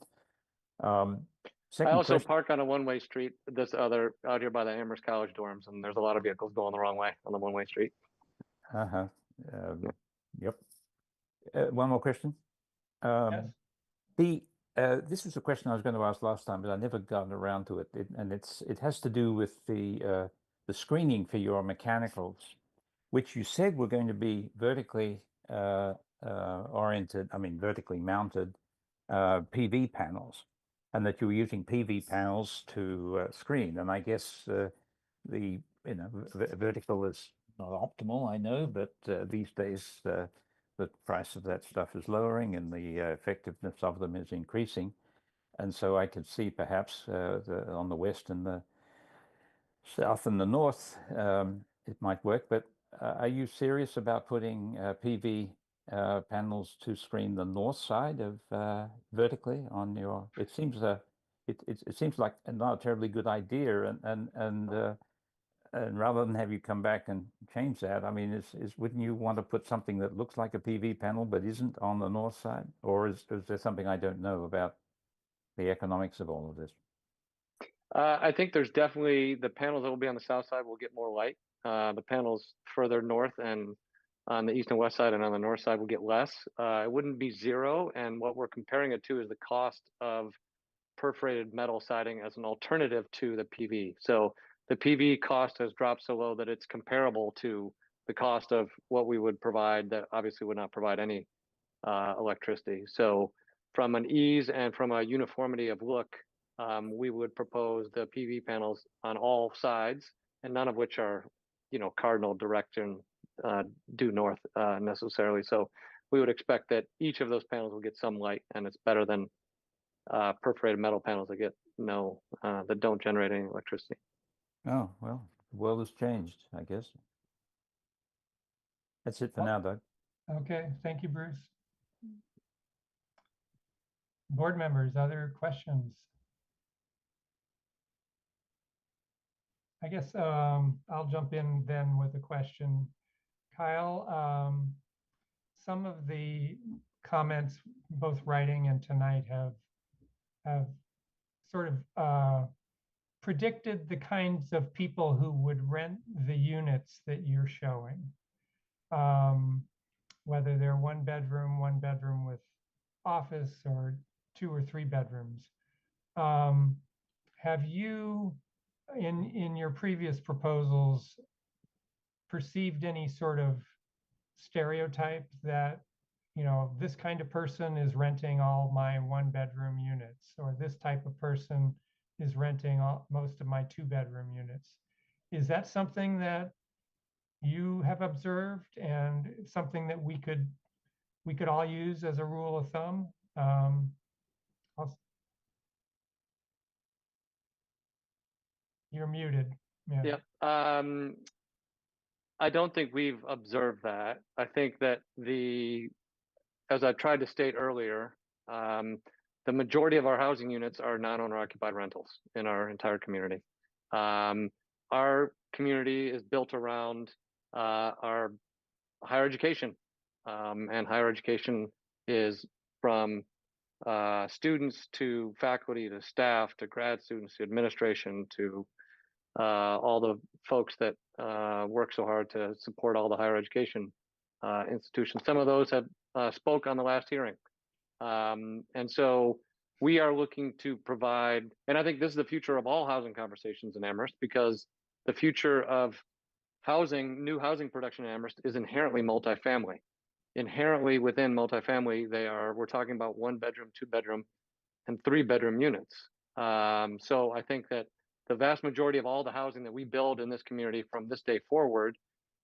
I also park on a one-way street, out here by the Amherst College dorms, and there's a lot of vehicles going the wrong way on the one-way street. Yep. One more question. Yes. This was a question I was going to ask last time, but I never got around to it. It has to do with the screening for your mechanicals, which you said were going to be vertically oriented. I mean, vertically mounted PV panels, and that you were using PV panels to screen. And I guess vertical is not optimal, I know, but these days the price of that stuff is lowering and the effectiveness of them is increasing. And so I could see perhaps on the west and the south and the north, it might work. But are you serious about putting PV panels to screen the north side of vertically on your? It seems it seems like not a terribly good idea, and and rather than have you come back and change that, I mean, wouldn't you want to put something that looks like a PV panel but isn't on the north side? Or is there something I don't know about the economics of all of this? I think there's definitely the panels that will be on the south side will get more light. The panels further north and on the east and west side and on the north side will get less. It wouldn't be zero. And what we're comparing it to is the cost of perforated metal siding as an alternative to the PV. So the PV cost has dropped so low that it's comparable to the cost of what we would provide that obviously would not provide any electricity. So from an ease and from a uniformity of look, we would propose the PV panels on all sides, and none of which are, cardinal direction due north necessarily. So we would expect that each of those panels will get some light, and it's better than perforated metal panels that get that don't generate any electricity. Oh, well, the world has changed, I guess. That's it for now, Doug. Okay, thank you, Bruce. Board members, other questions? I guess I'll jump in then with a question. Kyle, some of the comments, both writing and tonight, have sort of predicted the kinds of people who would rent the units that you're showing. Whether they're one bedroom with office, or 2 or 3 bedrooms. Have you, in your previous proposals, perceived any sort of stereotype that, this kind of person is renting all my 1-bedroom units, or this type of person is renting most of my 2-bedroom units? Is that something that you have observed and something that we could all use as a rule of thumb? You're muted. Yeah. I don't think we've observed that. I think that as I tried to state earlier, the majority of our housing units are non-owner occupied rentals in our entire community. Our community is built around our higher education, and higher education is from students to faculty to staff to grad students to administration to all the folks that work so hard to support all the higher education institutions. Some of those have spoke on the last hearing. And so we are looking to provide, and I think this is the future of all housing conversations in Amherst, because the future of housing, new housing production in Amherst is inherently multifamily. Inherently within multifamily, we're talking about 1-bedroom, 2-bedroom, and 3-bedroom units. So I think that the vast majority of all the housing that we build in this community from this day forward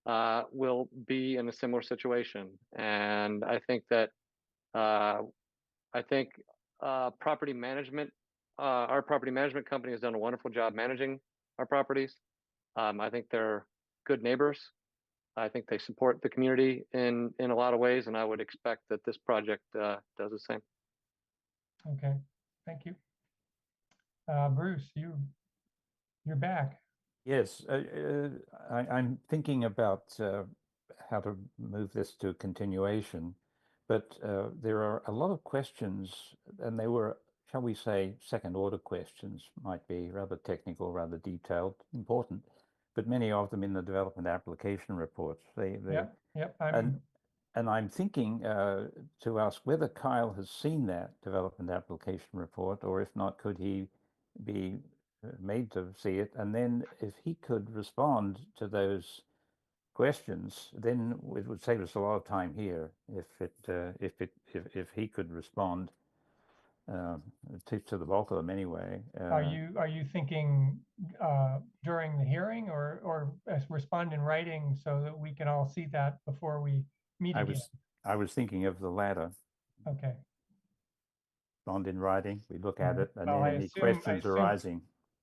will be in a similar situation. And I think that property management, our property management company has done a wonderful job managing our properties. I think they're good neighbors. I think they support the community in a lot of ways, and I would expect that this project does the same. Okay, thank you. Bruce, you're back. Yes, I'm thinking about how to move this to a continuation, but there are a lot of questions, and they were, shall we say, second-order questions, might be rather technical, rather detailed, important, but many of them in the development application reports. Yep. And I'm thinking to ask whether Kyle has seen that development application report, or if not, could he be made to see it? And then if he could respond to those questions, then it would save us a lot of time here if he could respond to the bulk of them anyway. Are you thinking during the hearing, or respond in writing so that we can all see that before we meet again? I was thinking of the latter. Okay. Respond in writing, we look at it, and Well, then any questions arising.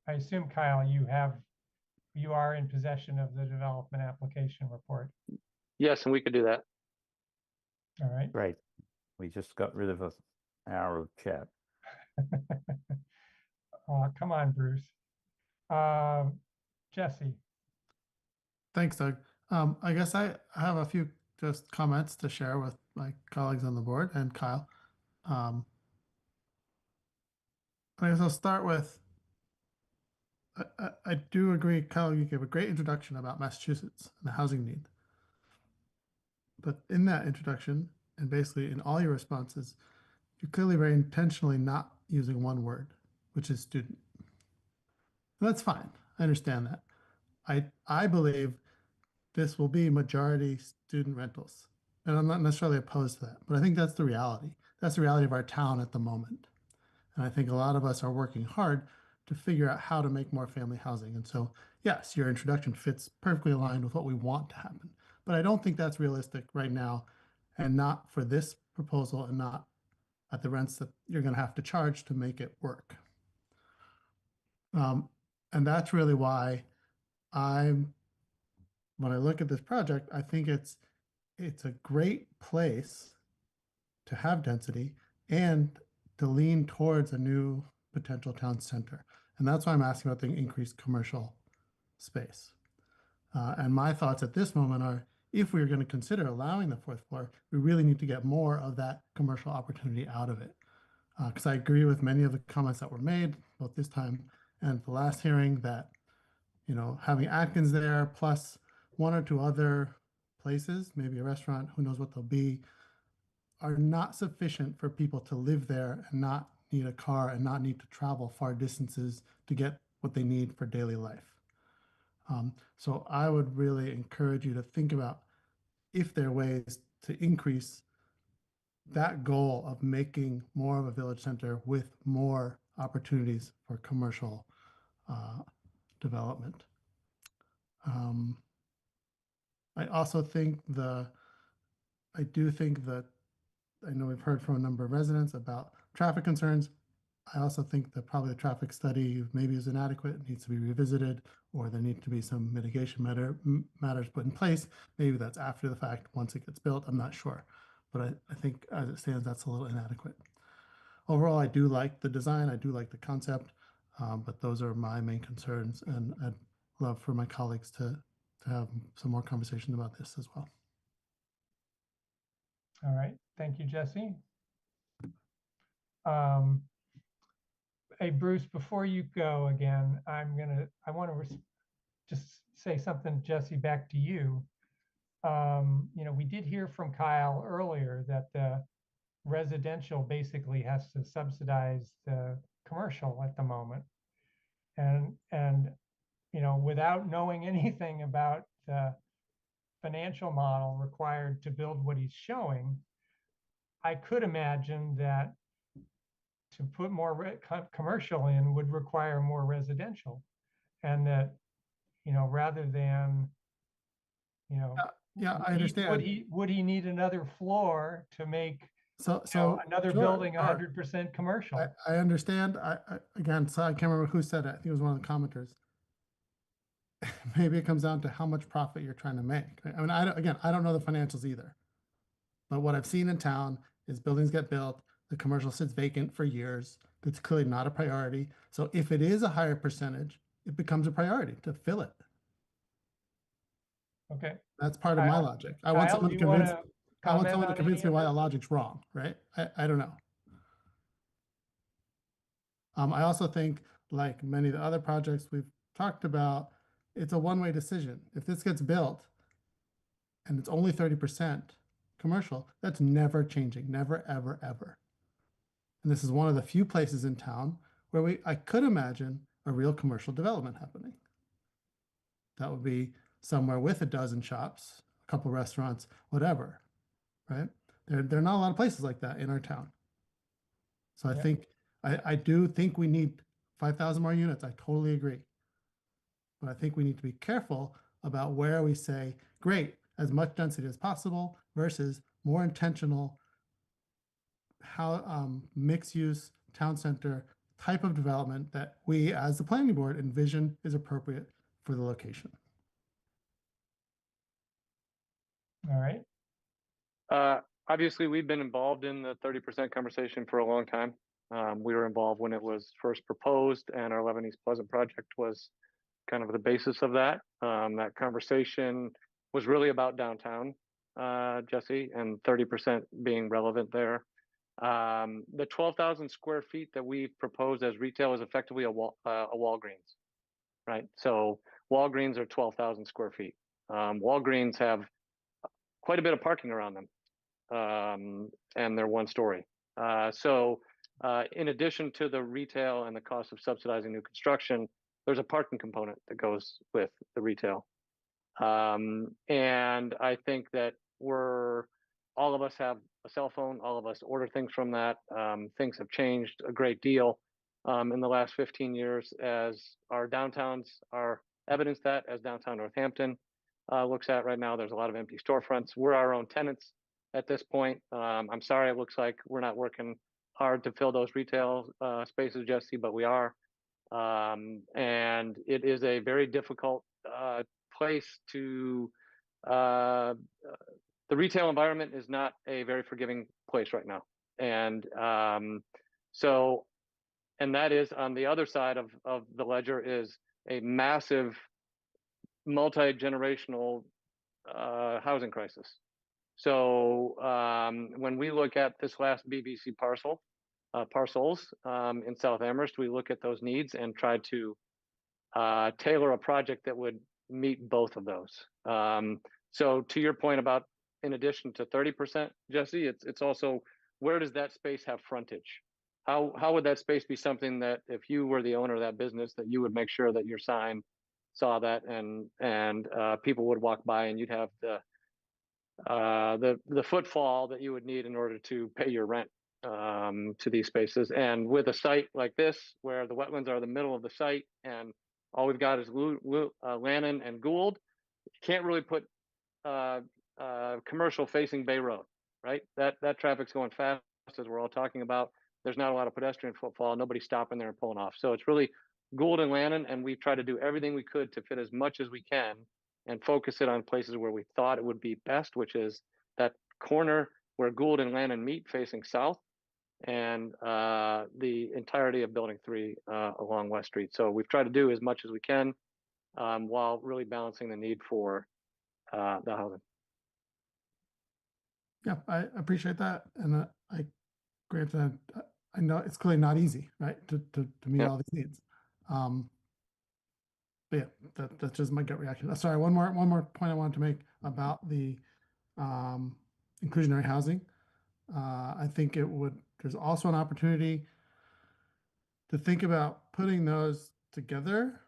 I assume, Kyle, you are in possession of the development application report. Yes, and we could do that. All right. Great. We just got rid of an hour of chat. Come on, Bruce. Jesse. Thanks, Doug. I guess I have a few just comments to share with my colleagues on the board and Kyle. I guess I'll start with, I do agree, Kyle, you gave a great introduction about Massachusetts and the housing need. But in that introduction, and basically in all your responses, you're clearly very intentionally not using one word, which is student. And that's fine. I understand that. I believe this will be majority student rentals. And I'm not necessarily opposed to that, but I think that's the reality. That's the reality of our town at the moment. And I think a lot of us are working hard to figure out how to make more family housing. And so, yes, your introduction fits perfectly aligned with what we want to happen. But I don't think that's realistic right now, and not for this proposal, and not at the rents that you're going to have to charge to make it work. And that's really why when I look at this project, I think it's a great place to have density and to lean towards a new potential town center. And that's why I'm asking about the increased commercial space. And my thoughts at this moment are, if we're going to consider allowing the fourth floor, we really need to get more of that commercial opportunity out of it. Because I agree with many of the comments that were made, both this time and the last hearing, that, you know, having Atkins there plus one or two other places, maybe a restaurant, who knows what they'll be, are not sufficient for people to live there and not need a car and not need to travel far distances to get what they need for daily life. So I would really encourage you to think about if there are ways to increase that goal of making more of a village center with more opportunities for commercial development. I also think I do think that, I know we've heard from a number of residents about traffic concerns. I also think that probably the traffic study maybe is inadequate, needs to be revisited, or there need to be some mitigation matters put in place. Maybe that's after the fact, once it gets built, I'm not sure. But I think as it stands, that's a little inadequate. Overall, I do like the design, I do like the concept, but those are my main concerns, and I'd love for my colleagues to have some more conversation about this as well. All right, thank you, Jesse. Hey, Bruce, before you go again, I want to just say something, Jesse, back to you. You know, we did hear from Kyle earlier that the residential basically has to subsidize the commercial at the moment. And you know, without knowing anything about the financial model required to build what he's showing, I could imagine that to put more commercial in would require more residential, and that, you know, rather than, you know, yeah, I understand. Would he need another floor to make another sure, building sure. 100% commercial? I understand. Again, so I can't remember who said it. I think it was one of the commenters. Maybe it comes down to how much profit you're trying to make. I mean, I don't know the financials either. But what I've seen in town is buildings get built, the commercial sits vacant for years. It's clearly not a priority. So if it is a higher percentage, it becomes a priority to fill it. Okay. That's part of my logic. I want someone to convince me why that logic's wrong, right? I don't know. I also think, like many of the other projects we've talked about, it's a one-way decision. If this gets built and it's only 30% commercial, that's never changing, never, ever, ever. And this is one of the few places in town where I could imagine a real commercial development happening. That would be somewhere with a dozen shops, a couple restaurants, whatever, right? There are not a lot of places like that in our town. So I think, I do think we need 5,000 more units. I totally agree. But I think we need to be careful about where we say, great, as much density as possible versus more intentional, mixed use town center type of development that we as the planning board envision is appropriate for the location. All right. Obviously, we've been involved in the 30% conversation for a long time. We were involved when it was first proposed and our 11 East Pleasant project was kind of the basis of that. That conversation was really about downtown, Jesse, and 30% being relevant there. The 12,000 square feet that we proposed as retail is effectively a Walgreens, right? So Walgreens are 12,000 square feet. Walgreens have quite a bit of parking around them, and they're one story. In addition to the retail and the cost of subsidizing new construction, there's a parking component that goes with the retail. And I think that all of us have a cell phone, all of us order things from that. Things have changed a great deal in the last 15 years as our downtowns are evidence that, as downtown Northampton looks at right now. There's a lot of empty storefronts. We're our own tenants at this point. I'm sorry, it looks like we're not working hard to fill those retail spaces, Jesse, but we are. And it is a very difficult place to, the retail environment is not a very forgiving place right now. And and that is on the other side of the ledger is a massive multi-generational housing crisis. So when we look at this last BBC parcels in South Amherst, we look at those needs and try to tailor a project that would meet both of those. So to your point about, in addition to 30%, Jesse, it's also, where does that space have frontage? How would that space be something that if you were the owner of that business, that you would make sure that your sign saw that and people would walk by and you'd have the footfall that you would need in order to pay your rent to these spaces. And with a site like this, where the wetlands are the middle of the site and all we've got is Lannon and Gould, you can't really put commercial facing Bay Road, right? That traffic's going fast, as we're all talking about. There's not a lot of pedestrian footfall. Nobody's stopping there and pulling off. So it's really Gould and Lannon, and we've tried to do everything we could to fit as much as we can and focus it on places where we thought it would be best, which is that corner where Gould and Lannon meet facing south, and the entirety of Building 3 along West Street. So we've tried to do as much as we can while really balancing the need for the housing. Yeah, I appreciate that. And I grant that I know it's clearly not easy, right, to meet all these needs. But yeah, that's just my gut reaction. Sorry, one more point I wanted to make about the inclusionary housing. I think there's also an opportunity to think about putting those together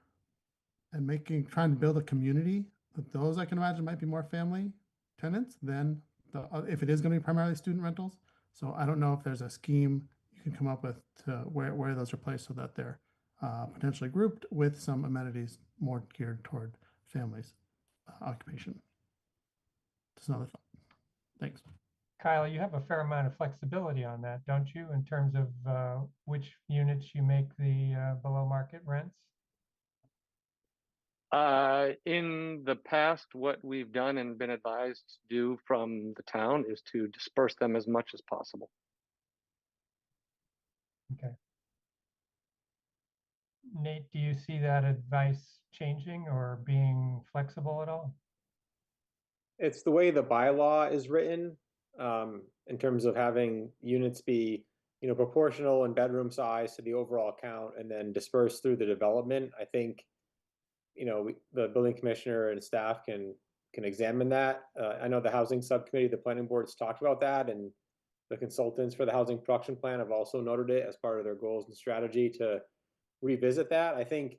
and trying to build a community. But those, I can imagine, might be more family tenants than if it is going to be primarily student rentals. So I don't know if there's a scheme you can come up with to where those are placed so that they're potentially grouped with some amenities more geared toward families' occupation. Just another thought. Thanks. Kyle, you have a fair amount of flexibility on that, don't you, in terms of which units you make the below market rents? In the past, what we've done and been advised to do from the town is to disperse them as much as possible. Okay. Nate, do you see that advice changing or being flexible at all? It's the way the bylaw is written, in terms of having units be, proportional in bedroom size to the overall count and then dispersed through the development. I think, the building commissioner and staff can examine that. I know the housing subcommittee, the planning board's talked about that, and the consultants for the housing production plan have also noted it as part of their goals and strategy to revisit that. I think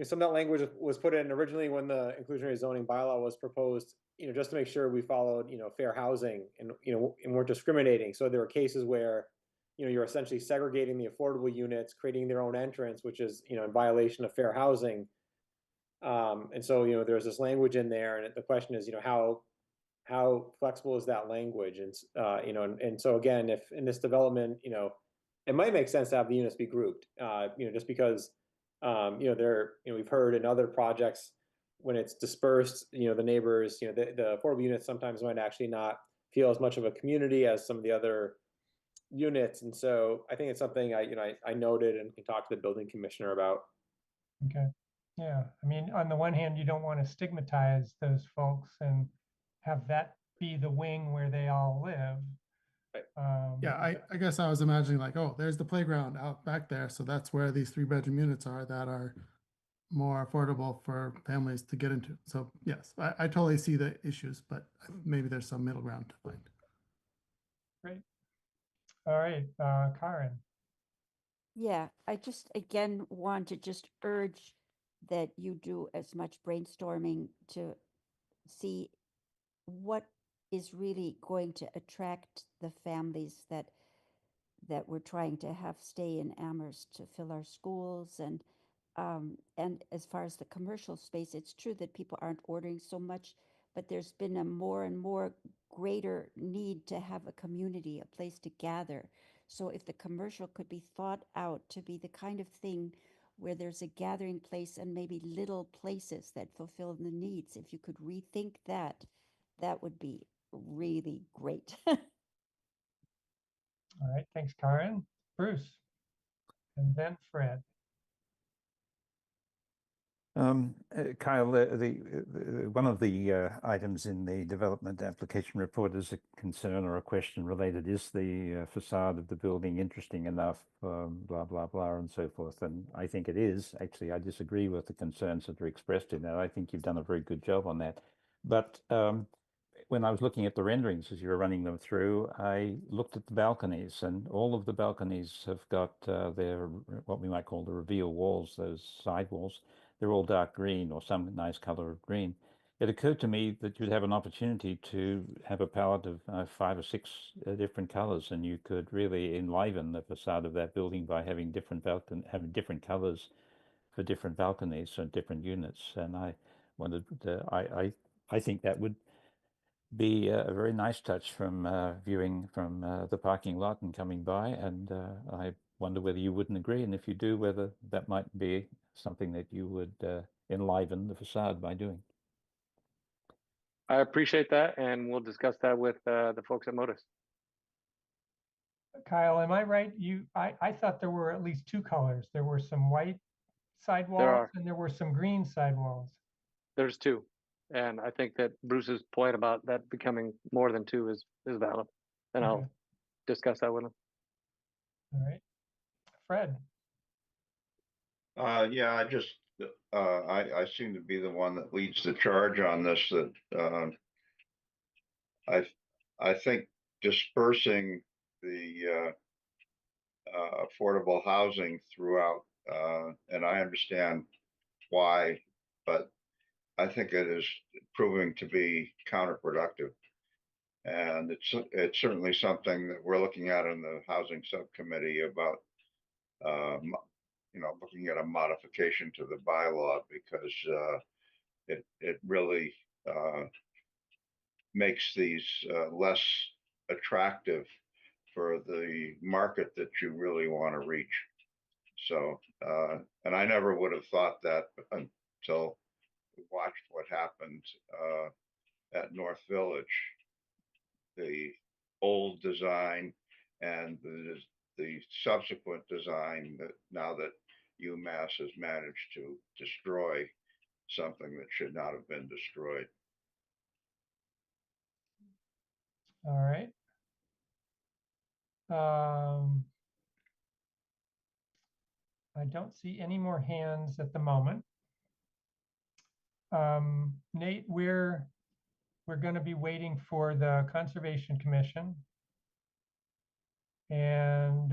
some of that language was put in originally when the inclusionary zoning bylaw was proposed, just to make sure we followed, fair housing and, and weren't discriminating. So there were cases where, you're essentially segregating the affordable units, creating their own entrance, which is, in violation of fair housing. And so, there's this language in there, and the question is, how flexible is that language? And, and so again, if in this development, it might make sense to have the units be grouped, just because, we've heard in other projects when it's dispersed, the neighbors, the affordable units sometimes might actually not feel as much of a community as some of the other units. And so I think it's something I noted and can talk to the building commissioner about. Okay. Yeah, I mean, on the one hand, you don't want to stigmatize those folks and have that be the wing where they all live. Yeah, I guess I was imagining like, oh, there's the playground out back there. So that's where these 3-bedroom units are that are more affordable for families to get into. So yes, I totally see the issues, but maybe there's some middle ground to find. Great. All right, Karen. Yeah, I just again want to just urge that you do as much brainstorming to see what is really going to attract the families that we're trying to have stay in Amherst to fill our schools and as far as the commercial space, it's true that people aren't ordering so much, but there's been a more and more greater need to have a community, a place to gather. So if the commercial could be thought out to be the kind of thing where there's a gathering place and maybe little places that fulfill the needs, if you could rethink that, that would be really great. All right, thanks, Karen. Bruce, and then Fred. Kyle, one of the items in the development application report is a concern or a question related, is the facade of the building interesting enough, blah, blah, blah, and so forth. And I think it is. Actually, I disagree with the concerns that are expressed in that. I think you've done a very good job on that. But when I was looking at the renderings as you were running them through, I looked at the balconies, and all of the balconies have got their, what we might call the reveal walls, those side walls. They're all dark green or some nice color of green. It occurred to me that you'd have an opportunity to have a palette of 5 or 6 different colors, and you could really enliven the facade of that building by having having different colors for different balconies and different units. And I wanted to, I think that would be a very nice touch from viewing from the parking lot and coming by. And I wonder whether you wouldn't agree, and if you do, whether that might be something that you would enliven the facade by doing. I appreciate that, and we'll discuss that with the folks at Modus. Kyle, am I right? I thought there were at least 2 colors. There were some white sidewalls and there were some green sidewalls. There's 2. And I think that Bruce's point about that becoming more than 2 is valid. And I'll discuss that with him. All right. Fred. Yeah, I seem to be the one that leads the charge on this, that I think dispersing the affordable housing throughout, and I understand why, but I think it is proving to be counterproductive. And it's certainly something that we're looking at in the housing subcommittee about, looking at a modification to the bylaw, because it really makes these less attractive for the market that you really want to reach. So, and I never would have thought that until we watched what happened at North Village. The old design and the subsequent design that now that UMass has managed to destroy something that should not have been destroyed. All right. I don't see any more hands at the moment. Nate, we're going to be waiting for the Conservation Commission. And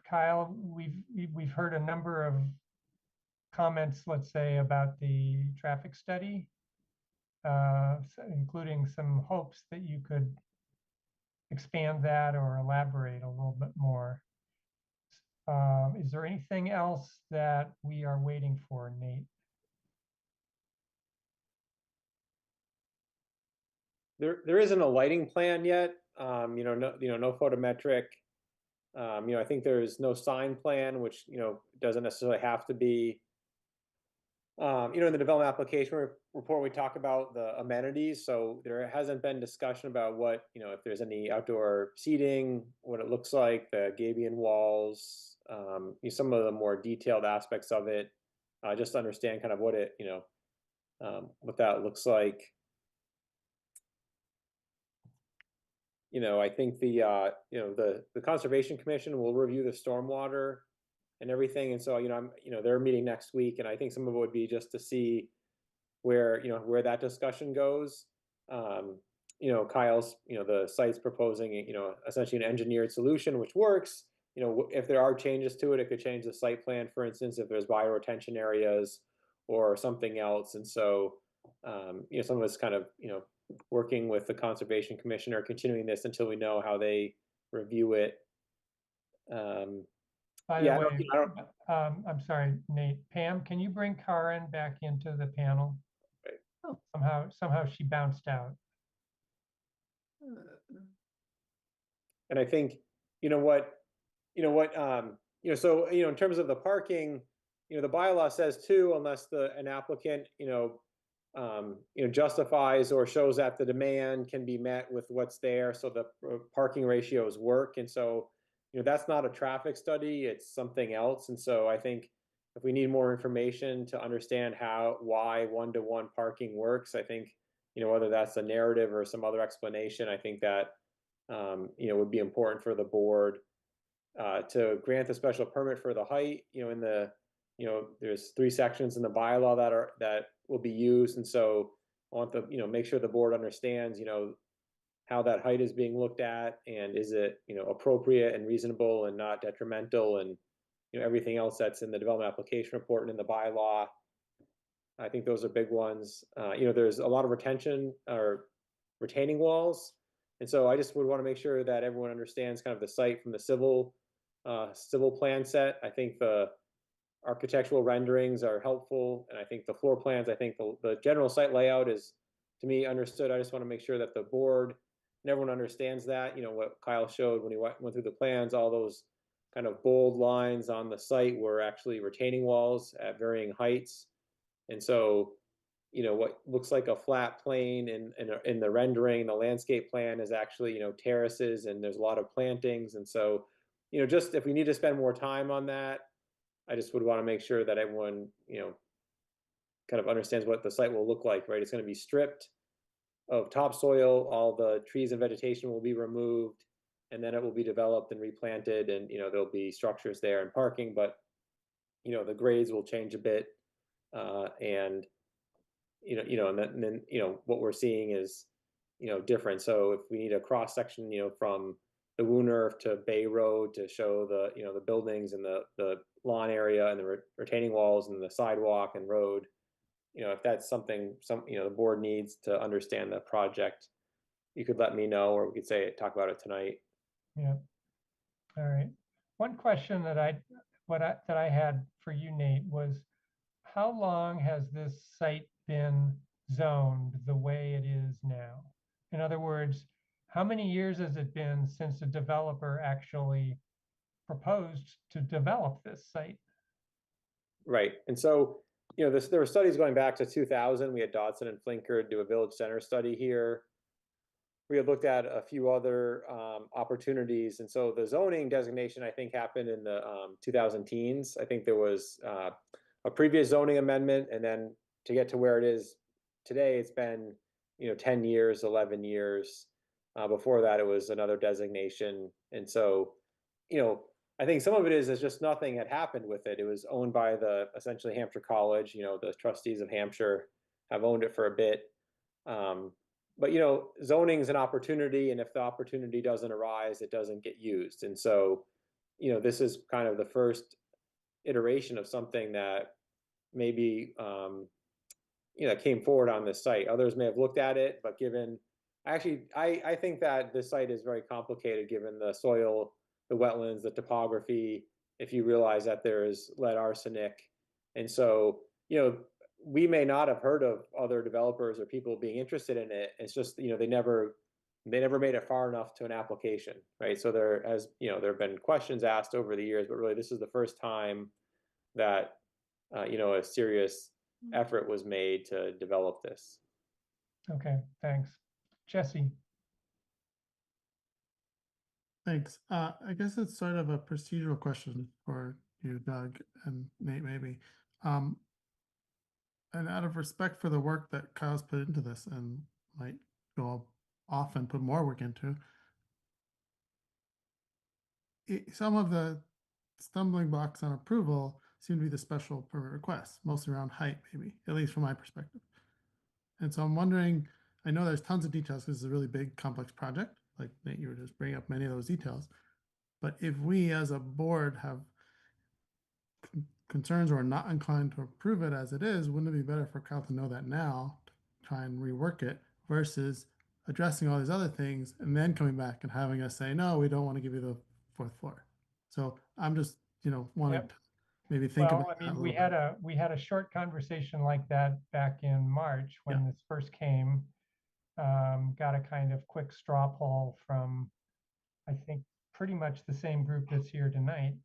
Kyle, we've heard a number of comments, let's say, about the traffic study, including some hopes that you could expand that or elaborate a little bit more. Is there anything else that we are waiting for, Nate? There isn't a lighting plan yet. No photometric. I think there's no sign plan, which doesn't necessarily have to be. In the development application report, we talk about the amenities. So there hasn't been discussion about what, if there's any outdoor seating, what it looks like, the Gabion walls, some of the more detailed aspects of it, just to understand kind of what it, what that looks like. I think the Conservation Commission will review the stormwater and everything. And so, they're meeting next week, and I think some of it would be just to see where that discussion goes. Kyle's, the site's proposing, essentially an engineered solution, which works. If there are changes to it, it could change the site plan, for instance, if there's bioretention areas or something else. And so, some of it's kind of, working with the Conservation Commissioner, continuing this until we know how they review it. By yeah, the way, I'm sorry, Nate. Pam, can you bring Karen back into the panel? Oh. Somehow she bounced out. And I think, so, in terms of the parking, the bylaw says too, unless an applicant, justifies or shows that the demand can be met with what's there, so the parking ratios work. And so, that's not a traffic study, it's something else. And so I think if we need more information to understand why one-to-one parking works, I think, whether that's a narrative or some other explanation, I think that, would be important for the board to grant the special permit for the height. There's 3 sections in the bylaw that will be used, and so I want to make sure the board understands how that height is being looked at, and is it appropriate and reasonable and not detrimental, and everything else that's in the development application report and in the bylaw. I think those are big ones. There's a lot of retention or retaining walls, and so I just would want to make sure that everyone understands kind of the site from the civil plan set. I think the architectural renderings are helpful, and I think the floor plans, I think the general site layout is, to me, understood. I just want to make sure that the board and everyone understands that, what Kyle showed when he went through the plans, all those kind of bold lines on the site were actually retaining walls at varying heights. And so, what looks like a flat plane in the rendering, the landscape plan is actually, terraces, and there's a lot of plantings. And so, just if we need to spend more time on that, I just would want to make sure that everyone, kind of understands what the site will look like, right? It's going to be stripped of topsoil, all the trees and vegetation will be removed, and then it will be developed and replanted, and, there'll be structures there and parking, but, the grades will change a bit. And, and then, what we're seeing is, different. So if we need a cross section, from the Wooner to Bay Road to show the, the buildings and the lawn area and the retaining walls and the sidewalk and road, if that's something the board needs to understand the project, you could let me know, or we could talk about it tonight. Yeah. All right. One question that I had for you, Nate, was how long has this site been zoned the way it is now? In other words, how many years has it been since a developer actually proposed to develop this site? Right. And so, there were studies going back to 2000. We had Dodson and Flinker do a village center study here. We had looked at a few other opportunities. And so the zoning designation, I think, happened in the 2000 teens. I think there was a previous zoning amendment, and then to get to where it is today, it's been 10 years, 11 years. Before that, it was another designation. And so, I think some of it is just nothing had happened with it. It was owned by essentially Hampshire College. The trustees of Hampshire have owned it for a bit. But zoning is an opportunity, and if the opportunity doesn't arise, it doesn't get used. And so, this is kind of the first iteration of something that maybe came forward on this site. Others may have looked at it, but I think that this site is very complicated given the soil, the wetlands, the topography. If you realize that there is lead arsenic, and so we may not have heard of other developers or people being interested in it. It's just they never made it far enough to an application, right? So there have been questions asked over the years, but really this is the first time that a serious effort was made to develop this. Okay, thanks. Jesse. Thanks. I guess it's sort of a procedural question for you, Doug, and Nate, maybe. And out of respect for the work that Kyle's put into this and might go off and put more work into, some of the stumbling blocks on approval seem to be the special permit requests, mostly around height, maybe, at least from my perspective. And so I'm wondering, I know there's tons of details because it's a really big, complex project. Like Nate, you were just bringing up many of those details. But if we as a board have concerns or are not inclined to approve it as it is, wouldn't it be better for Kyle to know that now, to try and rework it, versus addressing all these other things and then coming back and having us say, no, we don't want to give you the fourth floor. So I'm just, wanting Yep. to maybe think Well, about I that mean, a we little bit. we had a short conversation like that back in March when this first came. Got a kind of quick straw poll from, I think, pretty much the same group that's here tonight.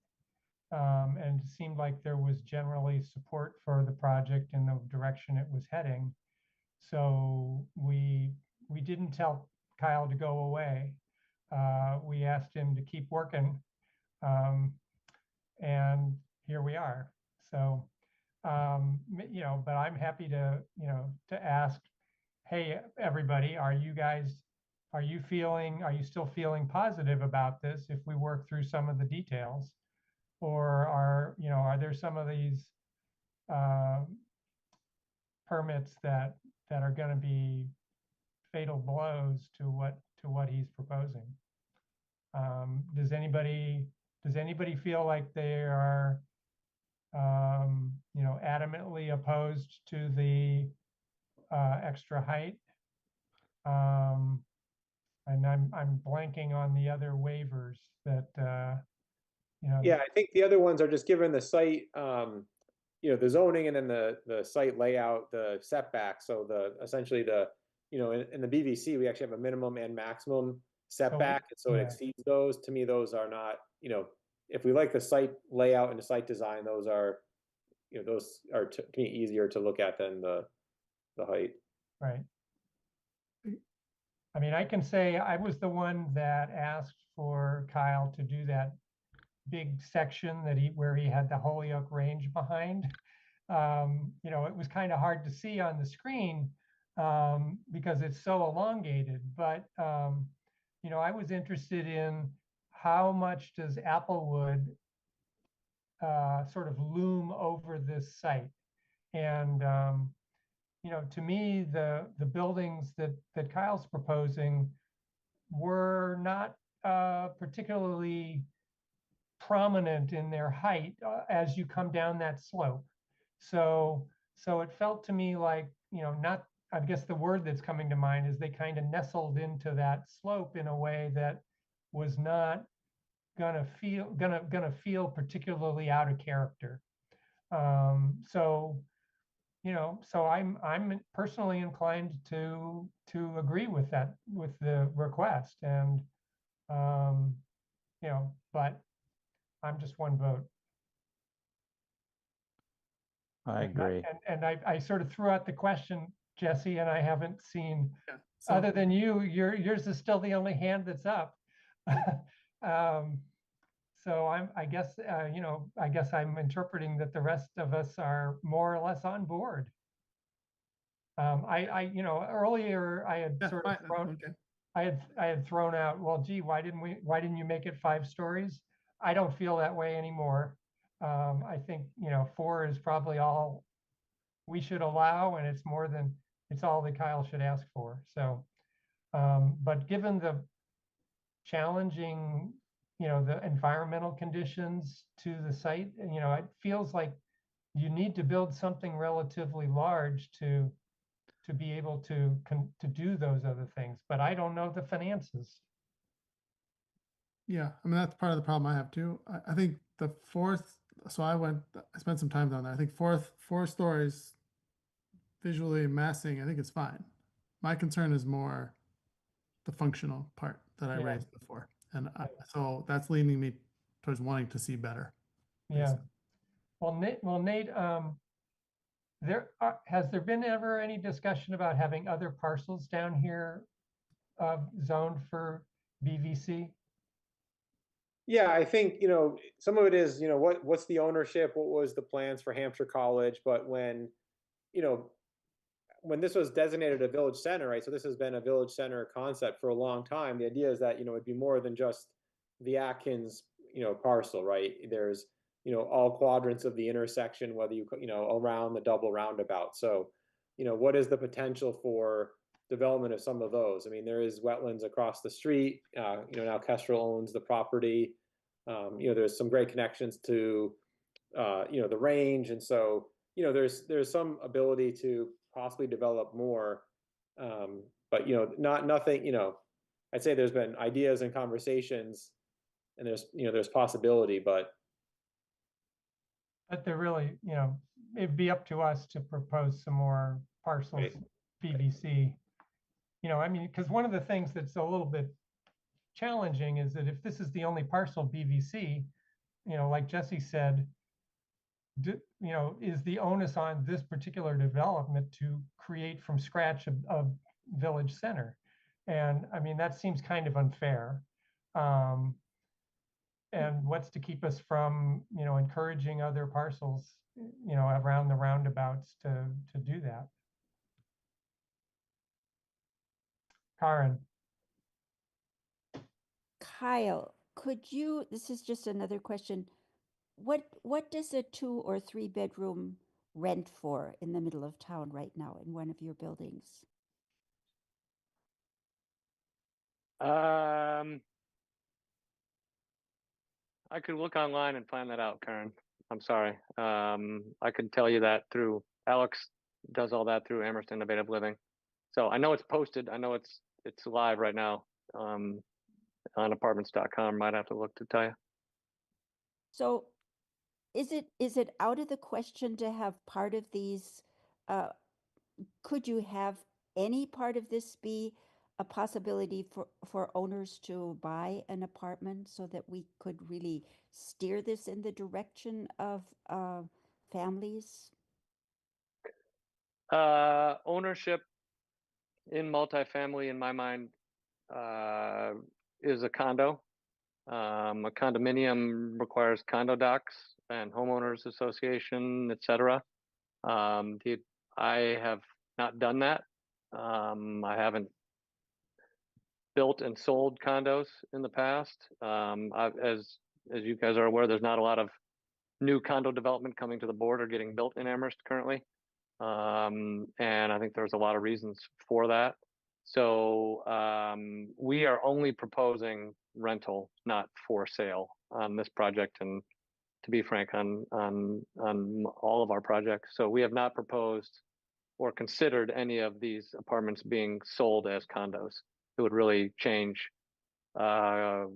And it seemed like there was generally support for the project in the direction it was heading. So we didn't tell Kyle to go away. We asked him to keep working, and here we are. So, but I'm happy to ask, hey, everybody, are you still feeling positive about this if we work through some of the details? Or are there some of these permits that are going to be fatal blows to what he's proposing? Does anybody feel like they are adamantly opposed to the extra height? And I'm blanking on the other waivers that Yeah, I think the other ones are just given the site, the zoning and then the site layout, the setback. So essentially in the BVC, we actually have a minimum and maximum setback. And so it exceeds those. To me, those are not, if we like the site layout and the site design, those are to me easier to look at than the height. Right. I mean, I can say I was the one that asked for Kyle to do that big section where he had the Holyoke Range behind. It was kind of hard to see on the screen because it's so elongated. But I was interested in how much does Applewood sort of loom over this site, and to me, the buildings that Kyle's proposing were not particularly prominent in their height as you come down that slope. So it felt to me like, not, I guess the word that's coming to mind is they kind of nestled into that slope in a way that was not gonna feel particularly out of character. So I'm personally inclined to agree with that, with the request, and but I'm just one vote. I agree. And I sort of threw out the question, Jesse, and I haven't seen, So- other than yours is still the only hand that's up. So I guess I'm interpreting that the rest of us are more or less on board. Earlier I had sort of thrown, okay. I had thrown out, well, gee, why didn't you make it 5 stories? I don't feel that way anymore. I think, 4 is probably all we should allow, and it's all that Kyle should ask for. So, but given the challenging, the environmental conditions to the site, it feels like you need to build something relatively large to be able to do those other things. But I don't know the finances. Yeah, I mean, that's part of the problem I have too. I think the fourth, so I spent some time down there. I think 4 stories visually massing, I think it's fine. My concern is more the functional part that I Yeah. raised before. And so that's leaning me towards wanting to see better. Yeah. Well, Nate, has there been ever any discussion about having other parcels down here zoned for BVC? Yeah, I think, some of it is, what's the ownership? What was the plans for Hampshire College? But you know, when this was designated a village center, right? So this has been a village center concept for a long time. The idea is that, it'd be more than just the Atkins, parcel, right? There's, all quadrants of the intersection, whether around the double roundabout. So, what is the potential for development of some of those? I mean, there is wetlands across the street. Now Kestrel owns the property. There's some great connections to, the range. And so, there's some ability to possibly develop more. But, nothing, I'd say there's been ideas and conversations and there's possibility, but they're really, it'd be up to us to propose some more parcels, Right. PVC. I mean, because one of the things that's a little bit challenging is that if this is the only parcel BVC, like Jesse said, is the onus on this particular development to create from scratch a village center? And I mean, that seems kind of unfair. And what's to keep us from, encouraging other parcels, around the roundabouts to do that? Karen. Kyle, this is just another question. What does a 2 or 3 bedroom rent for in the middle of town right now in one of your buildings? I could look online and find that out, Karen. I'm sorry. I can tell you that through Alex does all that through Amherst Innovative Living. So I know it's posted. I know it's live right now on apartments.com. Might have to look to tell you. So is it out of the question to have part of these, could you have any part of this be a possibility for owners to buy an apartment so that we could really steer this in the direction of families? Ownership in multifamily, in my mind, is a condo. A condominium requires condo docs and homeowners association, etc. I have not done that. I haven't built and sold condos in the past. As you guys are aware, there's not a lot of new condo development coming to the board or getting built in Amherst currently. And I think there's a lot of reasons for that. So we are only proposing rental, not for sale on this project, and to be frank, on all of our projects. So we have not proposed or considered any of these apartments being sold as condos. It would really change a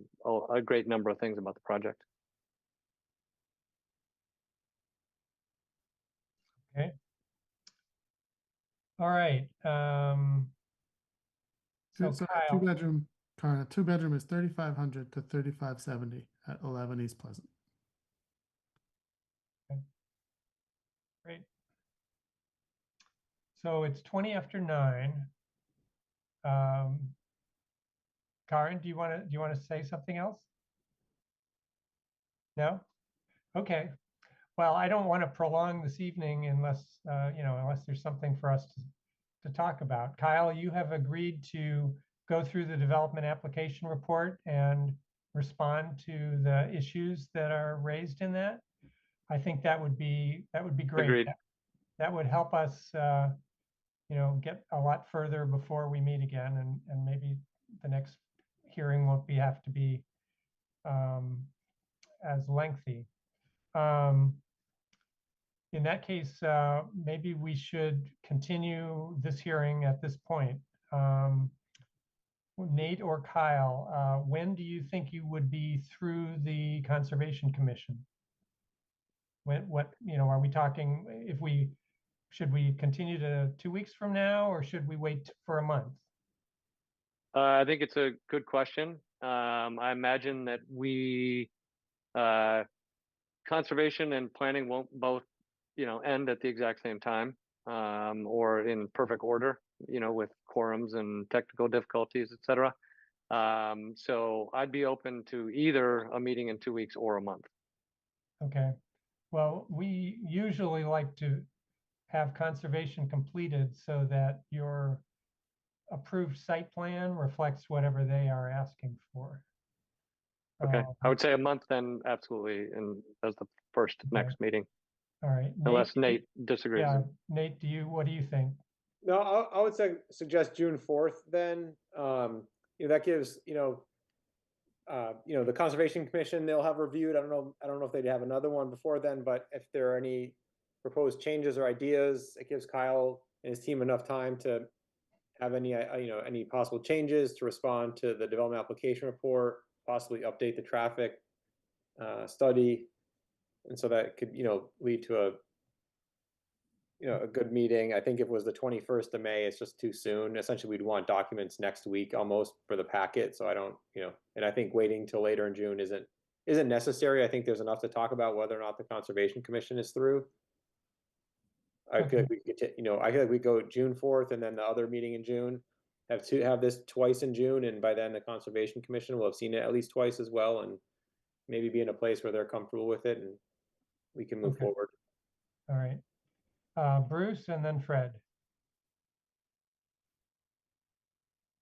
great number of things about the project. Okay. All right. So Sorry, Kyle, 2-bedroom, Karen, a 2-bedroom is 3,500 to 3,570 at 11 East Pleasant. great. So it's 20 after 9. Karen, do you want to say something else? No? Okay. Well, I don't want to prolong this evening unless unless there's something for us to talk about. Kyle, you have agreed to go through the development application report and respond to the issues that are raised in that. I think that would be great. Agreed. That would help us get a lot further before we meet again, and maybe the next hearing won't have to be as lengthy. In that case, maybe we should continue this hearing at this point. Nate or Kyle, when do you think you would be through the Conservation Commission? Are we talking, should we continue to 2 weeks from now, or should we wait for a month? I think it's a good question. I imagine that conservation and planning won't both, end at the exact same time, or in perfect order, with quorums and technical difficulties, etc. So I'd be open to either a meeting in 2 weeks or a month. Okay. Well, we usually like to have conservation completed so that your approved site plan reflects whatever they are asking for. Okay, I would say a month then, absolutely, and as the first next meeting, All right. unless Nate disagrees. Yeah, Nate, what do you think? No, I would suggest June 4th then. That gives, the Conservation Commission, they'll have reviewed. I don't know if they'd have another one before then, but if there are any proposed changes or ideas, it gives Kyle and his team enough time to have any possible changes, to respond to the development application report, possibly update the traffic study. And so that could, lead to a good meeting. I think if it was the 21st of May, it's just too soon. Essentially, we'd want documents next week almost for the packet. So I don't, and I think waiting till later in June isn't necessary. I think there's enough to talk about whether or not the Conservation Commission is through. I feel like we could, I feel like we go June 4th and then the other meeting in June, have this twice in June, and by then the Conservation Commission will have seen it at least twice as well, and maybe be in a place where they're comfortable with it, and we can move forward. All right. Bruce and then Fred.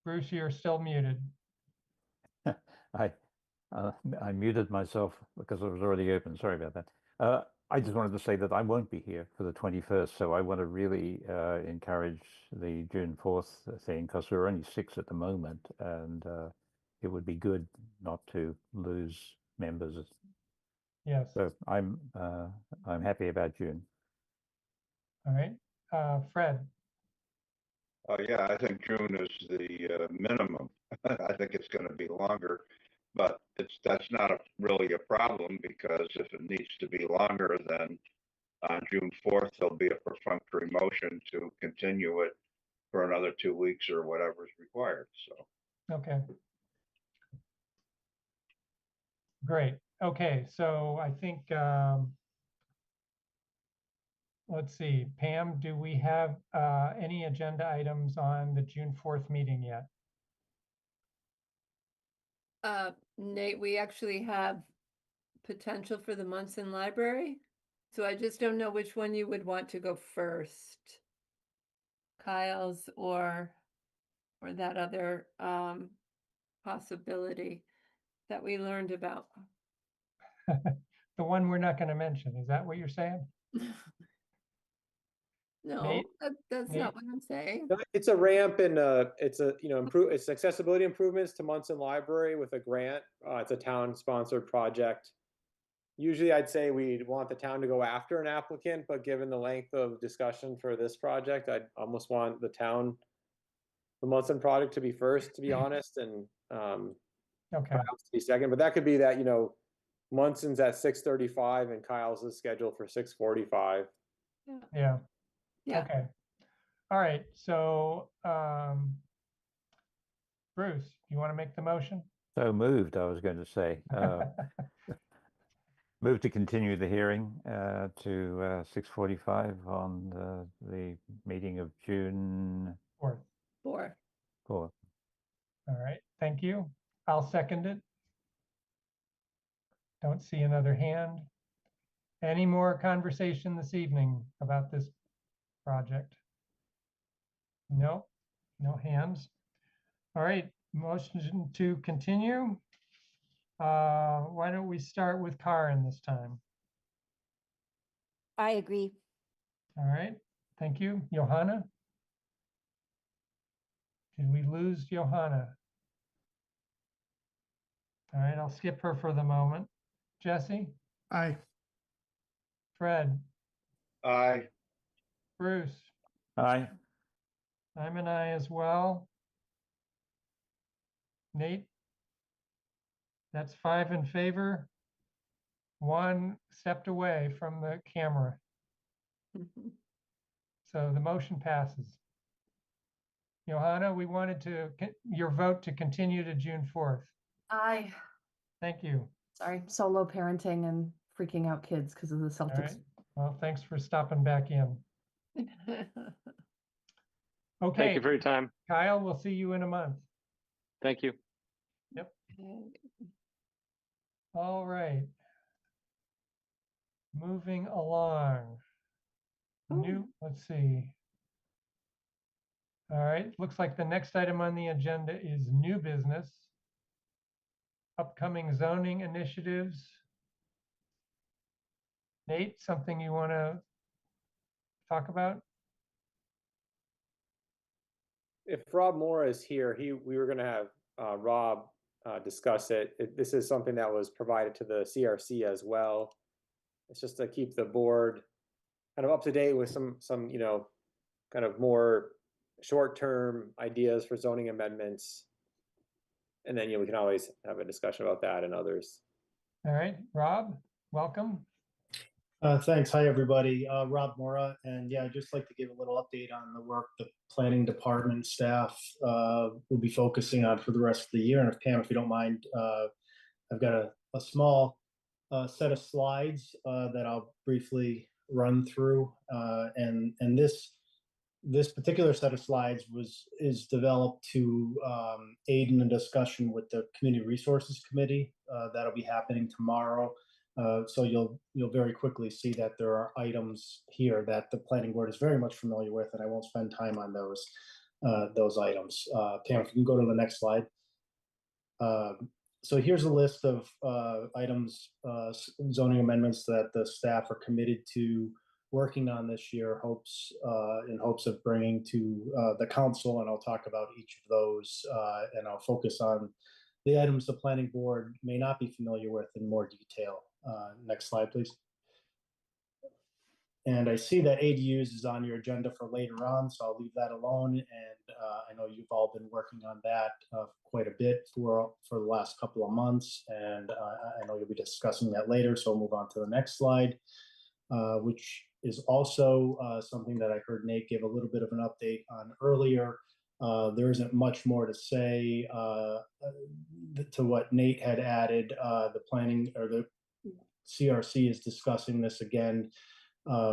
Bruce, you're still muted. I muted myself because I was already open. Sorry about that. I just wanted to say that I won't be here for the 21st, so I want to really encourage the June 4th thing, because we're only 6 at the moment, and it would be good not to lose members. Yes. So I'm happy about June. All right. Fred. Yeah, I think June is the minimum. I think it's going to be longer, but that's not really a problem, because if it needs to be longer, then on June 4th, there'll be a perfunctory motion to continue it for another 2 weeks or whatever is required. So. Okay. Great. Okay. So I think, let's see, Pam, do we have any agenda items on the June 4th meeting yet? Nate, we actually have potential for the Munson Library. So I just don't know which one you would want to go first. Kyle's or that other possibility that we learned about. The one we're not going to mention. Is that what you're saying? No, Nate? that's Nate? not what I'm saying. No, it's a ramp, and it's accessibility improvements to Munson Library with a grant. It's a town-sponsored project. Usually, I'd say we'd want the town to go after an applicant, but given the length of discussion for this project, I'd almost want the Munson project to be first, to be honest, and Okay. Kyle's to be second. But that could be that, Munson's at 6:35 and Kyle's is scheduled for 6:45. Yeah. Yeah. Okay. All right. So, Bruce, you want to make the motion? So moved, I was going to say. Move to continue the hearing to 6:45 on the meeting of June 4th. 4th. 4th. All right. Thank you. I'll second it. Don't see another hand. Any more conversation this evening about this project? No, no hands. All right, motion to continue. Why don't we start with Karen this time? I agree. All right, thank you. Johanna? Did we lose Johanna? All right, I'll skip her for the moment. Jesse? Aye. Fred? Aye. Bruce? Aye. I'm an aye as well. Nate? That's 5 in favor. 1 stepped away from the camera. So the motion passes. Johanna, we wanted your vote to continue to June 4th. Aye. Thank you. Sorry, solo parenting and freaking out kids because of the All Celtics. right. Well, thanks for stopping back in. Okay. Thank you for your time. Kyle, we'll see you in a month. Thank you. Yep. All right. Moving along. Let's see. All right, looks like the next item on the agenda is new business. Upcoming zoning initiatives. Nate, something you want to talk about? If Rob Mora is here, we were going to have Rob discuss it. This is something that was provided to the CRC as well. It's just to keep the board kind of up to date with some kind of more short-term ideas for zoning amendments. And then we can always have a discussion about that and others. All right, Rob, welcome. Thanks. Hi, everybody. Rob Mora. And yeah, I'd just like to give a little update on the work the planning department staff will be focusing on for the rest of the year. And if Pam, if you don't mind, I've got a small set of slides that I'll briefly run through. And this particular set of slides is developed to aid in a discussion with the Community Resources Committee that'll be happening tomorrow. So you'll very quickly see that there are items here that the planning board is very much familiar with, and I won't spend time on those items. Pam, if you can go to the next slide. So here's a list of items, zoning amendments that the staff are committed to working on this year, in hopes of bringing to the council, and I'll talk about each of those, and I'll focus on the items the planning board may not be familiar with in more detail. Next slide, please. And I see that ADUs is on your agenda for later on, so I'll leave that alone. And I know you've all been working on that quite a bit for the last couple of months, and I know you'll be discussing that later, so we'll move on to the next slide, which is also something that I heard Nate give a little bit of an update on earlier. There isn't much more to say to what Nate had added. The planning or the CRC is discussing this again,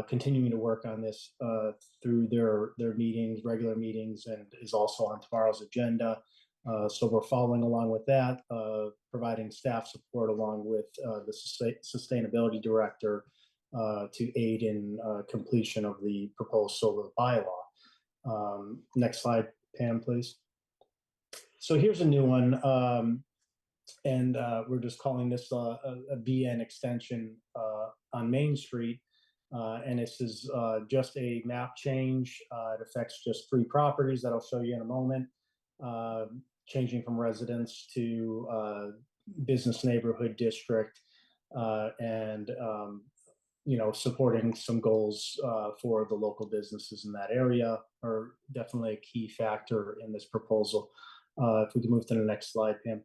continuing to work on this through their meetings, regular meetings, and is also on tomorrow's agenda. So we're following along with that, providing staff support along with the sustainability director to aid in completion of the proposed solar bylaw. Next slide, Pam, please. So here's a new one. And we're just calling this a BN extension on Main Street. And this is just a map change. It affects just 3 properties that I'll show you in a moment, changing from residence to business neighborhood district, and supporting some goals for the local businesses in that area are definitely a key factor in this proposal. If we can move to the next slide, Pam.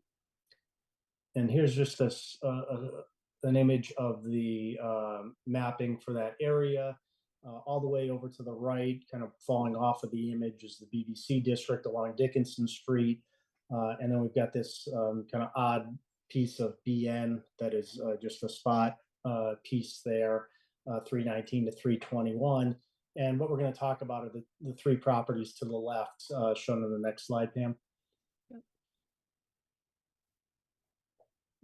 And here's just an image of the mapping for that area. All the way over to the right, kind of falling off of the image, is the BBC district along Dickinson Street. And then we've got this kind of odd piece of BN that is just a spot piece there, 319 to 321. And what we're going to talk about are the 3 properties to the left, shown in the next slide, Pam.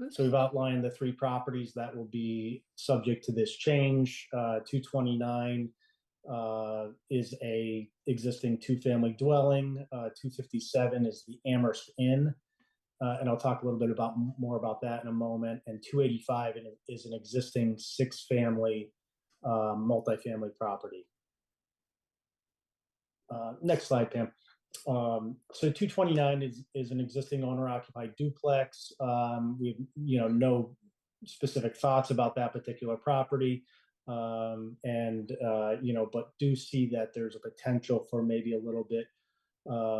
So we've outlined the 3 properties that will be subject to this change. 229 is a existing 2-family dwelling. 257 is the Amherst Inn, and I'll talk a little bit more about that in a moment. And 285 is an existing 6-family multifamily property. Next slide, Pam. So 229 is an existing owner-occupied duplex. We have no specific thoughts about that particular property, but do see that there's a potential for maybe a little bit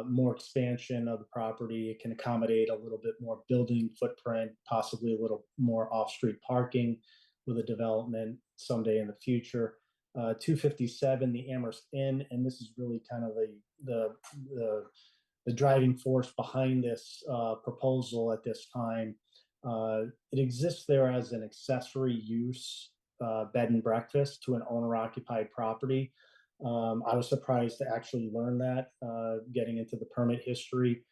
more expansion of the property. It can accommodate a little bit more building footprint, possibly a little more off-street parking with a development someday in the future. 257, the Amherst Inn, and this is really kind of the driving force behind this proposal at this time. It exists there as an accessory use bed and breakfast to an owner-occupied property. I was surprised to actually learn that, getting into the permit history.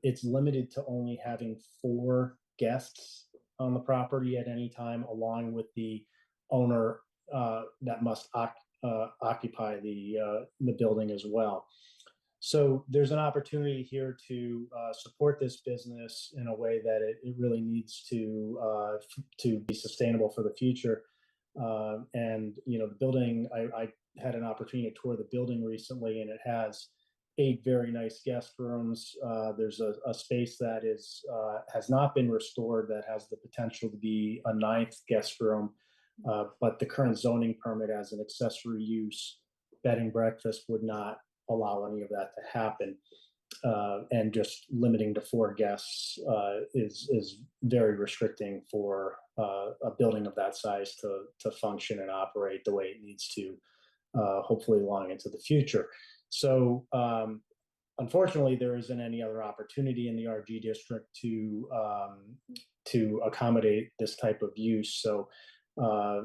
It's limited to only having 4 guests on the property at any time, along with the owner that must occupy the building as well. So there's an opportunity here to support this business in a way that it really needs to be sustainable for the future. And the building, I had an opportunity to tour the building recently, and it has 8 very nice guest rooms. There's a space that has not been restored that has the potential to be a 9th guest room, but the current zoning permit as an accessory use bed and breakfast would not allow any of that to happen. And just limiting to 4 guests is very restricting for a building of that size to function and operate the way it needs to, hopefully long into the future. So unfortunately, there isn't any other opportunity in the RG district to accommodate this type of use. So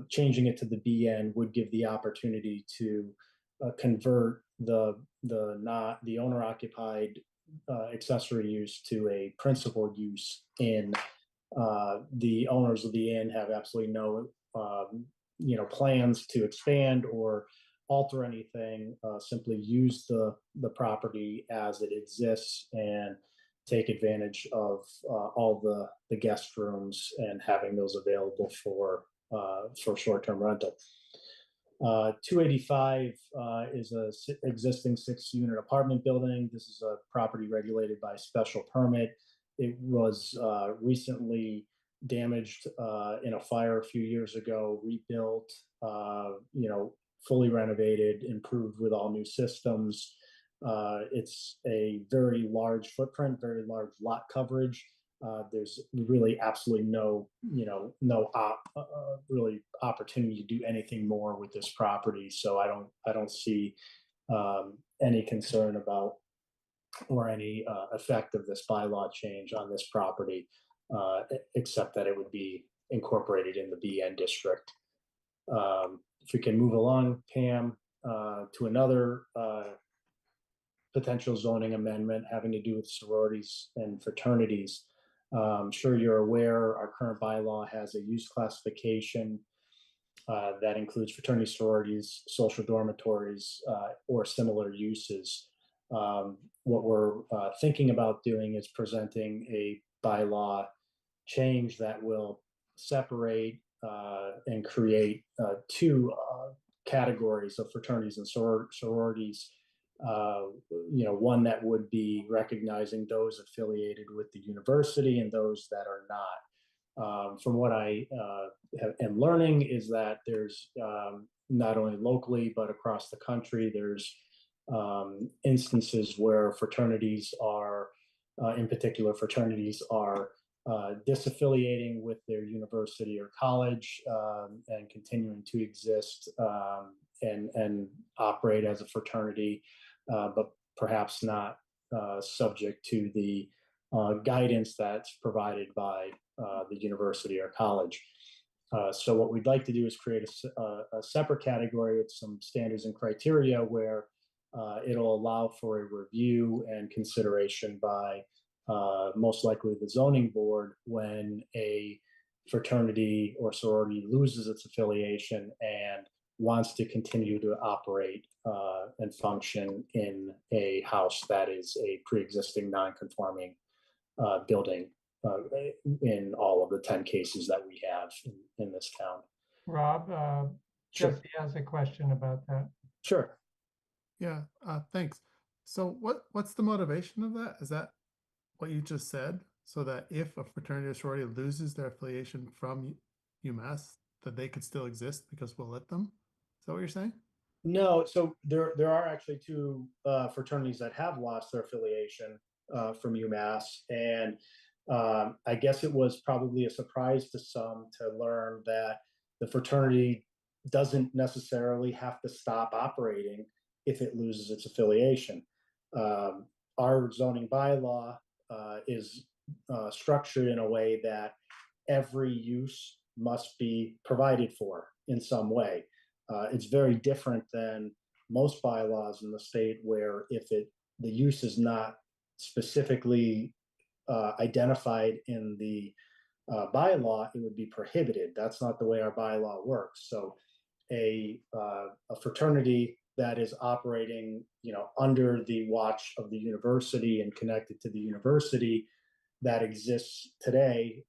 changing it to the BN would give the opportunity to convert the owner occupied accessory use to a principal use in. The owners of the inn have absolutely no plans to expand or alter anything, simply use the property as it exists and take advantage of all the guest rooms and having those available for short-term rental. 285 is a existing 6-unit apartment building. This is a property regulated by special permit. It was recently damaged in a fire a few years ago, rebuilt, fully renovated, improved with all new systems. It's a very large footprint, very large lot coverage. There's really absolutely no really opportunity to do anything more with this property. So I don't see any concern about or any effect of this bylaw change on this property, except that it would be incorporated in the BN district. If we can move along, Pam, to another potential zoning amendment having to do with sororities and fraternities. I'm sure you're aware our current bylaw has a use classification that includes fraternity, sororities, social dormitories, or similar uses. What we're thinking about doing is presenting a bylaw change that will separate and create 2 categories of fraternities and sororities. One that would be recognizing those affiliated with the university and those that are not. From what I am learning is that there's not only locally but across the country, there's instances where fraternities are, in particular fraternities are disaffiliating with their university or college and continuing to exist and operate as a fraternity, but perhaps not subject to the guidance that's provided by the university or college. So what we'd like to do is create a separate category with some standards and criteria where it'll allow for a review and consideration by most likely the zoning board when a fraternity or sorority loses its affiliation and wants to continue to operate and function in a house that is a pre-existing non-conforming building in all of the 10 cases that we have in this town. Rob, Sure. Jesse has a question about that. Sure. Yeah, thanks. So what's the motivation of that? Is that what you just said? So that if a fraternity or sorority loses their affiliation from UMass, that they could still exist because we'll let them? Is that what you're saying? No, so there are actually 2 fraternities that have lost their affiliation from UMass, and I guess it was probably a surprise to some to learn that the fraternity doesn't necessarily have to stop operating if it loses its affiliation. Our zoning bylaw is structured in a way that every use must be provided for in some way. It's very different than most bylaws in the state where if the use is not specifically identified in the bylaw, it would be prohibited. That's not the way our bylaw works. So a fraternity that is operating, under the watch of the university and connected to the university that exists today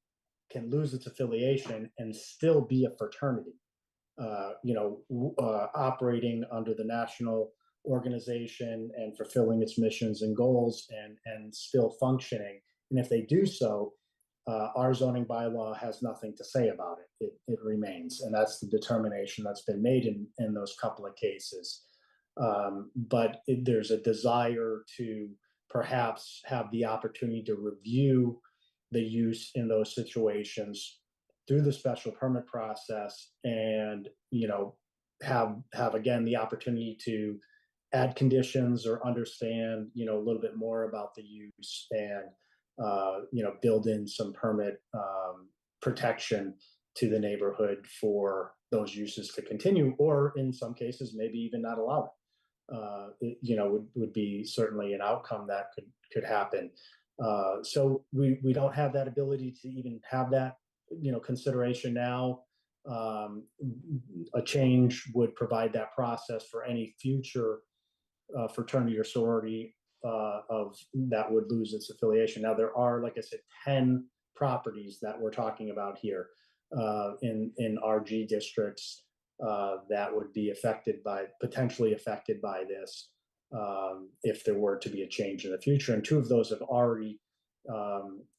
can lose its affiliation and still be a fraternity, operating under the national organization and fulfilling its missions and goals and still functioning. And if they do so, our zoning bylaw has nothing to say about it. It remains, and that's the determination that's been made in those couple of cases. But there's a desire to perhaps have the opportunity to review the use in those situations through the special permit process, and have again the opportunity to add conditions or understand a little bit more about the use, and build in some permit protection to the neighborhood for those uses to continue, or in some cases maybe even not allow it. Would be certainly an outcome that could happen. So we don't have that ability to even have that consideration now. A change would provide that process for any future fraternity or sorority of that would lose its affiliation. Now there are, like I said, 10 properties that we're talking about here in RG districts that would be potentially affected by this if there were to be a change in the future. And 2 of those have already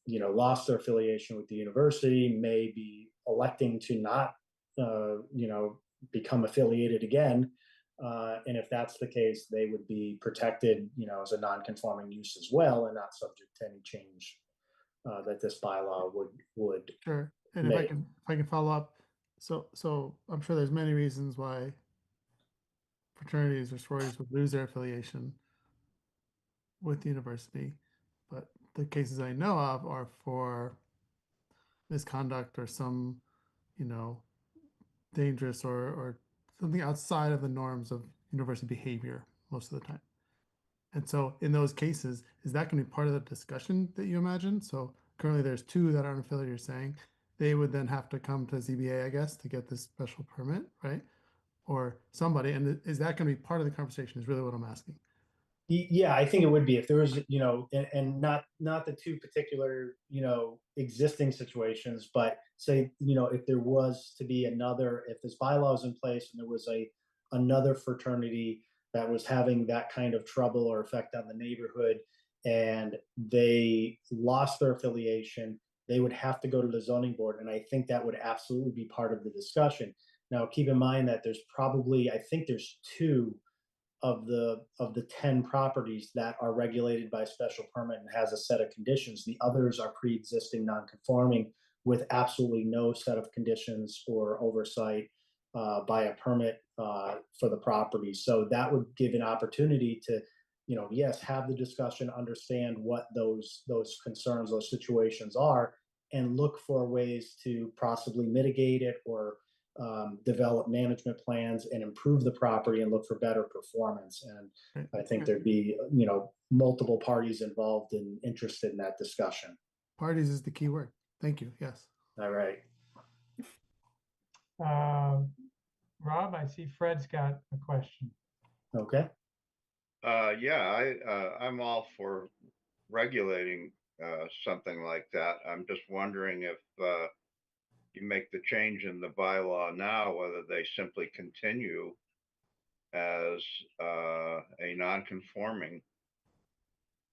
lost their affiliation with the university, may be electing to not become affiliated again. And if that's the case, they would be protected, as a non-conforming use as well, and not subject to any change that this bylaw would. Sure. And make. if I can follow up, so I'm sure there's many reasons why fraternities or sororities would lose their affiliation with the university, but the cases I know of are for misconduct or some, dangerous or something outside of the norms of university behavior most of the time. And so in those cases, is that going to be part of the discussion that you imagine? So currently there's 2 that aren't affiliated, you're saying. They would then have to come to ZBA, I guess, to get this special permit, right? Or somebody. And is that going to be part of the conversation is really what I'm asking. Yeah, I think it would be if there was, and not the 2 particular, existing situations, but say, if there was to be if this bylaw is in place and there was another fraternity that was having that kind of trouble or effect on the neighborhood, and they lost their affiliation, they would have to go to the zoning board. And I think that would absolutely be part of the discussion. Now, keep in mind that there's I think there's 2 of the 10 properties that are regulated by special permit and has a set of conditions. The others are pre-existing non-conforming with absolutely no set of conditions or oversight by a permit for the property. So that would give an opportunity to, yes, have the discussion, understand what those concerns, those situations are, and look for ways to possibly mitigate it or develop management plans and improve the property and look for better performance. And I think there'd be, multiple parties involved and interested in that discussion. Parties is the key word. Thank you. Yes. All right. Rob, I see Fred's got a question. Okay. Yeah, I'm all for regulating something like that. I'm just wondering if you make the change in the bylaw now, whether they simply continue as a non-conforming.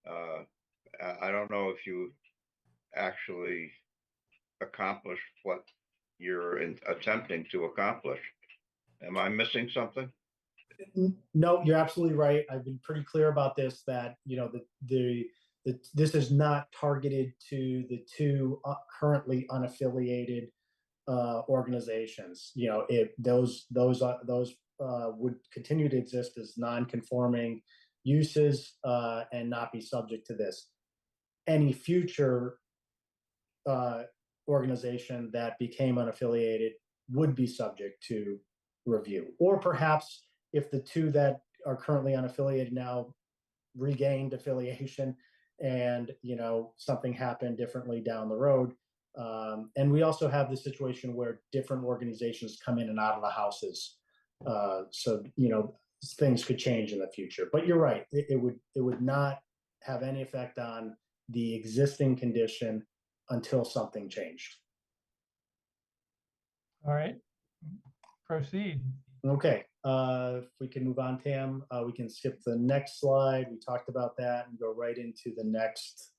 I don't know if you actually accomplish what you're attempting to accomplish. Am I missing something? No, you're absolutely right. I've been pretty clear about this, that, this is not targeted to the 2 currently unaffiliated organizations. If those would continue to exist as non-conforming uses and not be subject to this. Any future organization that became unaffiliated would be subject to review, or perhaps if the 2 that are currently unaffiliated now regained affiliation and something happened differently down the road. And we also have the situation where different organizations come in and out of the houses. So things could change in the future. But you're right, it would not have any effect on the existing condition until something changed. All right, proceed. Okay, if we can move on, Tam, we can skip the next slide. We talked about that and go right into the next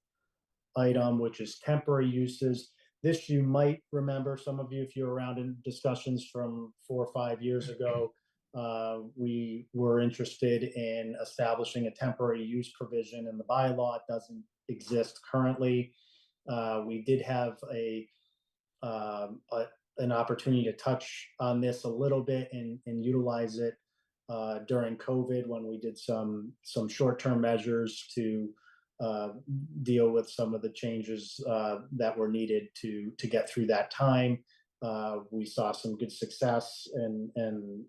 item, which is temporary uses. This you might remember, some of you, if you're around in discussions from 4 or 5 years ago. We were interested in establishing a temporary use provision in the bylaw. It doesn't exist currently. We did have an opportunity to touch on this a little bit and utilize it during COVID when we did some short-term measures to deal with some of the changes that were needed to get through that time. We saw some good success and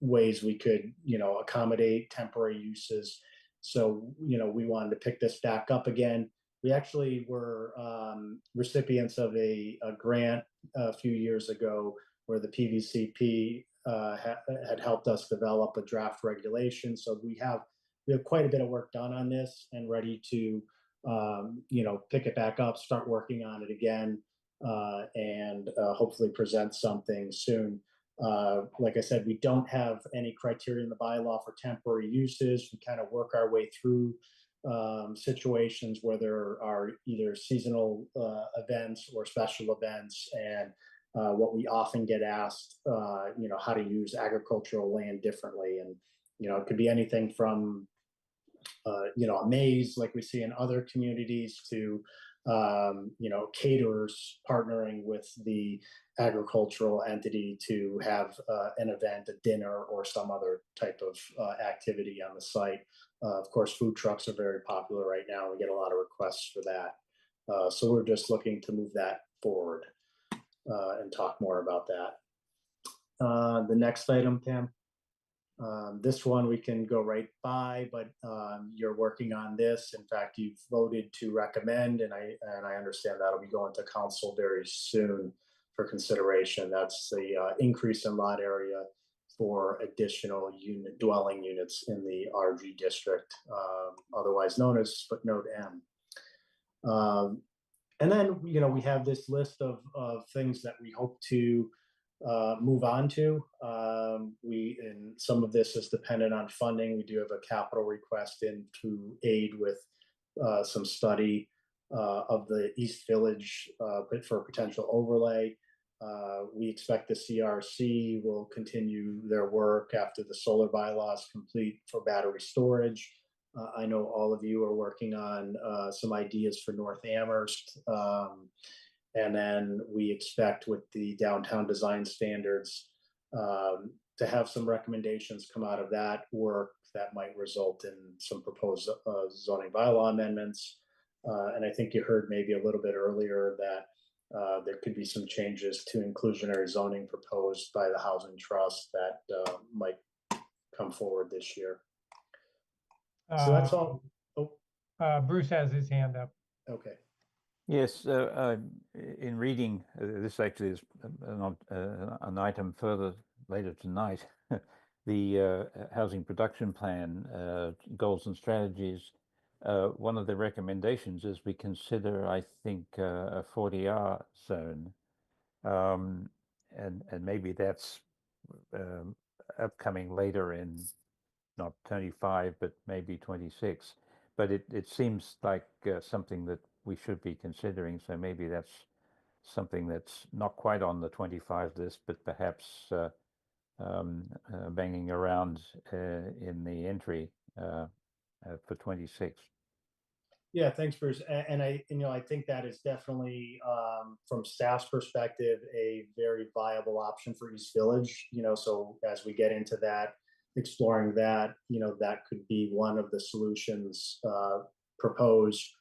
ways we could accommodate temporary uses. So we wanted to pick this back up again. We actually were recipients of a grant a few years ago where the PVCP had helped us develop a draft regulation. So we have quite a bit of work done on this and ready to pick it back up, start working on it again, and hopefully present something soon. Like I said, we don't have any criteria in the bylaw for temporary uses. We kind of work our way through situations where there are either seasonal events or special events, and what we often get asked, how to use agricultural land differently. And it could be anything from a maze like we see in other communities to caterers partnering with the agricultural entity to have an event, a dinner, or some other type of activity on the site. Of course, food trucks are very popular right now. We get a lot of requests for that. So we're just looking to move that forward and talk more about that. The next item, Pam. This one we can go right by, but you're working on this. In fact, you've voted to recommend, and I understand that'll be going to council very soon for consideration. That's the increase in lot area for additional dwelling units in the RG district, otherwise known as footnote M. And then we have this list of things that we hope to move on to. And some of this is dependent on funding. We do have a capital request in to aid with some study of the East Village for potential overlay. We expect the CRC will continue their work after the solar bylaw is complete for battery storage. I know all of you are working on some ideas for North Amherst. And then we expect with the downtown design standards to have some recommendations come out of that work that might result in some proposed zoning bylaw amendments. And I think you heard maybe a little bit earlier that there could be some changes to inclusionary zoning proposed by the Housing Trust that might come forward this year. So that's all. Oh. Bruce has his hand up. Okay. Yes, in reading, this actually is an item further later tonight, the housing production plan goals and strategies. One of the recommendations is we consider, I think, a 40R zone, and maybe that's upcoming later in not 25, but maybe 26. But it seems like something that we should be considering. So maybe that's something that's not quite on the 25 list, but perhaps banging around in the entry for 26. Yeah, thanks, Bruce. And I think that is definitely, from staff's perspective, a very viable option for East Village. So as we get into that, exploring that, that could be one of the solutions proposed.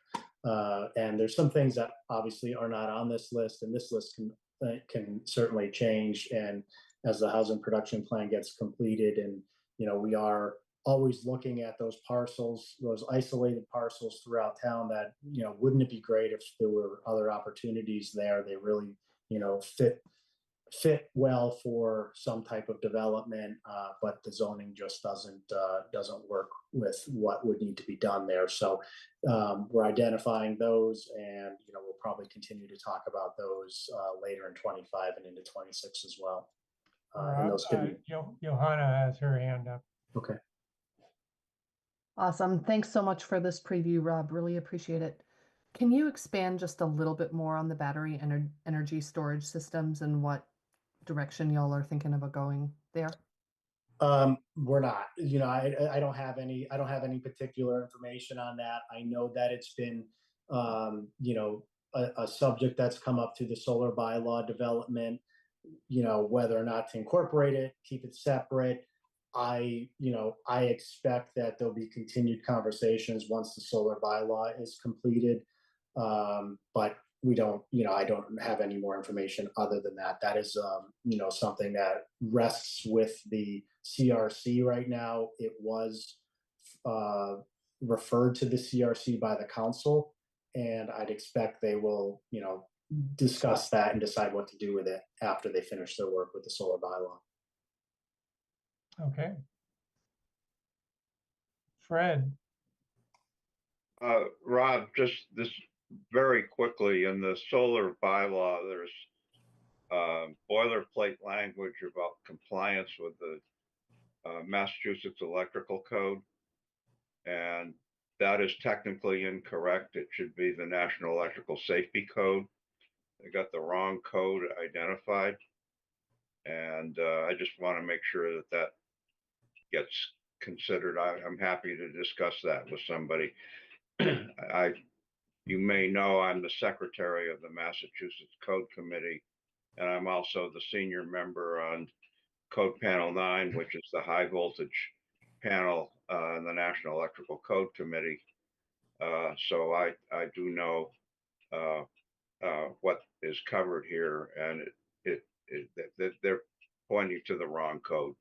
And there's some things that obviously are not on this list, and this list can certainly change. And as the housing production plan gets completed, and we are always looking at those parcels, those isolated parcels throughout town that, wouldn't it be great if there were other opportunities there? They really, fit well for some type of development, but the zoning just doesn't work with what would need to be done there. So we're identifying those, and we'll probably continue to talk about those later in 25 and into 26 as well. And those could be. Johanna has her hand up. Okay. Awesome. Thanks so much for this preview, Rob. Really appreciate it. Can you expand just a little bit more on the battery energy storage systems and what direction y'all are thinking about going there? We're not. I don't have any particular information on that. I know that it's been, a subject that's come up through the solar bylaw development. Whether or not to incorporate it, keep it separate. I expect that there'll be continued conversations once the solar bylaw is completed. But we don't, I don't have any more information other than that. That is, something that rests with the CRC right now. It was referred to the CRC by the council, and I'd expect they will, discuss that and decide what to do with it after they finish their work with the solar bylaw. Okay. Fred. Rob, just this very quickly, in the solar bylaw, there's boilerplate language about compliance with the Massachusetts Electrical Code, and that is technically incorrect. It should be the National Electrical Safety Code. They got the wrong code identified, and I just want to make sure that that gets considered. I'm happy to discuss that with somebody. You may know I'm the secretary of the Massachusetts Code Committee, and I'm also the senior member on Code Panel 9, which is the high voltage panel in the National Electrical Code Committee. So I do know what is covered here, and they're pointing to the wrong code.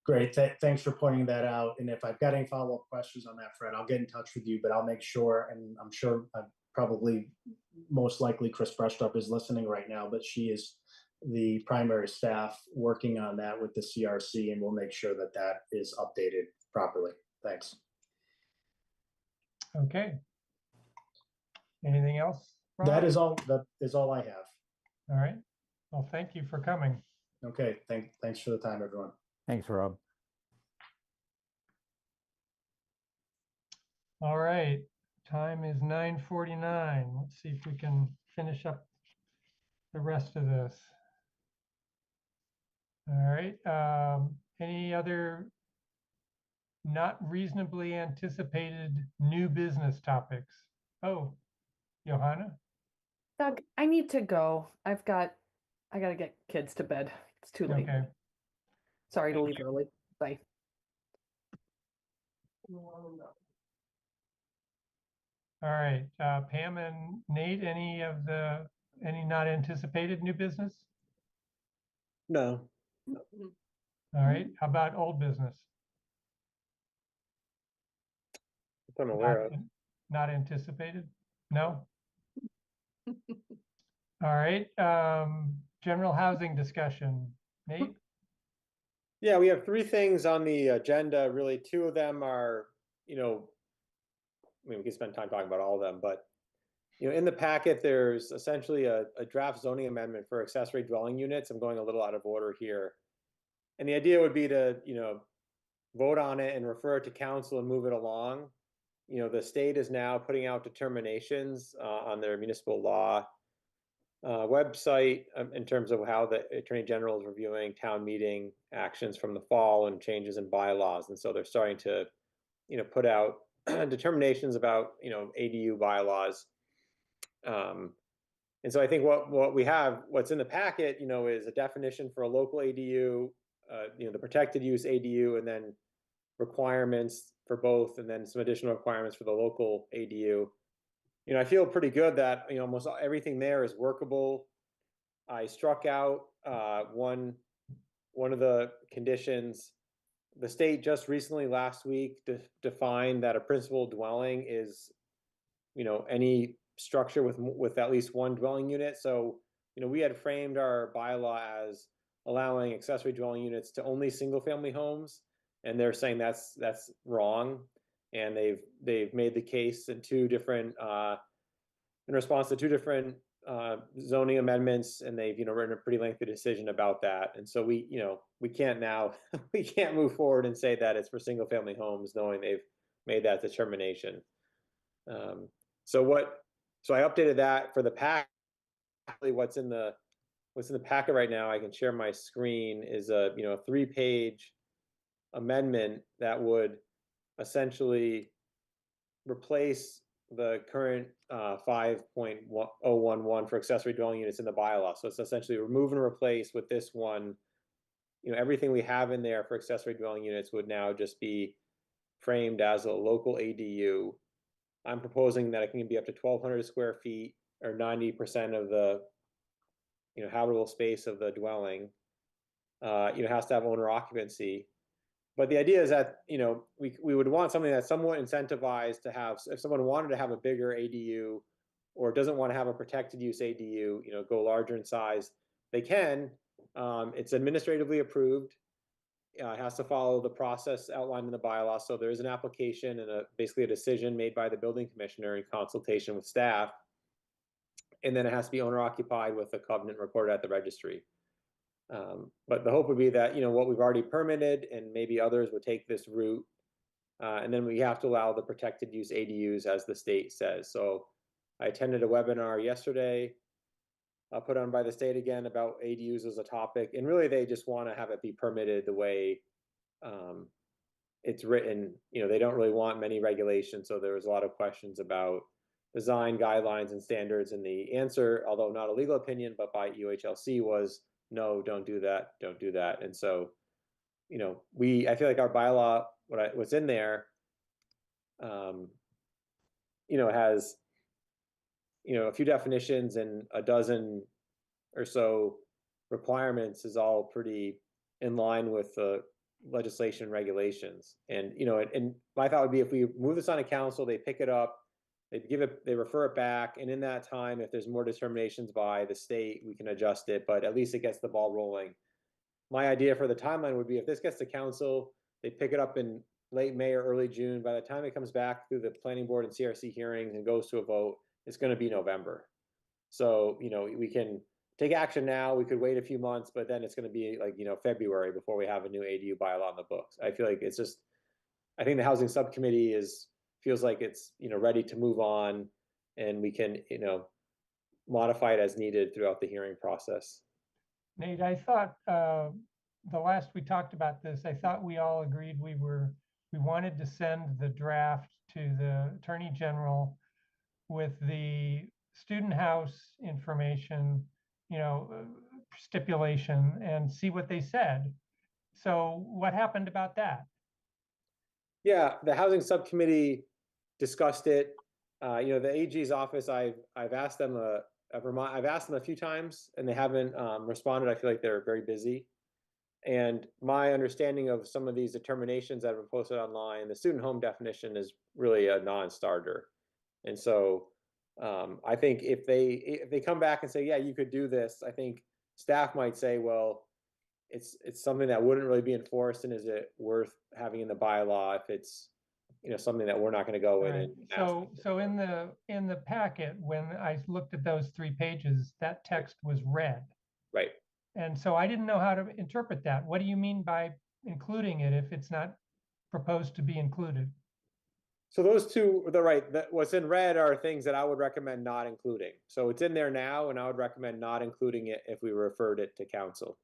Great. Thanks for pointing that out. And if I've got any follow-up questions on that, Fred, I'll get in touch with you, but I'll make sure, and I'm sure probably most likely Chris Brestrup is listening right now, but she is the primary staff working on that with the CRC, and we'll make sure that that is updated properly. Thanks. Okay. Anything else, Rob? That is all I have. All right. Well, thank you for coming. Okay. Thanks for the time, everyone. Thanks, Rob. All right. Time is 9:49. Let's see if we can finish up the rest of this. All right. Any other not reasonably anticipated new business topics? Oh, Johanna? Doug, I need to go. I gotta get kids to bed. It's too late. Okay. Sorry to leave early. Bye. All right. Pam and Nate, any not anticipated new business? No. All right. How about old business? I'm aware of. Not anticipated? No? All right. General housing discussion. Nate? Yeah, we have 3 things on the agenda. Really, 2 of them are, I mean, we can spend time talking about all of them, but in the packet, there's essentially a draft zoning amendment for accessory dwelling units. I'm going a little out of order here. And the idea would be to, vote on it and refer it to council and move it along. The state is now putting out determinations on their municipal law website in terms of how the Attorney General is reviewing town meeting actions from the fall and changes in bylaws. And so they're starting to, put out determinations about, ADU bylaws. And so I think what we have, what's in the packet, is a definition for a local ADU, the protected use ADU, and then requirements for both, and then some additional requirements for the local ADU. I feel pretty good that almost everything there is workable. I struck out one of the conditions the state just recently last week defined that a principal dwelling is, any structure with at least one dwelling unit. So, we had framed our bylaw as allowing accessory dwelling units to only single family homes, and they're saying that's wrong. And they've made the case in in response to two different zoning amendments, and they've written a pretty lengthy decision about that. And so we can't now we can't move forward and say that it's for single family homes, knowing they've made that determination. So I updated that for the pack. What's in the packet right now, I can share my screen, is a 3-page amendment that would essentially replace the current 5.011 for accessory dwelling units in the bylaw. So it's essentially remove and replace with this one. Everything we have in there for accessory dwelling units would now just be framed as a local ADU. I'm proposing that it can be up to 1,200 square feet, or 90% of the habitable space of the dwelling. Has to have owner occupancy. But the idea is that we would want something that's somewhat incentivized to have. If someone wanted to have a bigger ADU, or doesn't want to have a protected use ADU, go larger in size, they can. It's administratively approved. It has to follow the process outlined in the bylaw. So there is an application and basically a decision made by the building commissioner in consultation with staff. And then it has to be owner occupied with a covenant recorded at the registry. But the hope would be that, what we've already permitted, and maybe others would take this route. And then we have to allow the protected use ADUs, as the state says. So I attended a webinar yesterday, put on by the state again, about ADUs as a topic. And really, they just want to have it be permitted the way it's written. They don't really want many regulations. So there was a lot of questions about design guidelines and standards. And the answer, although not a legal opinion, but by UHLC, was no, don't do that, don't do that. And so, I feel like our bylaw, what's in there, has, a few definitions and a dozen or so requirements, is all pretty in line with the legislation regulations. And, and my thought would be, if we move this on to council, they pick it up, they refer it back, and in that time, if there's more determinations by the state, we can adjust it, but at least it gets the ball rolling. My idea for the timeline would be, if this gets to council, they pick it up in late May or early June. By the time it comes back through the planning board and CRC hearings and goes to a vote, it's going to be November. So, we can take action now. We could wait a few months, but then it's going to be like, February before we have a new ADU bylaw in the books. I feel like it's just, I think the housing subcommittee feels like it's, ready to move on, and we can, modify it as needed throughout the hearing process. Nate, I thought the last we talked about this, I thought we all agreed we wanted to send the draft to the Attorney General with the student house information, stipulation, and see what they said. So what happened about that? Yeah, the housing subcommittee discussed it. The AG's office, I've asked them I've asked them a few times, and they haven't responded. I feel like they're very busy. And my understanding of some of these determinations that have been posted online, the student home definition is really a non-starter. And so I think if they come back and say, yeah, you could do this, I think staff might say, well, it's something that wouldn't really be enforced, and is it worth having in the bylaw if it's something that we're not going to go in and so in the packet, when I looked at those 3 pages, that text was red. Right. And so I didn't know how to interpret that. What do you mean by including it if it's not proposed to be included? So those two, they're right. What's in red are things that I would recommend not including. So it's in there now, and I would recommend not including it if we referred it to council.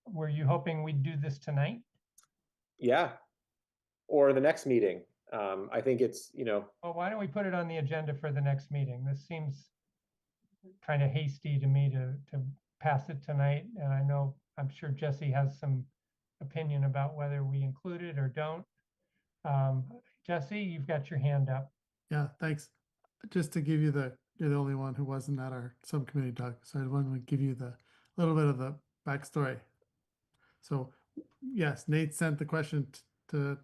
Were you hoping we'd do this tonight? Yeah, or the next meeting. I think it's, Well, why don't we put it on the agenda for the next meeting? This seems kind of hasty to me to pass it tonight. And I'm sure Jesse has some opinion about whether we include it or don't. Jesse, you've got your hand up. Yeah, thanks. Just to give you you're the only one who wasn't at our subcommittee, Doug. So I wanted to give you a little bit of the backstory. So yes, Nate sent the question to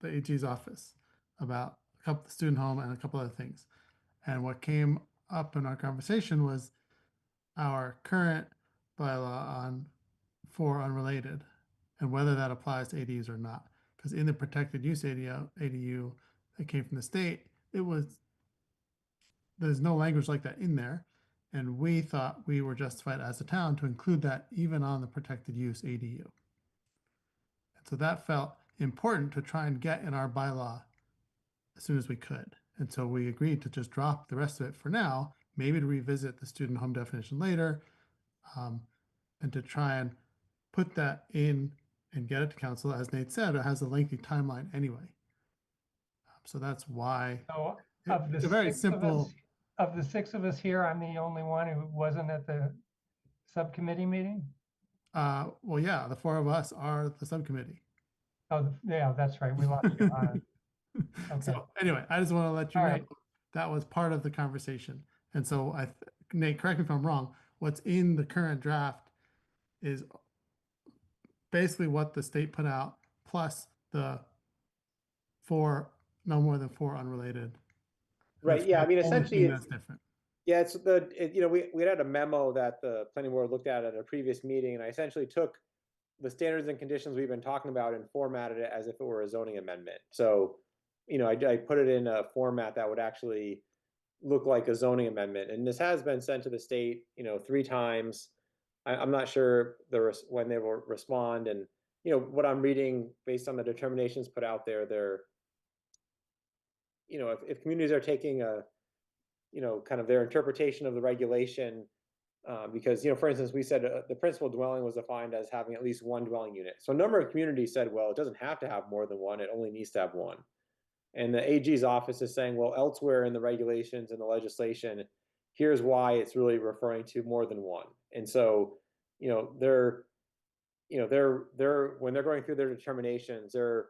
the AG's office about a couple the student home and a couple other things. And what came up in our conversation was our current bylaw on for unrelated and whether that applies to ADUs or not. Because in the protected use ADU that came from the state, there's no language like that in there. And we thought we were justified as a town to include that even on the protected use ADU. And so that felt important to try and get in our bylaw as soon as we could. And so we agreed to just drop the rest of it for now, maybe to revisit the student home definition later, and to try and put that in and get it to council. As Nate said, it has a lengthy timeline anyway. So that's why So it's a very simple. Of the 6 of us here, I'm the only one who wasn't at the subcommittee meeting. Well, yeah, the 4 of us are the subcommittee. Oh, yeah, that's right. We lost you on. Okay. So anyway, I just want to let you All know right. that was part of the conversation. And so Nate, correct me if I'm wrong, what's in the current draft is basically what the state put out plus the 4, no more than 4 unrelated. Right, That's yeah, the I mean, only essentially, thing it's, that's different. yeah, it's we had a memo that the planning board looked at a previous meeting, and I essentially took the standards and conditions we've been talking about and formatted it as if it were a zoning amendment. So, I put it in a format that would actually look like a zoning amendment. And this has been sent to the state, 3 times. I'm not sure when they will respond. And, what I'm reading based on the determinations put out there, they're, if communities are taking a, kind of their interpretation of the regulation, because, for instance, we said the principal dwelling was defined as having at least 1 dwelling unit. So a number of communities said, well, it doesn't have to have more than 1, it only needs to have 1. And the AG's office is saying, well, elsewhere in the regulations and the legislation, here's why it's really referring to more than 1. And so, they're when they're going through their determinations, they're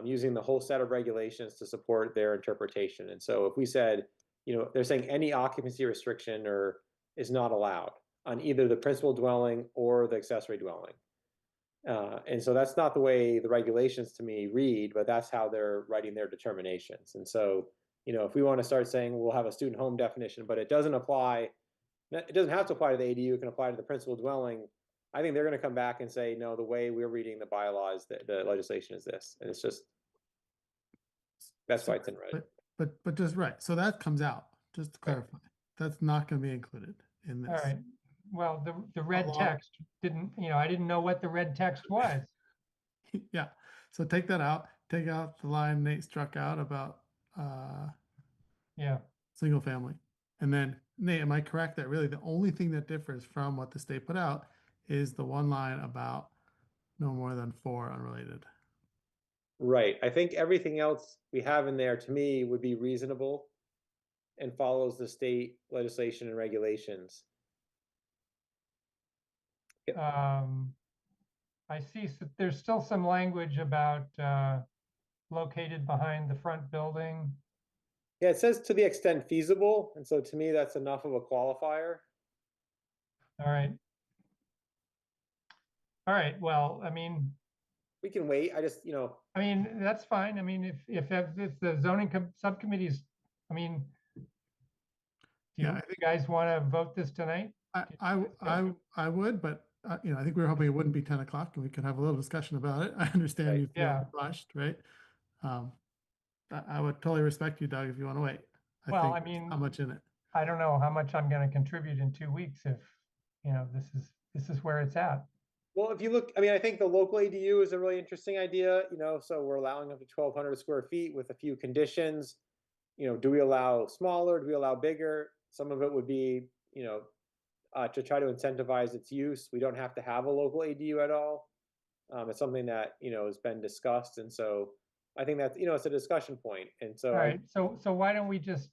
using the whole set of regulations to support their interpretation. And so if we said, they're saying any occupancy restriction is not allowed on either the principal dwelling or the accessory dwelling. And so that's not the way the regulations to me read, but that's how they're writing their determinations. And so, if we want to start saying we'll have a student home definition, but it doesn't have to apply to the ADU, it can apply to the principal dwelling. I think they're going to come back and say, no, the way we're reading the bylaws, the legislation is this. And it's just, that's why it's in red. But just right. So that comes out, just to clarify. That's not going to be included in this. All right. Well, the red text didn't, I didn't know what the red text was. Yeah. So take that out. Take out the line Nate struck out about single family. And then Nate, am I correct that really the only thing that differs from what the state put out is the one line about no more than 4 unrelated? Right. I think everything else we have in there to me would be reasonable and follows the state legislation and regulations. I see there's still some language about located behind the front building. Yeah, it says to the extent feasible. And so to me, that's enough of a qualifier. All right. All right. Well, I mean, we can wait. I mean, that's fine. I mean, if the zoning subcommittees, I mean, do you guys want to vote this tonight? I would, but I think we were hoping it wouldn't be 10 o'clock and we could have a little discussion about it. I understand you feel rushed, right? I would totally respect you, Doug, if you want to wait. I mean, how much in it? I don't know how much I'm going to contribute in 2 weeks if, this is where it's at. Well, if you look, I mean, I think the local ADU is a really interesting idea, so we're allowing up to 1,200 square feet with a few conditions. Do we allow smaller? Do we allow bigger? Some of it would be, to try to incentivize its use. We don't have to have a local ADU at all. It's something that, has been discussed. And so I think that's, it's a discussion point. And so, all right. So why don't we just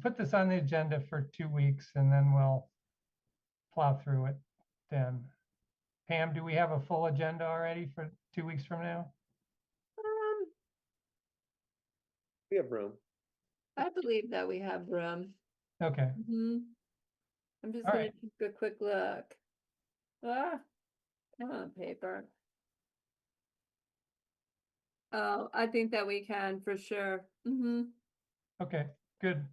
put this on the agenda for 2 weeks and then we'll plow through it then. Pam, do we have a full agenda already for 2 weeks from now? We have room. I believe that we have room. Okay. I'm just All going right. to take a quick look. On paper. Oh, I think that we can for sure. Okay, good.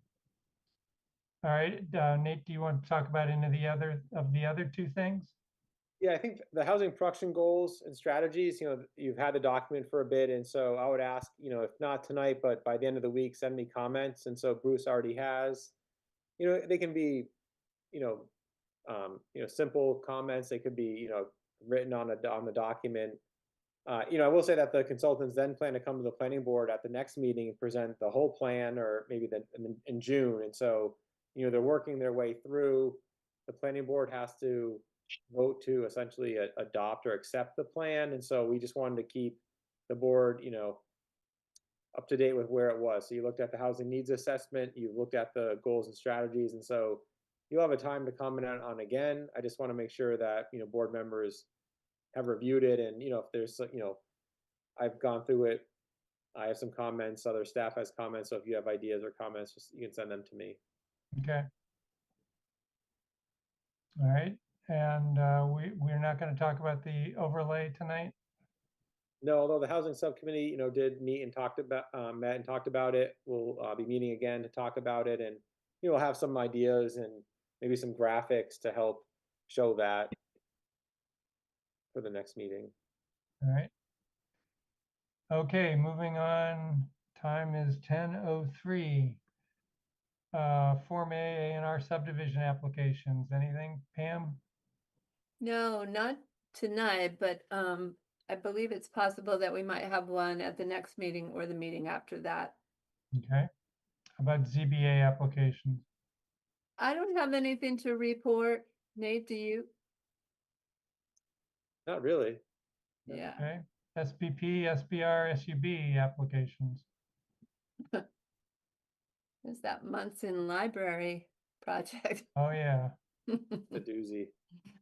All right, Nate, do you want to talk about any of the other two things? Yeah, I think the housing production goals and strategies, you've had the document for a bit. And so I would ask, if not tonight, but by the end of the week, send me comments. And so Bruce already has, they can be, simple comments. They could be, written on the document. I will say that the consultants then plan to come to the planning board at the next meeting and present the whole plan, or maybe in June. And so, they're working their way through. The planning board has to vote to essentially adopt or accept the plan. And so we just wanted to keep the board, up to date with where it was. So you looked at the housing needs assessment, you looked at the goals and strategies, and so you'll have a time to comment on again. I just want to make sure that, board members have reviewed it, and, if there's, I've gone through it. I have some comments, other staff has comments. So if you have ideas or comments, you can send them to me. Okay. All right, and we're not going to talk about the overlay tonight? No, although the housing subcommittee, did meet and met and talked about it. We'll be meeting again to talk about it, and, we'll have some ideas and maybe some graphics to help show that for the next meeting. All right. Okay, moving on. Time is 10:03. Form A and R subdivision applications. Anything, Pam? No, not tonight, but I believe it's possible that we might have one at the next meeting or the meeting after that. Okay. How about ZBA applications? I don't have anything to report. Nate, do you? Not really. Yeah. Okay. SBP, SBR, SUB applications. There's that Munson Library project. Oh, yeah. A doozy.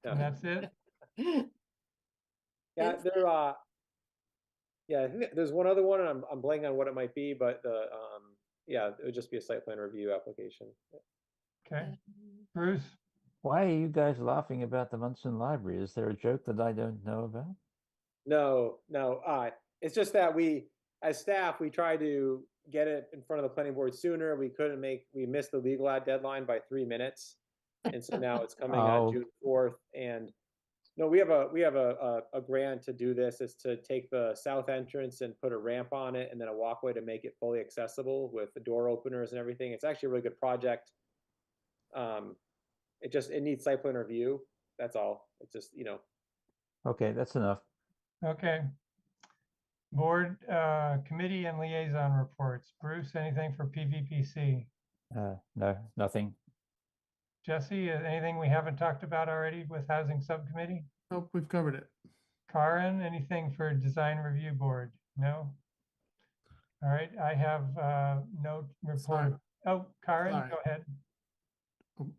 And that's it? Yeah, I think there's one other one, and I'm blanking on what it might be, but it would just be a site plan review application. Okay. Bruce? Why are you guys laughing about the Munson Library? Is there a joke that I don't know about? No. It's just that as staff, we try to get it in front of the planning board sooner. We missed the legal ad deadline by 3 minutes. And so now it's coming on June 4th. And no, we have a grant to do this, is to take the south entrance and put a ramp on it and then a walkway to make it fully accessible with the door openers and everything. It's actually a really good project. It needs site plan review. That's all. It's just, Okay, that's enough. Okay. Board, committee and liaison reports. Bruce, anything for PVPC? No, nothing. Jesse, anything we haven't talked about already with housing subcommittee? Nope, we've covered it. Karen, anything for design review board? No? All right, I have no report. Sorry. Oh, Karen, Sorry. go ahead. Oh.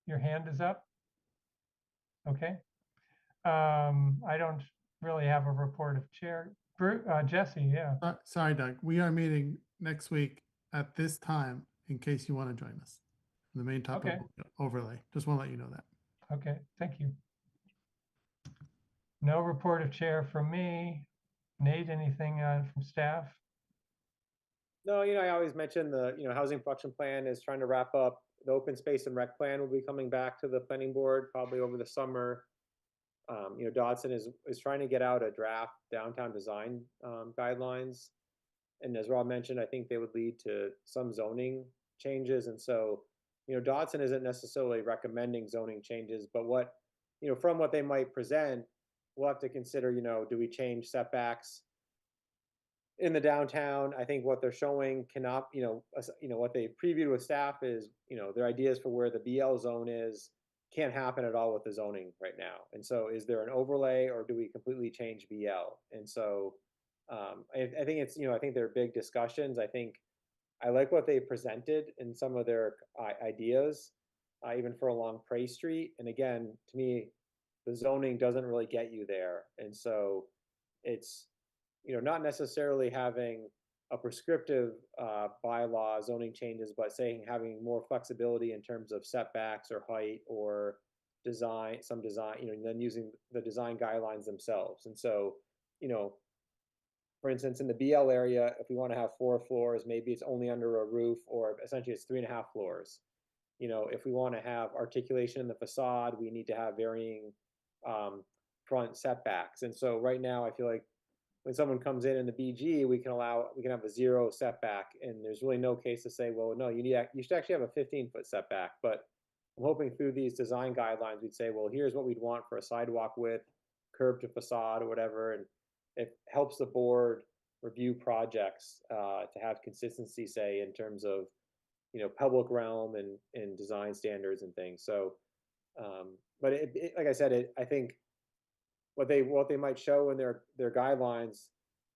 Your hand is up? Okay. I don't really have a report of chair. Jesse, yeah. Sorry, Doug. We are meeting next week at this time in case you want to join us. The main topic overlay. Just want to let you know that. Okay, thank you. No report of chair from me. Nate, anything from staff? No, I always mention the, housing production plan is trying to wrap up. The open space and rec plan will be coming back to the planning board probably over the summer. Dodson is trying to get out a draft downtown design guidelines. And as Rob mentioned, I think they would lead to some zoning changes. And so, Dodson isn't necessarily recommending zoning changes, but from what they might present, we'll have to consider, do we change setbacks in the downtown? I think what they're showing cannot, what they previewed with staff is, their ideas for where the BL zone is can't happen at all with the zoning right now. And so is there an overlay, or do we completely change BL? And so I think it's, I think they're big discussions. I like what they presented in some of their ideas, even for along Prey Street. And again, to me, the zoning doesn't really get you there. And so it's, not necessarily having a prescriptive bylaw zoning changes, but saying having more flexibility in terms of setbacks or height, or design, and then using the design guidelines themselves. And so, for instance, in the BL area, if we want to have 4 floors, maybe it's only under a roof, or essentially it's 3.5 floors. If we want to have articulation in the facade, we need to have varying front setbacks. And so right now, I feel like when someone comes in the BG, we can have a 0 setback, and there's really no case to say, well, no, you should actually have a 15-foot setback. But I'm hoping through these design guidelines, we'd say, well, here's what we'd want for a sidewalk width, curb to facade, or whatever, and it helps the board review projects to have consistency, say, in terms of public realm and design standards and things. So, but like I said, I think what they might show in their guidelines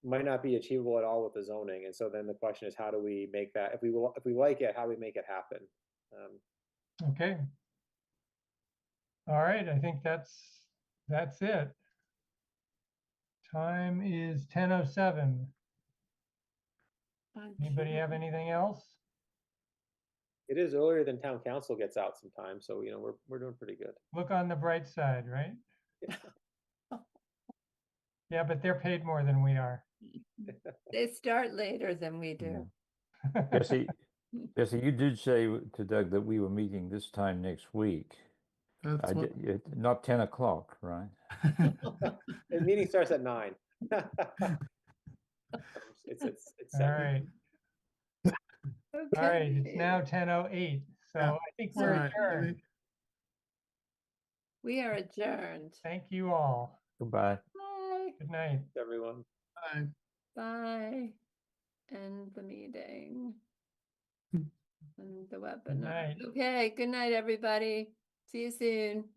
might not be achievable at all with the zoning. And so then the question is, how do we make that, if we like it, how do we make it happen? Okay. All right, I think that's it. Time is 10:07. Anybody have anything else? It is earlier than town council gets out sometimes, so we're doing pretty good. Look on the bright side, right? Yeah, but they're paid more than we are. They start later than we do. Bessie, you did say to Doug that we were meeting this time next week. That's not 10 o'clock, right? The meeting starts at 9. It's All 7. right. Okay. All right, it's now 10:08, so Yeah. I think we're Right. adjourned. We are adjourned. Thank you all. Goodbye. Bye. Good night. Everyone. Bye. Bye. End the meeting. And the Good webinar. night. Okay, good night, everybody. See you soon.